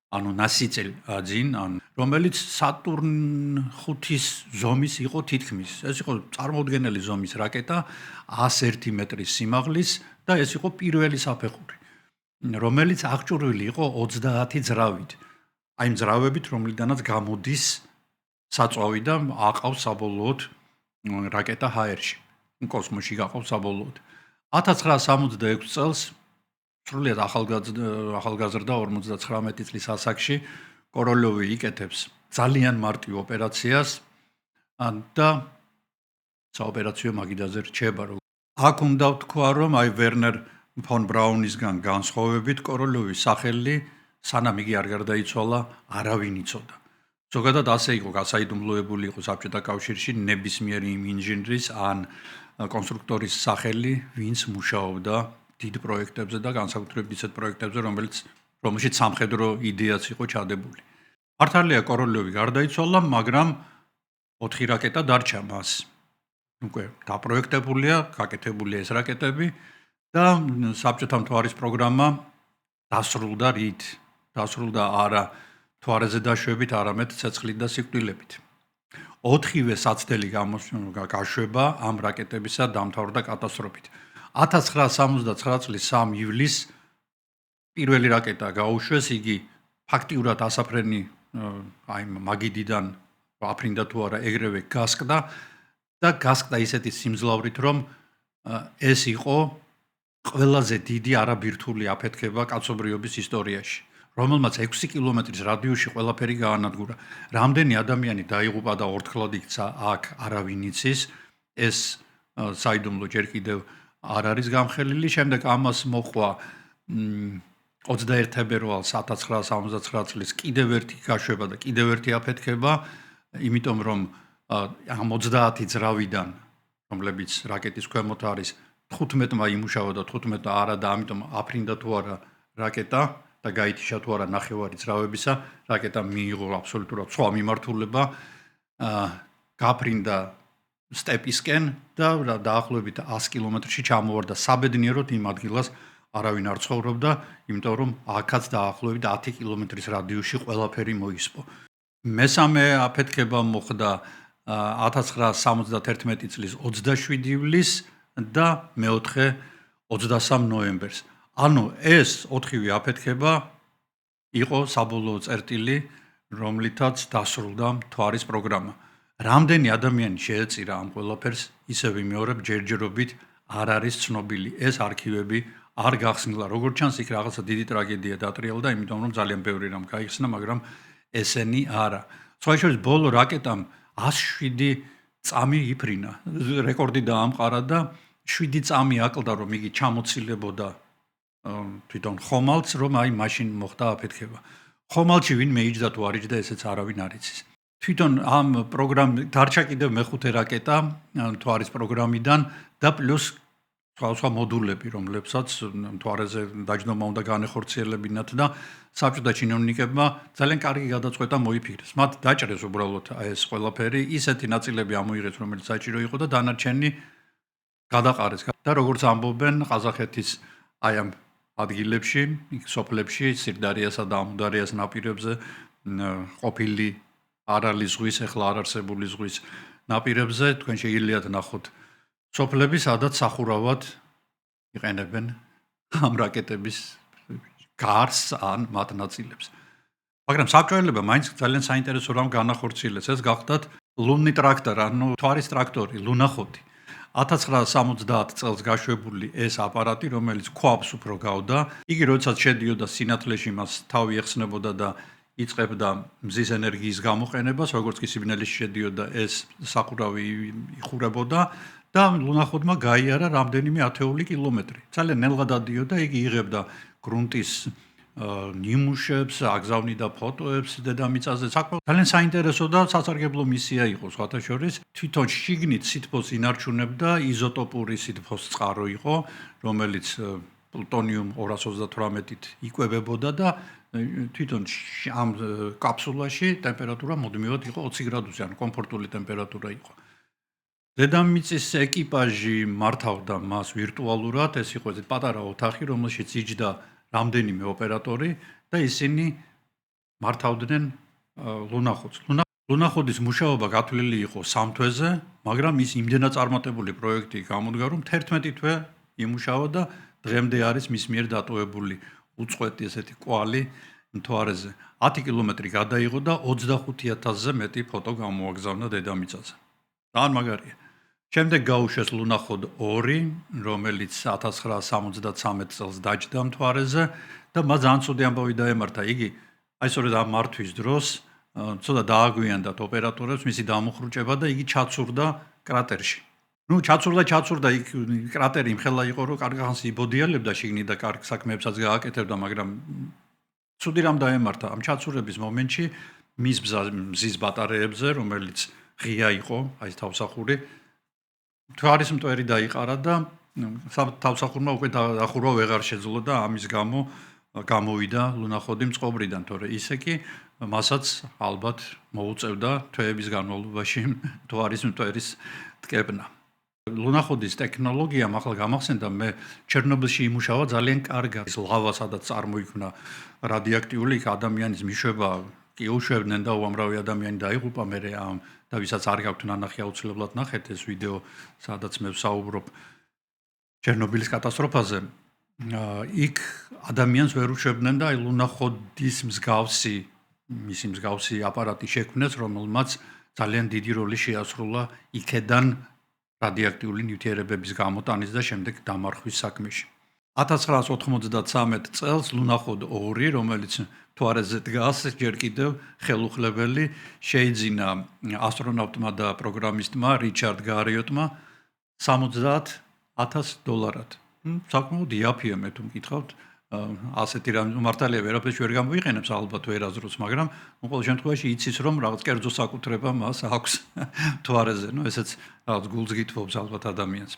ანუ ნასიწელ აძინ, რომელიც სატურნ 5-ის ზომის იყო თითქმის. ეს იყო წარმოუდგენელი ზომის რაკეტა, 101 მეტრის სიმაღლის და ეს იყო პირველი საფეხური, რომელიც აღჭურვილი იყო 30 ძრავით. აი ძრავებით, რომლიდანაც გამოდის საწვავი და აყავს საბოლოოდ რაკეტა ჰაერში. კოსმოსში გაყავს საბოლოოდ. 1966 წელს სრულიად ახალგაზრდა 59 წლის ასაკში კოროლიოვი იკეთებს ძალიან მარტივ ოპერაციას და საოპერაციო მაგიდაზე რჩება. აქ უნდა ვთქვა, რომ აი ვერნერ ფონ ბრაუნისგან განსხვავებით კოროლიოვის სახელი სანამ იგი არ გარდაიცვალა, არავინ იცოდა. ზოგადად ასე იყო გასაიდუმლოებული იყო საბჭოთა კავშირში ნებისმიერი იმ ინჟინრის ან კონსტრუქტორის სახელი, ვინც მუშაობდა დიდ პროექტებზე და განსაკუთრებით ისეთ პროექტებზე, რომელშიც სამხედრო იდეაც იყო ჩადებული. მართალია კოროლიოვი გარდაიცვალა, მაგრამ 4 რაკეტა დარჩა მას. უკვე დაპროექტებულია, გაკეთებულია ეს რაკეტები და საბჭოთა მთვარის პროგრამა დასრულდა რით? დასრულდა არა მთვარეზე დაშვებით, არამედ ცეცხლით და სიკვდილებით. 4-ვე საცდელი გაშვება ამ რაკეტებისა დამთავრდა კატასტროფით. 1969 წლის 3 ივლისს პირველი რაკეტა გაუშვეს, იგი ფაქტიურად ასაფრენი აი მაგიდიდან აფრინდა თუ არა ეგრევე გასკდა და გასკდა ისეთი სიმძლავრით, რომ ეს იყო ყველაზე დიდი არაბირთული აფეთქება კაცობრიობის ისტორიაში. რომელმაც 6 კილომეტრის რადიუსში ყველაფერი გაანადგურა. რამდენი ადამიანი დაიღუპა და ორთქლად იქცა აქ არავინ იცის. ეს საიდუმლო ჯერ კიდევ არ არის გამხელილი. შემდეგ ამას მოყვა 21 თებერვალს 1979 წლის კიდევ ერთი გაშვება და კიდევ ერთი აფეთქება, იმიტომ რომ ამ 30 ძრავიდან, რომლებიც რაკეტის ქვემოთ არის, 15-მა იმუშავა და 15-მა არა და ამიტომ აფრინდა თუ არა რაკეტა და გაითიშა თუ არა ნახევარი ძრავებისა, რაკეტა მიიღო აბსოლუტურად სხვა მიმართულება, გაფრინდა სტეპისკენ და დაახლოებით 100 კილომეტრში ჩამოვარდა საბედნიეროდ იმ ადგილას არავინ არ ცხოვრობდა, იმიტომ რომ აქაც დაახლოებით 10 კილომეტრის რადიუსში ყველაფერი მოისპო. მესამე აფეთქება მოხდა 1971 წლის 27 ივლისს და მეოთხე 23 ნოემბერს. ანუ ეს 4-ვე აფეთქება იყო საბოლოო წერტილი, რომლითაც დასრულდა მთვარის პროგრამა. რამდენი ადამიანი შეეწირა ამ ყველაფერს, ისე ვიმეორებ, ჯერჯერობით არ არის ცნობილი. ეს არქივები არ გახსნილა. როგორც ჩანს, იქ რაღაცა დიდი ტრაგედია დატრიალდა, იმიტომ რომ ძალიან ბევრი რამ გაიხსნა, მაგრამ ესენი არა. სხვა შორის ბოლო რაკეტამ 107 წამი იფრინა. რეკორდი დაამყარა და 7 წამი აკლდა, რომ იგი ჩამოცილებოდა თვითონ ხომალდს, რომ აი მაშინ მოხდა აფეთქება. ხომალდში ვინმე იჯდა თუ არ იჯდა, ესეც არავინ არ იცის. თვითონ ამ პროგრამ დარჩა კიდევ მეხუთე რაკეტა მთვარის პროგრამიდან და პლუს სხვა მოდულები, რომლებსაც მთვარეზე დაჯდომა უნდა განეხორციელებინათ და საბჭოთა ჩინოვნიკებმა ძალიან კარგი გადაწყვეტა მოიფიქრეს. მათ დაჭრეს უბრალოდ ეს ყველაფერი, ისეთი ნაწილები ამოიღეს, რომელიც საჭირო იყო და დანარჩენი გადაყარეს. და როგორც ამბობენ ყაზახეთის აი ამ ადგილებში, სოფლებში, სირდარიასა და ამუდარიას ნაპირებზე ყოფილი არალის ზღვის, ეხლა არ არსებული ზღვის ნაპირებზე თქვენ შეგიძლიათ ნახოთ სოფლები, სადაც სახურავად იყენებენ ამ რაკეტების გარს ან მათ ნაწილებს. მაგრამ საბჭოელებმა მაინც ძალიან საინტერესო რამ განახორციელეს. ეს გახდათ ლუნი ტრაქტორი, ანუ მთვარის ტრაქტორი, ლუნახოთი. 1970 წელს გაშვებული ეს აპარატი, რომელიც ქვაბს უფრო გავდა, იგი როდესაც შედიოდა სინათლეში, მას თავი ეხსნებოდა და იწყებდა მზის ენერგიის გამოყენებას, როგორც კი სიბნელეში შედიოდა, ეს სახურავი იხურებოდა და ლუნახოდმა გაიარა რამდენიმე ათეული კილომეტრი. ძალიან ნელღა დადიოდა, იგი იღებდა გრუნტის ნიმუშებს, აგზავნიდა ფოტოებს დედამიწაზე. საკმაოდ ძალიან საინტერესო და სასარგებლო მისია იყო, სხვათა შორის. თვითონ შიგნით სითბოს ინარჩუნებდა, იზოტოპური სითბოს წყარო იყო, რომელიც პლუტონიუმ 238-ით იკვებებოდა და თვითონ ამ კაფსულაში ტემპერატურა მუდმივად იყო 20 გრადუსი, ანუ კომფორტული ტემპერატურა იყო. დედამიწის ეკიპაჟი მართავდა მას ვირტუალურად, ეს იყო ეს პატარა ოთახი, რომელშიც იჯდა რამდენიმე ოპერატორი და ისინი მართავდნენ ლუნახოდს. ლუნახოდის მუშაობა გათვლილი იყო 3 თვეზე, მაგრამ ის იმდენად წარმატებული პროექტი გამოდგა, რომ 11 თვე იმუშავა და დღემდე არის მის მიერ დატოვებული უწყვეტი ესეთი კვალი მთვარეზე. 10 კილომეტრი გადაიღო და 25,000-ზე მეტი ფოტო გამოაგზავნა დედამიწაზე. ძალიან მაგარია. შემდეგ გაუშვეს ლუნახოდ 2, რომელიც 1973 წელს დაჯდა მთვარეზე და მას ძალიან ცუდი ამბავი დაემართა. იგი აი სწორედ ამ მართვის დროს ცოტა დააგვიანდათ ოპერატორებს მისი დამუხრუჭება და იგი ჩაცურდა კრატერში. ჩაცურდა იქ კრატერი იმხელა იყო, რომ კარგახანს იბოდიალებდა შიგნით და კარგ საქმეებსაც გააკეთებდა, მაგრამ ცუდი რამ დაემართა ამ ჩაცურების მომენტში მის მზის ბატარეებზე, რომელიც ღია იყო, აი თავსახური მთვარის მტვერი დაიყარა და თავსახურმა უკვე დახურვა ვეღარ შეძლო და ამის გამო გამოვიდა ლუნახოდი მწყობრიდან, თორე ისე კი მასაც ალბათ მოუწევდა თვეების განმავლობაში მთვარის მტვერის ტკეპნა. ლუნახოდის ტექნოლოგიამ ახლა გამახსენდა, მე ჩერნობილში იმუშავა ძალიან კარგად. ის ლავა, სადაც წარმოიქმნა რადიოაქტიული, იქ ადამიანის მიშვება კი უშვებდნენ და უამრავი ადამიანი დაიღუპა. მე და ვისაც არ გაქვთ ნანახი, აუცილებლად ნახეთ ეს ვიდეო, სადაც მე ვსაუბრობ ჩერნობილის კატასტროფაზე. იქ ადამიანს ვერ უშვებდნენ და აი ლუნახოდის მისი მსგავსი აპარატი შექმნეს, რომელმაც ძალიან დიდი როლი შეასრულა იქედან რადიოაქტიული ნივთიერებების გამოტანის და შემდეგ დამარხვის საქმეში. 1993 წელს ლუნახოდ 2, რომელიც მთვარეზე დგას, ჯერ კიდევ ხელუხლებელი შეიძინა ასტრონავტმა და პროგრამისტმა რიჩარდ გარიოტმა $70,000. საკმაოდ იაფია მე თუ მკითხავთ, ასეთი რამ მართალია ვერაფერს ვერ გამოიყენებს ალბათ ვერაზროს, მაგრამ ყოველ შემთხვევაში იცის რომ რაღაც კერძო საკუთრება მას აქვს მთვარეზე, ესეც რაღაც გულს გითხოვს ალბათ ადამიანს.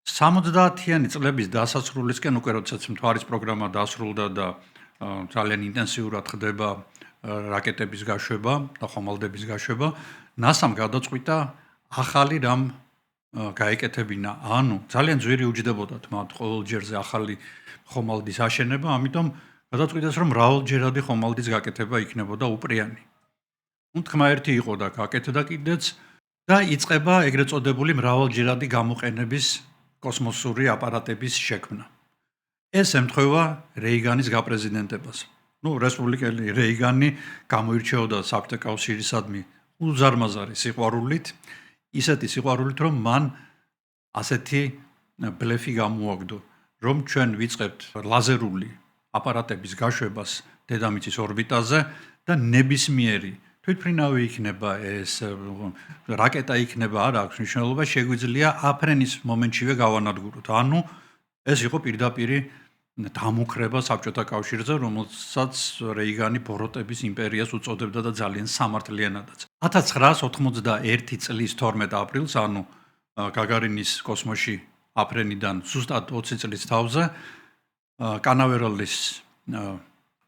70-იანი წლების დასასრულისკენ უკვე როდესაც მთვარის პროგრამა დასრულდა და ძალიან ინტენსიურად ხდება რაკეტების გაშვება და ხომალდების გაშვება, NASA-მ გადაწყვიტა ახალი რამ გაეკეთებინა, ანუ ძალიან ძვირი უჯდებოდათ მათ ყოველ ჯერზე ახალი ხომალდის აშენება, ამიტომ გადაწყვიტეს რომ მრავალჯერადი ხომალდის გაკეთება იქნებოდა უპრიანი. თქმა ერთი იყო და გაკეთდა კიდეც და იწყება ეგრეთ წოდებული მრავალჯერადი გამოყენების კოსმოსური აპარატების შექმნა. ეს ემთხვევა რეიგანის გაპრეზიდენტებას. რესპუბლიკელი რეიგანი გამოირჩეოდა საბჭოთა კავშირისადმი უზარმაზარი სიყვარულით, ისეთი სიყვარულით, რომ მან ასეთი ბლეფი გამოაგდო, რომ ჩვენ ვიწყებთ ლაზერული აპარატების გაშვებას დედამიწის ორბიტაზე და ნებისმიერი თვითმფრინავი იქნება ეს რაკეტა იქნება, არ აქვს მნიშვნელობა, შეგვიძლია აფრენის მომენტშივე გავანადგუროთ. ანუ ეს იყო პირდაპირი დამუხრება საბჭოთა კავშირზე, რომელსაც რეიგანი ბოროტების იმპერიას უწოდებდა და ძალიან სამართლიანადაც. 1991 წლის 12 აპრილს, ანუ გაგარინის კოსმოსში აფრენიდან ზუსტად 20 წლის თავზე, კანავერალის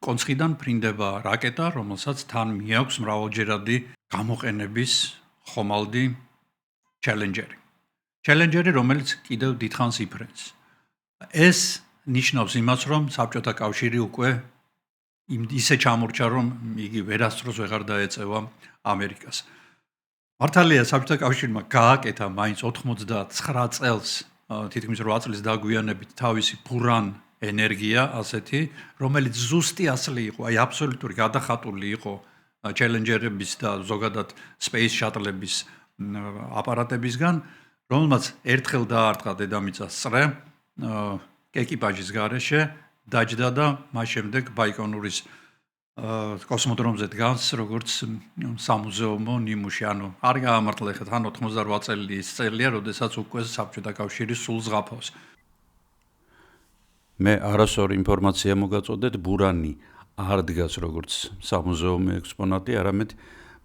კონცხიდან ფრინდება რაკეტა, რომელსაც თან მიაქვს მრავალჯერადი გამოყენების ხომალდი ჩელენჯერი. ჩელენჯერი, რომელიც კიდევ დიდხანს იფრენს. ეს ნიშნავს იმას, რომ საბჭოთა კავშირი უკვე ისე ჩამორჩა, რომ იგი ვერასდროს ვეღარ დაეწევა ამერიკას. მართალია საბჭოთა კავშირმა გააკეთა მაინც 99 წელს, თითქმის 8 წლის დაგვიანებით თავისი ბურან ენერგია ასეთი, რომელიც ზუსტი ასლი იყო, აი აბსოლუტური გადახატული იყო ჩელენჯერების და ზოგადად Space Shuttle-ების აპარატებისგან, რომელმაც ერთხელ დაარტყა დედამიწას წრე ეკიპაჟის გარეშე, დაჯდა და მას შემდეგ ბაიკონურის კოსმოდრომზე დგას, როგორც სამუზეუმო ნიმუში, ანუ არ გაამართლა ეხლა თან 98 წელი ის წელია, როდესაც უკვე საბჭოთა კავშირი სულ ზღაპავს. მე არასორი ინფორმაცია მოგაწოდეთ, ბურანი არ დგას როგორც სამუზეუმო ექსპონატი, არამედ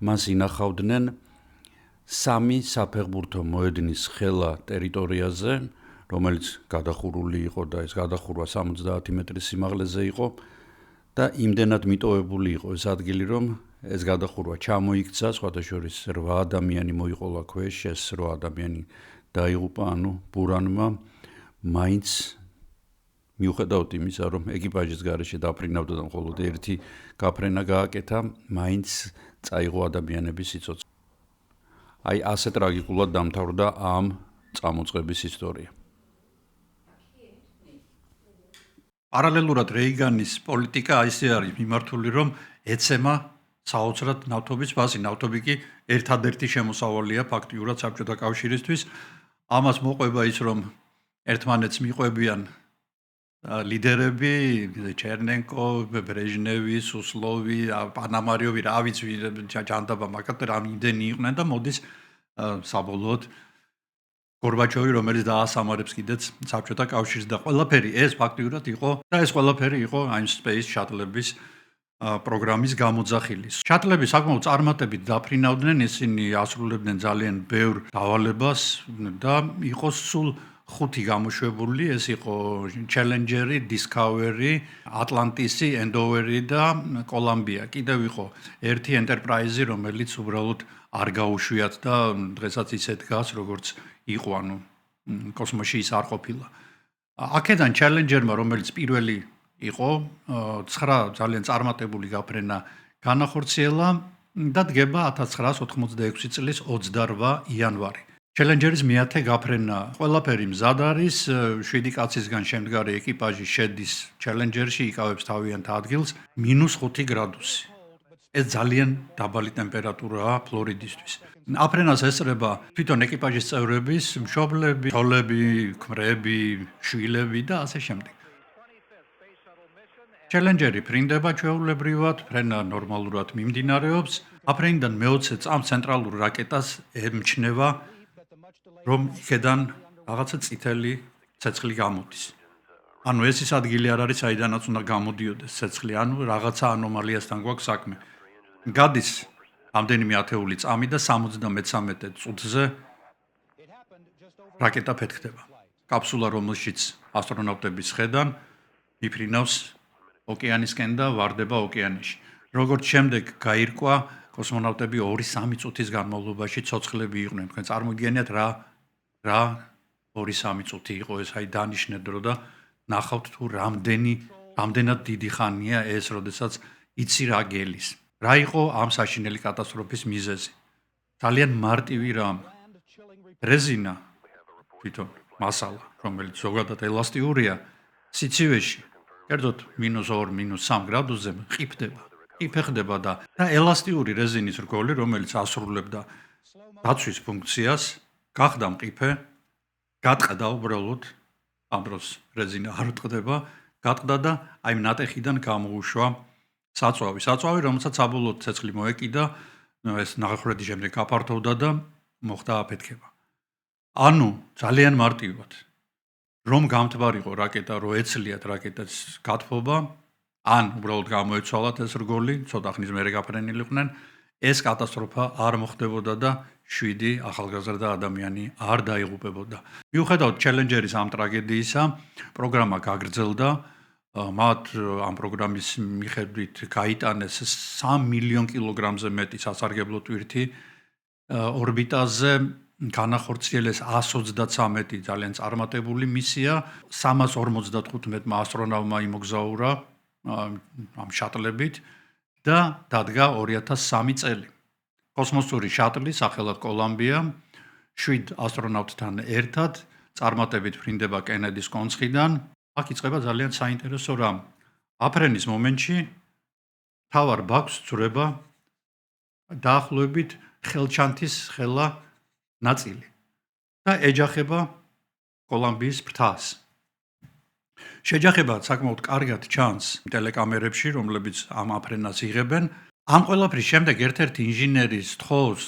მას ინახავდნენ 3 საფეხბურთო მოედნის ხელა ტერიტორიაზე, რომელიც გადახურული იყო და ეს გადახურვა 70 მეტრის სიმაღლეზე იყო და იმდენად მიტოვებული იყო ეს ადგილი, რომ ეს გადახურვა ჩამოიქცა, სხვადასხვა 8 ადამიანი მოიყოლა ქვეშ, ეს 8 ადამიანი დაიღუპა, ანუ ბურანმა მაინც მიუხედავად იმისა, რომ ეკიპაჟის გარეშე დაფრინავდა და მხოლოდ ერთი გაფრენა გააკეთა, მაინც წაიღო ადამიანების სიცოცხლე. აი ასე ტრაგიკულად დამთავრდა ამ წამოწყების ისტორია. პარალელურად რეიგანის პოლიტიკა ისე არის მიმართული, რომ ეცემა საოცრად ნავთობის ბაზი. ნავთობი კი ერთადერთი შემოსავალია ფაქტიურად საბჭოთა კავშირისთვის. ამას მოყვება ის, რომ ერთმანეთს მიყვებიან ლიდერები, ჩერნენკო, ბრეჟნევი, სუსლოვი, პანამარიოვი, რა ვიცი, ჯანდაბა მაგათ რამდენი იყვნენ და მოდის საბოლოოდ გორბაჩოვი, რომელიც დაასამარებს კიდეც საბჭოთა კავშირს და ყველაფერი ეს ფაქტიურად იყო და ეს ყველაფერი იყო აი Space Shuttle-ების პროგრამის გამოძახილი. შატლები საკმაოდ წარმატებით დაფრინავდნენ, ისინი ასრულებდნენ ძალიან ბევრ დავალებას და იყო სულ 5 გამოშვებული, ეს იყო Challenger-ი, Discovery, Atlantis-ი, Endeavour-ი და Columbia. კიდევ იყო ერთი Enterprise-ი, რომელიც უბრალოდ არ გაუშვიათ და დღესაც ისე დგას, როგორც იყო, ანუ კოსმოსში ის არ ყოფილა. აქედან Challenger-მა, რომელიც პირველი იყო 9 ძალიან წარმატებული გაფრენა განახორციელა და დგება 1986 წლის 28 იანვარი. Challenger-ის მეათე გაფრენა ყველაფერი მზად არის, 7 კაცისგან შემდგარი ეკიპაჟი შედის Challenger-ში, იკავებს თავიანთ ადგილს -5 გრადუსი. ეს ძალიან დაბალი ტემპერატურაა ფლორიდისთვის. აფრენას ესწრება თვითონ ეკიპაჟის წევრების, მშობლები, თოლები, ქმრები, შვილები და ასე შემდეგ. Challenger-ი ფრინდება ჩვეულებრივად, ფრენა ნორმალურად მიმდინარეობს. აფრენიდან მე-20 წამს ცენტრალურ რაკეტას ემჩნევა, რომ იქედან რაღაცა წითელი ცეცხლი გამოდის. ანუ ეს ის ადგილი არ არის, საიდანაც უნდა გამოდიოდეს ცეცხლი, ანუ რაღაცა ანომალიასთან გვაქვს საქმე. გადის ამდენიმე ათეული წამი და 73 წუთზე რაკეტა ფეთქდება. კაფსულა, რომელშიც ასტრონავტები სხედან, მიფრინავს ოკეანისკენ და ვარდება ოკეანეში. როგორც შემდეგ გაირკვა, კოსმონავტები 2-3 წუთის განმავლობაში ცოცხლები იყვნენ. თქვენ წარმოგიდგენიათ რა 2-3 წუთი იყო ეს, აი დანიშნეთ დრო და ნახავთ თუ რამდენად დიდი ხანია ეს, როდესაც იცი რა გელის. რა იყო ამ საშინელი კატასტროფის მიზეზი? ძალიან მარტივი რამ. რეზინა თვითონ მასალა, რომელიც ზოგადად ელასტიურია, სიცივეში, კერძოდ -2, -3 გრადუსზე ყიფეხდება და ელასტიური რეზინის რგოლი, რომელიც ასრულებდა დაცვის ფუნქციას, გახდა მყიფე, გატყდა უბრალოდ, ამ დროს რეზინა არ ტყდება, გატყდა და აი ნატეხიდან გამოუშვა საწვავი, რომელსაც საბოლოოდ ცეცხლი მოეკიდა, ეს ნახევრადი შემდეგ გაფართოვდა და მოხდა აფეთქება. ანუ ძალიან მარტივად, რომ გამთბარიყო რაკეტა, რომ ეცლიათ რაკეტას გათბობა, ან უბრალოდ გამოეცვალათ ეს რგოლი, ცოტა ხნის მერე გაფრენილიყვნენ, ეს კატასტროფა არ მოხდებოდა და 7 ახალგაზრდა ადამიანი არ დაიღუპებოდა. მიუხედავად Challenger-ის ამ ტრაგედიისა, პროგრამა გაგრძელდა, მათ ამ პროგრამის მიხედვით გაიტანეს 3 მილიონ კილოგრამზე მეტი სასარგებლო ტვირთი ორბიტაზე, განახორციელეს 133 ძალიან წარმატებული მისია, 355 ასტრონავტმა იმოგზაურა ამ შატლებით და დადგა 2003 წელი. კოსმოსური შატლი სახელად კოლუმბია 7 ასტრონავტთან ერთად წარმატებით ფრინდება კენედის კონცხიდან. აქ იწყება ძალიან საინტერესო რამ. აფრენის მომენტში თავარ ბაქს ძვრება დაახლოებით ხელჩანთის ხელა ნაწილი და ეჯახება კოლუმბიის ფრთას. შეჯახება საკმაოდ კარგად ჩანს ტელეკამერებში, რომლებიც ამ აფრენას იღებენ. ამ ყველაფრის შემდეგ ერთ-ერთი ინჟინერი სთხოვს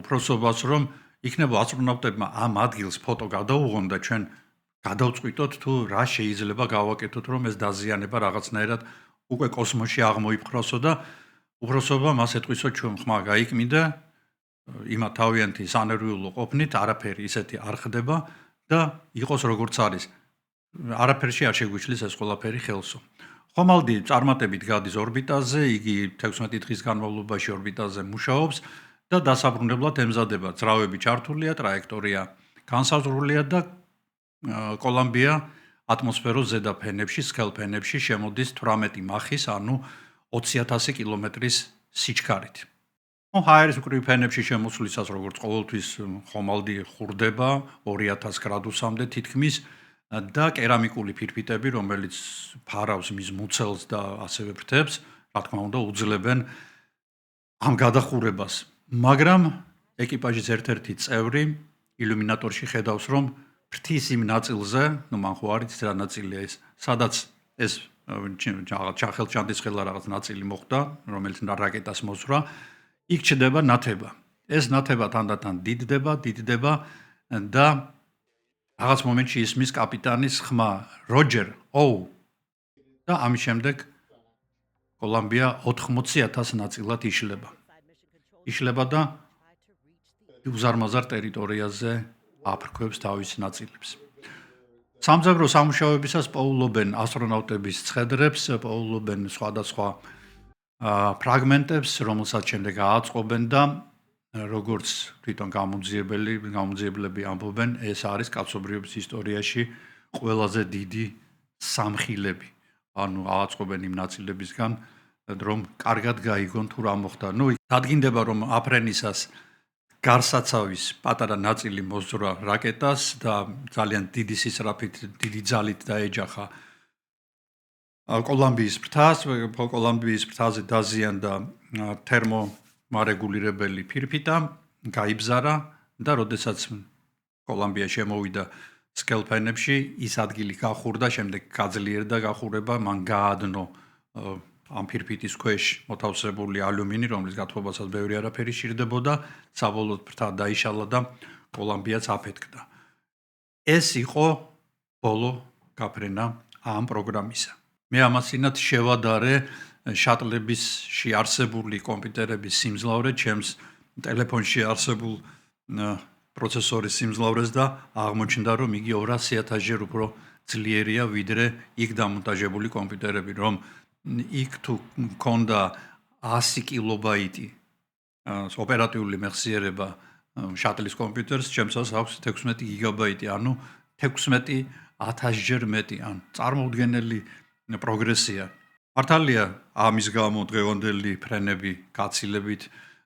უფროსობას, რომ იქნება ასტრონავტებმა ამ ადგილს ფოტო გადაუღონ და ჩვენ გადავწყვიტოთ თუ რა შეიძლება გავაკეთოთ, რომ ეს დაზიანება რაღაცნაირად უკვე კოსმოსში აღმოიფხროსო და უფროსობა მას ეტყვისო ჩვენ ხმა გაიკმიდა, იმათ თავიანთი სანერვიულო ყოფნით არაფერი ისეთი არ ხდება და იყოს როგორც არის. არაფერში არ შეგვიშლის ეს ყველაფერი ხელსო. ხომალდი წარმატებით გადის ორბიტაზე, იგი 16 დღის განმავლობაში ორბიტაზე მუშაობს და დასაბრუნებლად ემზადება. ძრავები ჩართულია, ტრაექტორია განსაზღვრულია და კოლუმბია ატმოსფეროს ზედა ფენებში, სქელ ფენებში შემოდის 18 მახის, ანუ 20,000 კილომეტრის სიჩქარით. ჰაერის მკვრივ ფენებში შემოსვლისას, როგორც ყოველთვის, ხომალდი ხურდება 2000 გრადუსამდე თითქმის და კერამიკული ფირფიტები, რომელიც ფარავს მის მუცელს და ასევე ფრთებს, რა თქმა უნდა, უძლებენ ამ გადახურებას. მაგრამ ეკიპაჟის ერთ-ერთი წევრი ილუმინატორში ხედავს, რომ ფრთის იმ ნაწილზე, მან ხო არის რა ნაწილია ეს, სადაც ეს ჩახელჩანდის ხელა რაღაც ნაწილი მოხდა, რომელიც რაკეტას მოსვრა, იქ ჩდება ნათება. ეს ნათება თანდათან დიდდება და რაღაც მომენტში ისმის კაპიტანის ხმა როჯერ ოუ და ამის შემდეგ კოლუმბია 80,000 ნაწილად იშლება და უზარმაზარ ტერიტორიაზე აფრქვევს თავის ნაწილებს. სამძებრო სამუშაოებისას პოულობენ ასტრონავტების ცხედრებს, პოულობენ სხვადასხვა ფრაგმენტებს, რომელსაც შემდეგ ააწყობენ და როგორც თვითონ გამოძიებლები ამბობენ, ეს არის კაცობრიობის ისტორიაში ყველაზე დიდი სამხილები. ანუ ააწყობენ იმ ნაწილებისგან, რომ კარგად გაიგონ თუ რა მოხდა. დადგინდება, რომ აფრენისას გარსაცავის პატარა ნაწილი მოსძვრა რაკეტას და ძალიან დიდი სისწრაფით, დიდი ძალით დაეჯახა კოლუმბიის ფრთას, კოლუმბიის ფრთაზე დაზიანდა თერმომარეგულირებელი ფირფიტა, გაიბზარა და როდესაც კოლუმბია შემოვიდა სქელფენებში, ის ადგილი გახურდა, შემდეგ გაძლიერდა გახურება, მან გაადნო ამ ფირფიტის ქვეშ მოთავსებული ალუმინი, რომლის გათხოვებასაც ბევრი არაფერი სჭირდებოდა, საბოლოოდ ფრთა დაიშალა და კოლუმბიაც აფეთქდა. ეს იყო ბოლო გაფრენა ამ პროგრამისა. მე ამასინათ შევადარე შატლებისში არსებული კომპიუტერების სიმძლავრე ჩემს ტელეფონში არსებულ პროცესორის სიმძლავრეს და აღმოჩნდა, რომ იგი 200,000-ჯერ უფრო ძლიერია ვიდრე იქ დამონტაჟებული კომპიუტერები, რომ იქ თუ მქონდა 100 კილობაიტი ოპერატიული მეხსიერება შატლის კომპიუტერს, ჩემსაც აქვს 16 გიგაბაიტი, ანუ 16,000-ჯერ მეტი, ან წარმოუდგენელი პროგრესია. მართალია, ამის გამო დღევანდელი ფრენები გაცილებით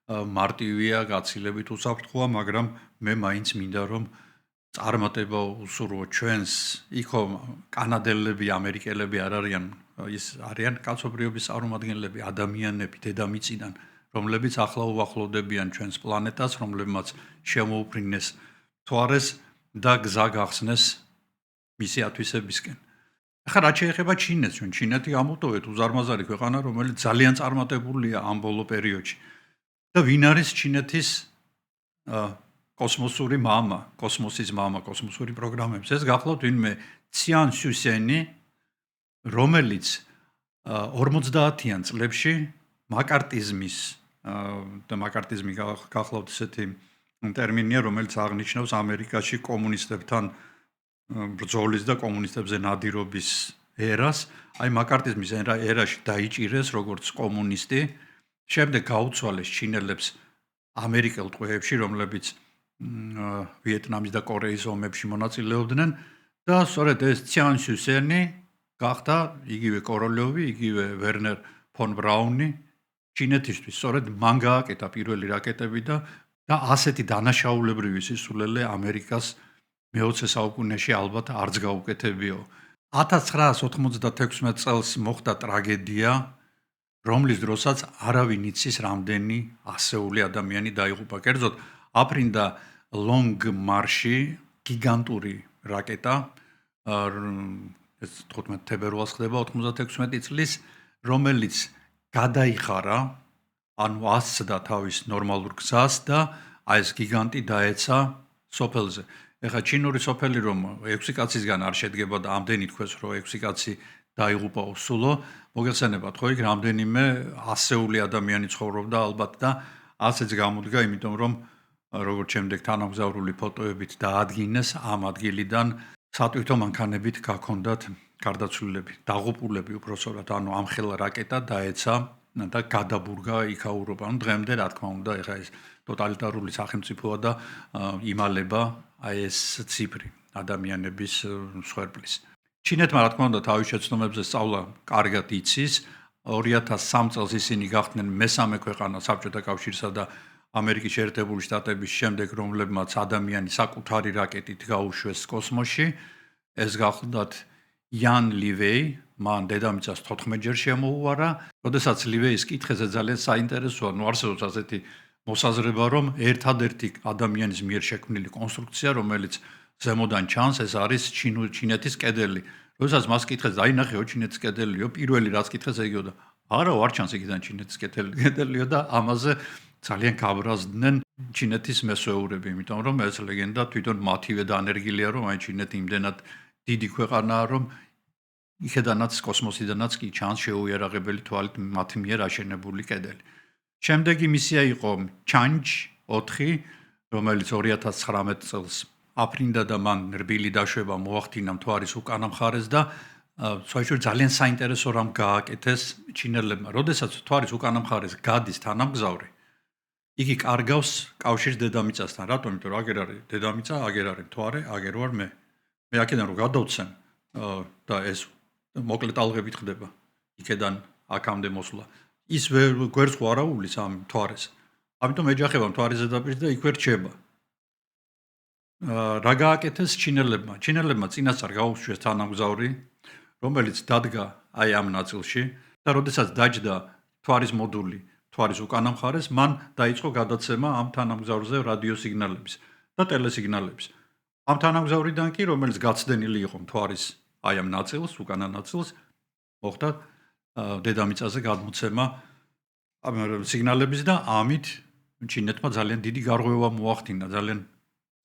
მარტივია, გაცილებით უსაფრთხოა, მაგრამ მე მაინც მინდა რომ წარმატება უსურვო ჩვენს იქო კანადელები, ამერიკელები არ არიან, ის არიან კაცობრიობის წარმომადგენლები, ადამიანები დედამიწიდან, რომლებიც ახლა უახლოვდებიან ჩვენს პლანეტას, რომლებმაც შემოუფრინეს მთვარეს და გზა გახსნეს მისი ათვისებისკენ. ახლა რაც შეეხება ჩინეთს, ჩვენ ჩინეთი ამოვტოვეთ უზარმაზარი ქვეყანა, რომელიც ძალიან წარმატებულია ამ ბოლო პერიოდში. და ვინ არის ჩინეთის კოსმოსური მამა, კოსმოსის მამა, კოსმოსური პროგრამების. ეს გახლავთ ვინმე ციან სუსენი, რომელიც 50-იან წლებში მაკარტიზმის და მაკარტიზმი გახლავთ ესეთი ტერმინია, რომელიც აღნიშნავს ამერიკაში კომუნისტებთან ბრძოლის და კომუნისტებზე ნადირობის ერას. აი მაკარტიზმის ერაში დაიჭირეს როგორც კომუნისტი, შემდეგ გაუცვალეს ჩინელებს ამერიკელ ტყვეებში, რომლებიც ვიეტნამის და კორეის ომებში მონაწილეობდნენ და სწორედ ეს ციან სუსენი გახდა იგივე კოროლიოვი, იგივე ვერნერ ფონ ბრაუნი ჩინეთისთვის. სწორედ მან გააკეთა პირველი რაკეტები და ასეთი დანაშაულებრივი სისულელე ამერიკას მე-20 საუკუნეში ალბათ არც გაუკეთებიო. 1996 წელს მოხდა ტრაგედია, რომლის დროსაც არავინ იცის რამდენი ასეული ადამიანი დაიღუპა. კერძოდ, აფრინდა ლონგ მარში გიგანტური რაკეტა, ეს 15 თებერვალს ხდება 96 წლის, რომელიც გადაიხარა, ანუ ასწდა თავის ნორმალურ გზას და აი ეს გიგანტი დაეცა სოფელზე. ეხლა ჩინური სოფელი რომ 6 კაცისგან არ შედგება და ამდენი თქვეს რომ 6 კაცი დაიღუპაო სულო, მოგეხსენებათ ხო იქ რამდენიმე ასეული ადამიანი ცხოვრობდა ალბათ და ასეც გამოდგა, იმიტომ რომ როგორც შემდეგ თანამგზავრული ფოტოებით დაადგინეს ამ ადგილიდან სატვირთო მანქანებით გაქონდათ გარდაცვლილები, დაღუპულები უпроსორად, ანუ ამხელა რაკეტა დაეცა და გადაბურგა იქაურობა. ანუ დღემდე რა თქმა უნდა, ეხლა ეს ტოტალიტარული სახელმწიფოა და იმალება აი ეს ციფრი ადამიანების მსხვერპლის. ჩინეთმა რა თქმა უნდა თავის შეცდომებზე სწავლა კარგად იცის. 2003 წელს ისინი გახდნენ მესამე ქვეყანა საბჭოთა კავშირსა და ამერიკის შეერთებული შტატების შემდეგ, რომლებმაც ადამიანი საკუთარი რაკეტით გაუშვეს კოსმოსში. ეს გახლდათ იან ლივეი, მან დედამიწას 14-ჯერ შემოუვარა. როდესაც ლივეის კითხეზე ძალიან საინტერესოა, ნუ არსებობს ასეთი მოსაზრება, რომ ერთადერთი ადამიანის მიერ შექმნილი კონსტრუქცია, რომელიც ზემოდან ჩანს, ეს არის ჩინეთის კედელი. როდესაც მას კითხეს, დაინახეო ჩინეთის კედელიო, პირველი რაც კითხეს ეგიო და არა, არ ჩანს იქიდან ჩინეთის კედელიო და ამაზე ძალიან გაბრაზდნენ ჩინეთის მესვეურები, იმიტომ რომ ეს ლეგენდა თვითონ მათივე დანერგილია, რომ აი ჩინეთი იმდენად დიდი ქვეყანაა, რომ იქედანაც კოსმოსიდანაც კი ჩანს შეუიარაღებელი თვალით მათი მიერ აშენებული კედელი. შემდეგი მისია იყო ჩანჯ 4, რომელიც 2019 წელს აფრინდა და მან რბილი დაშვება მოახდინა მთვარის უკანა მხარეს და საერთოდ ძალიან საინტერესო რამ გააკეთეს ჩინელებმა. როდესაც მთვარის უკანა მხარეს გადის თანამგზავრი, იგი კარგავს კავშირს დედამიწასთან. რატომ? იმიტომ რომ აგერ არის დედამიწა, აგერ არის მთვარე, აგერ ვარ მე. მე აქედან რომ გადავცემ და ეს მოკლე ტალღებით ხდება. იქედან აქამდე მოსვლა. ის გვერდს არ აუვლის ამ მთვარეს. ამიტომ ეჯახება მთვარის ზედაპირს და იქვე რჩება. რა გააკეთეს ჩინელებმა? ჩინელებმა წინასწარ გაუშვეს თანამგზავრი, რომელიც დადგა აი ამ ნაწილში და როდესაც დაჯდა მთვარის მოდული მთვარის უკანა მხარეს, მან დაიწყო გადაცემა ამ თანამგზავრზე რადიო სიგნალების და ტელესიგნალების. ამ თანამგზავრიდან კი, რომელიც გაცდენილი იყო მთვარის აი ამ ნაწილს, უკანა ნაწილს, მოხდა დედამიწაზე გადმოცემა სიგნალების და ამით ჩინეთმა ძალიან დიდი გარღვევა მოახდინა, ძალიან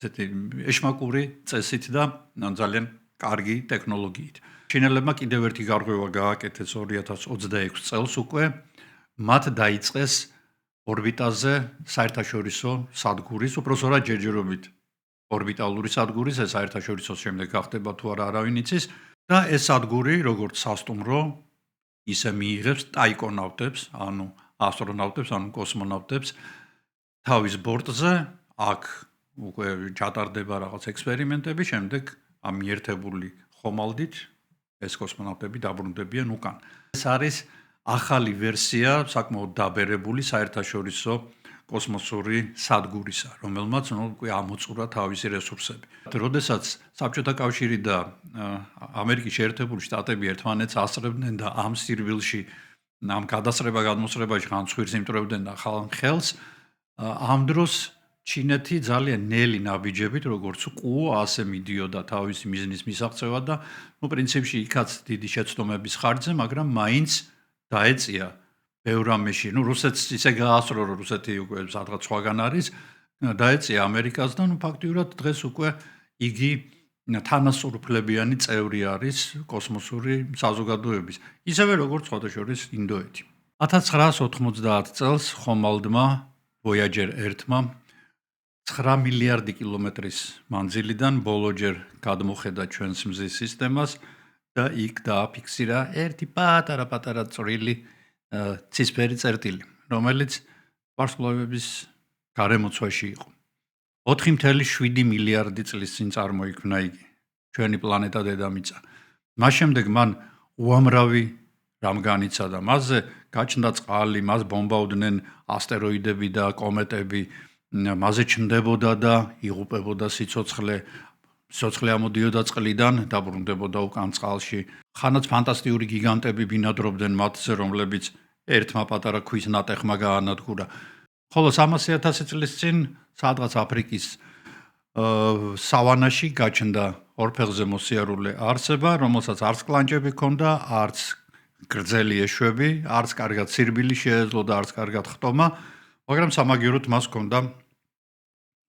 ესეთი ეშმაკური წესით და ძალიან კარგი ტექნოლოგიით. ჩინელებმა კიდევ ერთი გარღვევა გააკეთეს 2026 წელს უკვე, მათ დაიწყეს ორბიტაზე საერთაშორისო სადგურის, უпроსორად ჯერჯერობით ორბიტალური სადგურის, ეს საერთაშორისო შემდეგ გახდება თუ არა არავინ იცის და ეს სადგური როგორც სასტუმრო ისე მიიღებს ტაიკონავტებს, ანუ ასტრონავტებს, ანუ კოსმონავტებს თავის ბორტზე, აქ უკვე ჩატარდება რაღაც ექსპერიმენტები, შემდეგ ამ მიერთებული ხომალდით ეს კოსმონავტები დაბრუნდებიან უკან. ეს არის ახალი ვერსია, საკმაოდ დაბერებული საერთაშორისო კოსმოსური სადგურისა, რომელმაც უკვე ამოწურა თავისი რესურსები. როდესაც საბჭოთა კავშირი და ამერიკის შეერთებული შტატები ერთმანეთს ასწრებდნენ და ამ სირბილში, ამ გადასწრება-გადმოსწრებაში განცხვირს იმტრებდნენ და ხელს, ამ დროს ჩინეთი ძალიან ნელი ნაბიჯებით, როგორც ყუო, ასე მიდიოდა თავისი მიზნის მისაღწევად და პრინციპში იქაც დიდი შეცდომების ხარჯზე, მაგრამ მაინც დაეწია ბევრ რამეში, რუსეთს ისე გაასწრო, რომ რუსეთი უკვე სადღაც სხვაგან არის, დაეწია ამერიკას და ფაქტიურად დღეს უკვე იგი თანასწორუფლებიანი წევრი არის კოსმოსური საზოგადოების, ისევე როგორც სხვადასხვა ინდოეთი. 1990 წელს ხომალდმა Voyager 1-მა 9 მილიარდი კილომეტრის მანძილიდან ბოლოჯერ გადმოხედა ჩვენს მზის სისტემას და იქ დააფიქსირა ერთი პატარა წვრილი ცისფერი წერტილი, რომელიც ვარსკვლავების გარემოცვაში იყო. 4.7 მილიარდი წლის წინ წარმოიქმნა იგი, ჩვენი პლანეტა დედამიწა. მას შემდეგ მან უამრავი რამ განიცადა, მასზე გაჩნდა წყალი, მას ბომბავდნენ ასტეროიდები და კომეტები, მასზე ჩნდებოდა და იღუპებოდა სიცოცხლე, სიცოცხლე ამოდიოდა წყლიდან, დაბრუნდებოდა უკან წყალში. ხანაც ფანტასტიკური გიგანტები ბინადრობდნენ მათზე, რომლებიც ერთმა პატარა ქვის ნატეხმა გაანადგურა. ხოლო 300,000 წლის წინ სადღაც აფრიკის სავანაში გაჩნდა ორფეხზე მოსიარულე არსება, რომელსაც არც კლანჭები ჰქონდა, არც გრძელი ეშვები, არც კარგად სირბილი შეეძლო და არც კარგად ხტომა, მაგრამ სამაგიეროდ მას ჰქონდა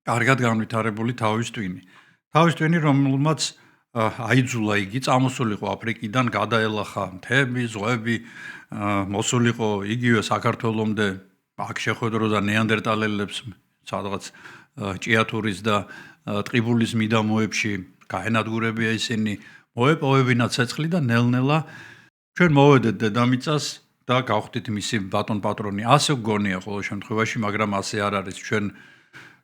კარგად განვითარებული თავის ტვინი. თავის ტვინი, რომელმაც აიძულა იგი წამოსულიყო აფრიკიდან, გადაელახა მთები, ზღვები, მოსულიყო იგივე საქართველომდე, აქ შეხვედრო და ნეანდერტალელებს სადღაც ჭიათურის და ტყიბულის მიდამოებში გაენადგურებია ისინი, მოეპოვებინა ცეცხლი და ნელ-ნელა ჩვენ მოვედეთ დედამიწას და გავხდით მისი ბატონ პატრონი. ასე გგონია ყოველ შემთხვევაში, მაგრამ ასე არ არის. ჩვენ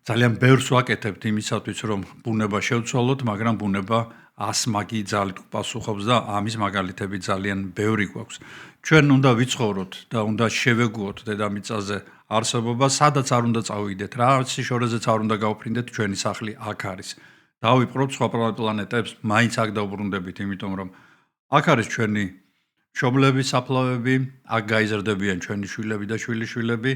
ძალიან ბევრს ვაკეთებთ იმისათვის, რომ ბუნება შევცვალოთ, მაგრამ ბუნება ასმაგი ძალით პასუხობს და ამის მაგალითები ძალიან ბევრი გვაქვს. ჩვენ უნდა ვიცხოვროთ და უნდა შევეგუოთ დედამიწაზე არსებობა, სადაც არ უნდა წავიდეთ, რა სიშორეზეც არ უნდა გავფრინდეთ, ჩვენი სახლი აქ არის. დავიპყროთ სხვა პლანეტებს, მაინც აქ დავბრუნდებით, იმიტომ რომ აქ არის ჩვენი მშობლები, საფლავები, აქ გაიზრდებიან ჩვენი შვილები და შვილიშვილები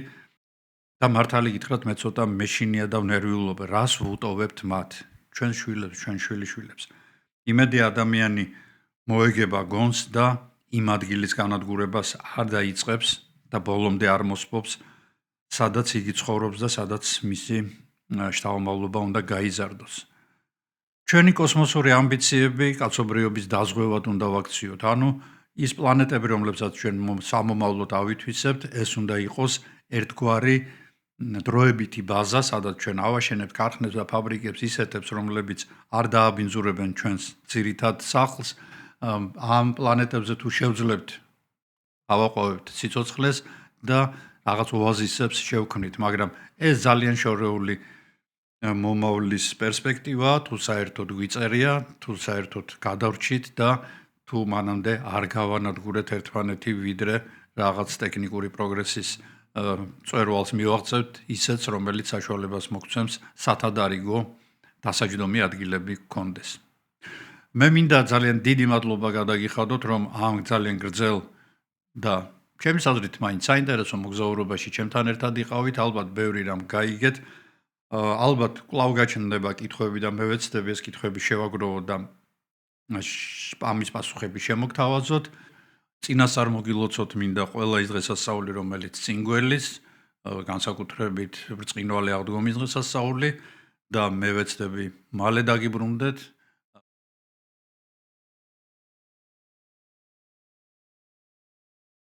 და მართალი გითხრათ, მე ცოტა მეშინია და ვნერვიულობ, რას ვუტოვებთ მათ, ჩვენ შვილებს, ჩვენ შვილიშვილებს. იმედი ადამიანი მოეგება გონს და იმ ადგილის განადგურებას არ დაიწყებს და ბოლომდე არ მოსპობს, სადაც იგი ცხოვრობს და სადაც მისი შთამომავლობა უნდა გაიზარდოს. ჩვენი კოსმოსური ამბიციები კაცობრიობის დაზღვევად უნდა ვაქციოთ, ანუ ის პლანეტები, რომლებსაც ჩვენ სამომავლოდ ავითვისებთ, ეს უნდა იყოს ერთგვარი დროებითი ბაზა, სადაც ჩვენ ავაშენებთ ქარხნებს და ფაბრიკებს ისეთებს, რომლებიც არ დააბინძურებენ ჩვენს ძირითად სახლს. ამ პლანეტებზე თუ შევძლებთ, ავაყვავებთ სიცოცხლეს და რაღაც ოაზისებს შევქმნით, მაგრამ ეს ძალიან შორეული მომავლის პერსპექტივაა, თუ საერთოდ გვიწერია, თუ საერთოდ გადავრჩით და თუ მანამდე არ გავანადგურეთ ერთმანეთი, ვიდრე რაღაც ტექნიკური პროგრესის წვერვალს მივაღწევთ, ისეც, რომელიც საშუალებას მოგცემს სათადარიგო დასაჯდომი ადგილები გქონდეს. მე მინდა ძალიან დიდი მადლობა გადაგიხადოთ, რომ ამ ძალიან გრძელ და ჩემი აზრით მაინც საინტერესო მოგზაურობაში ჩემთან ერთად იყავით, ალბათ ბევრი რამ გაიგეთ, ალბათ კვლავ გაჩნდება კითხვები და მე ვეცდები ეს კითხვები შევაგროვოთ და ამის პასუხები შემოგთავაზოთ. წინასწარ მოგილოცოთ მინდა ყველა ის დღესასწაული, რომელიც წინგველის, განსაკუთრებით ბრწყინვალე აღდგომის დღესასწაული და მე ვეცდები მალე დაგიბრუნდეთ.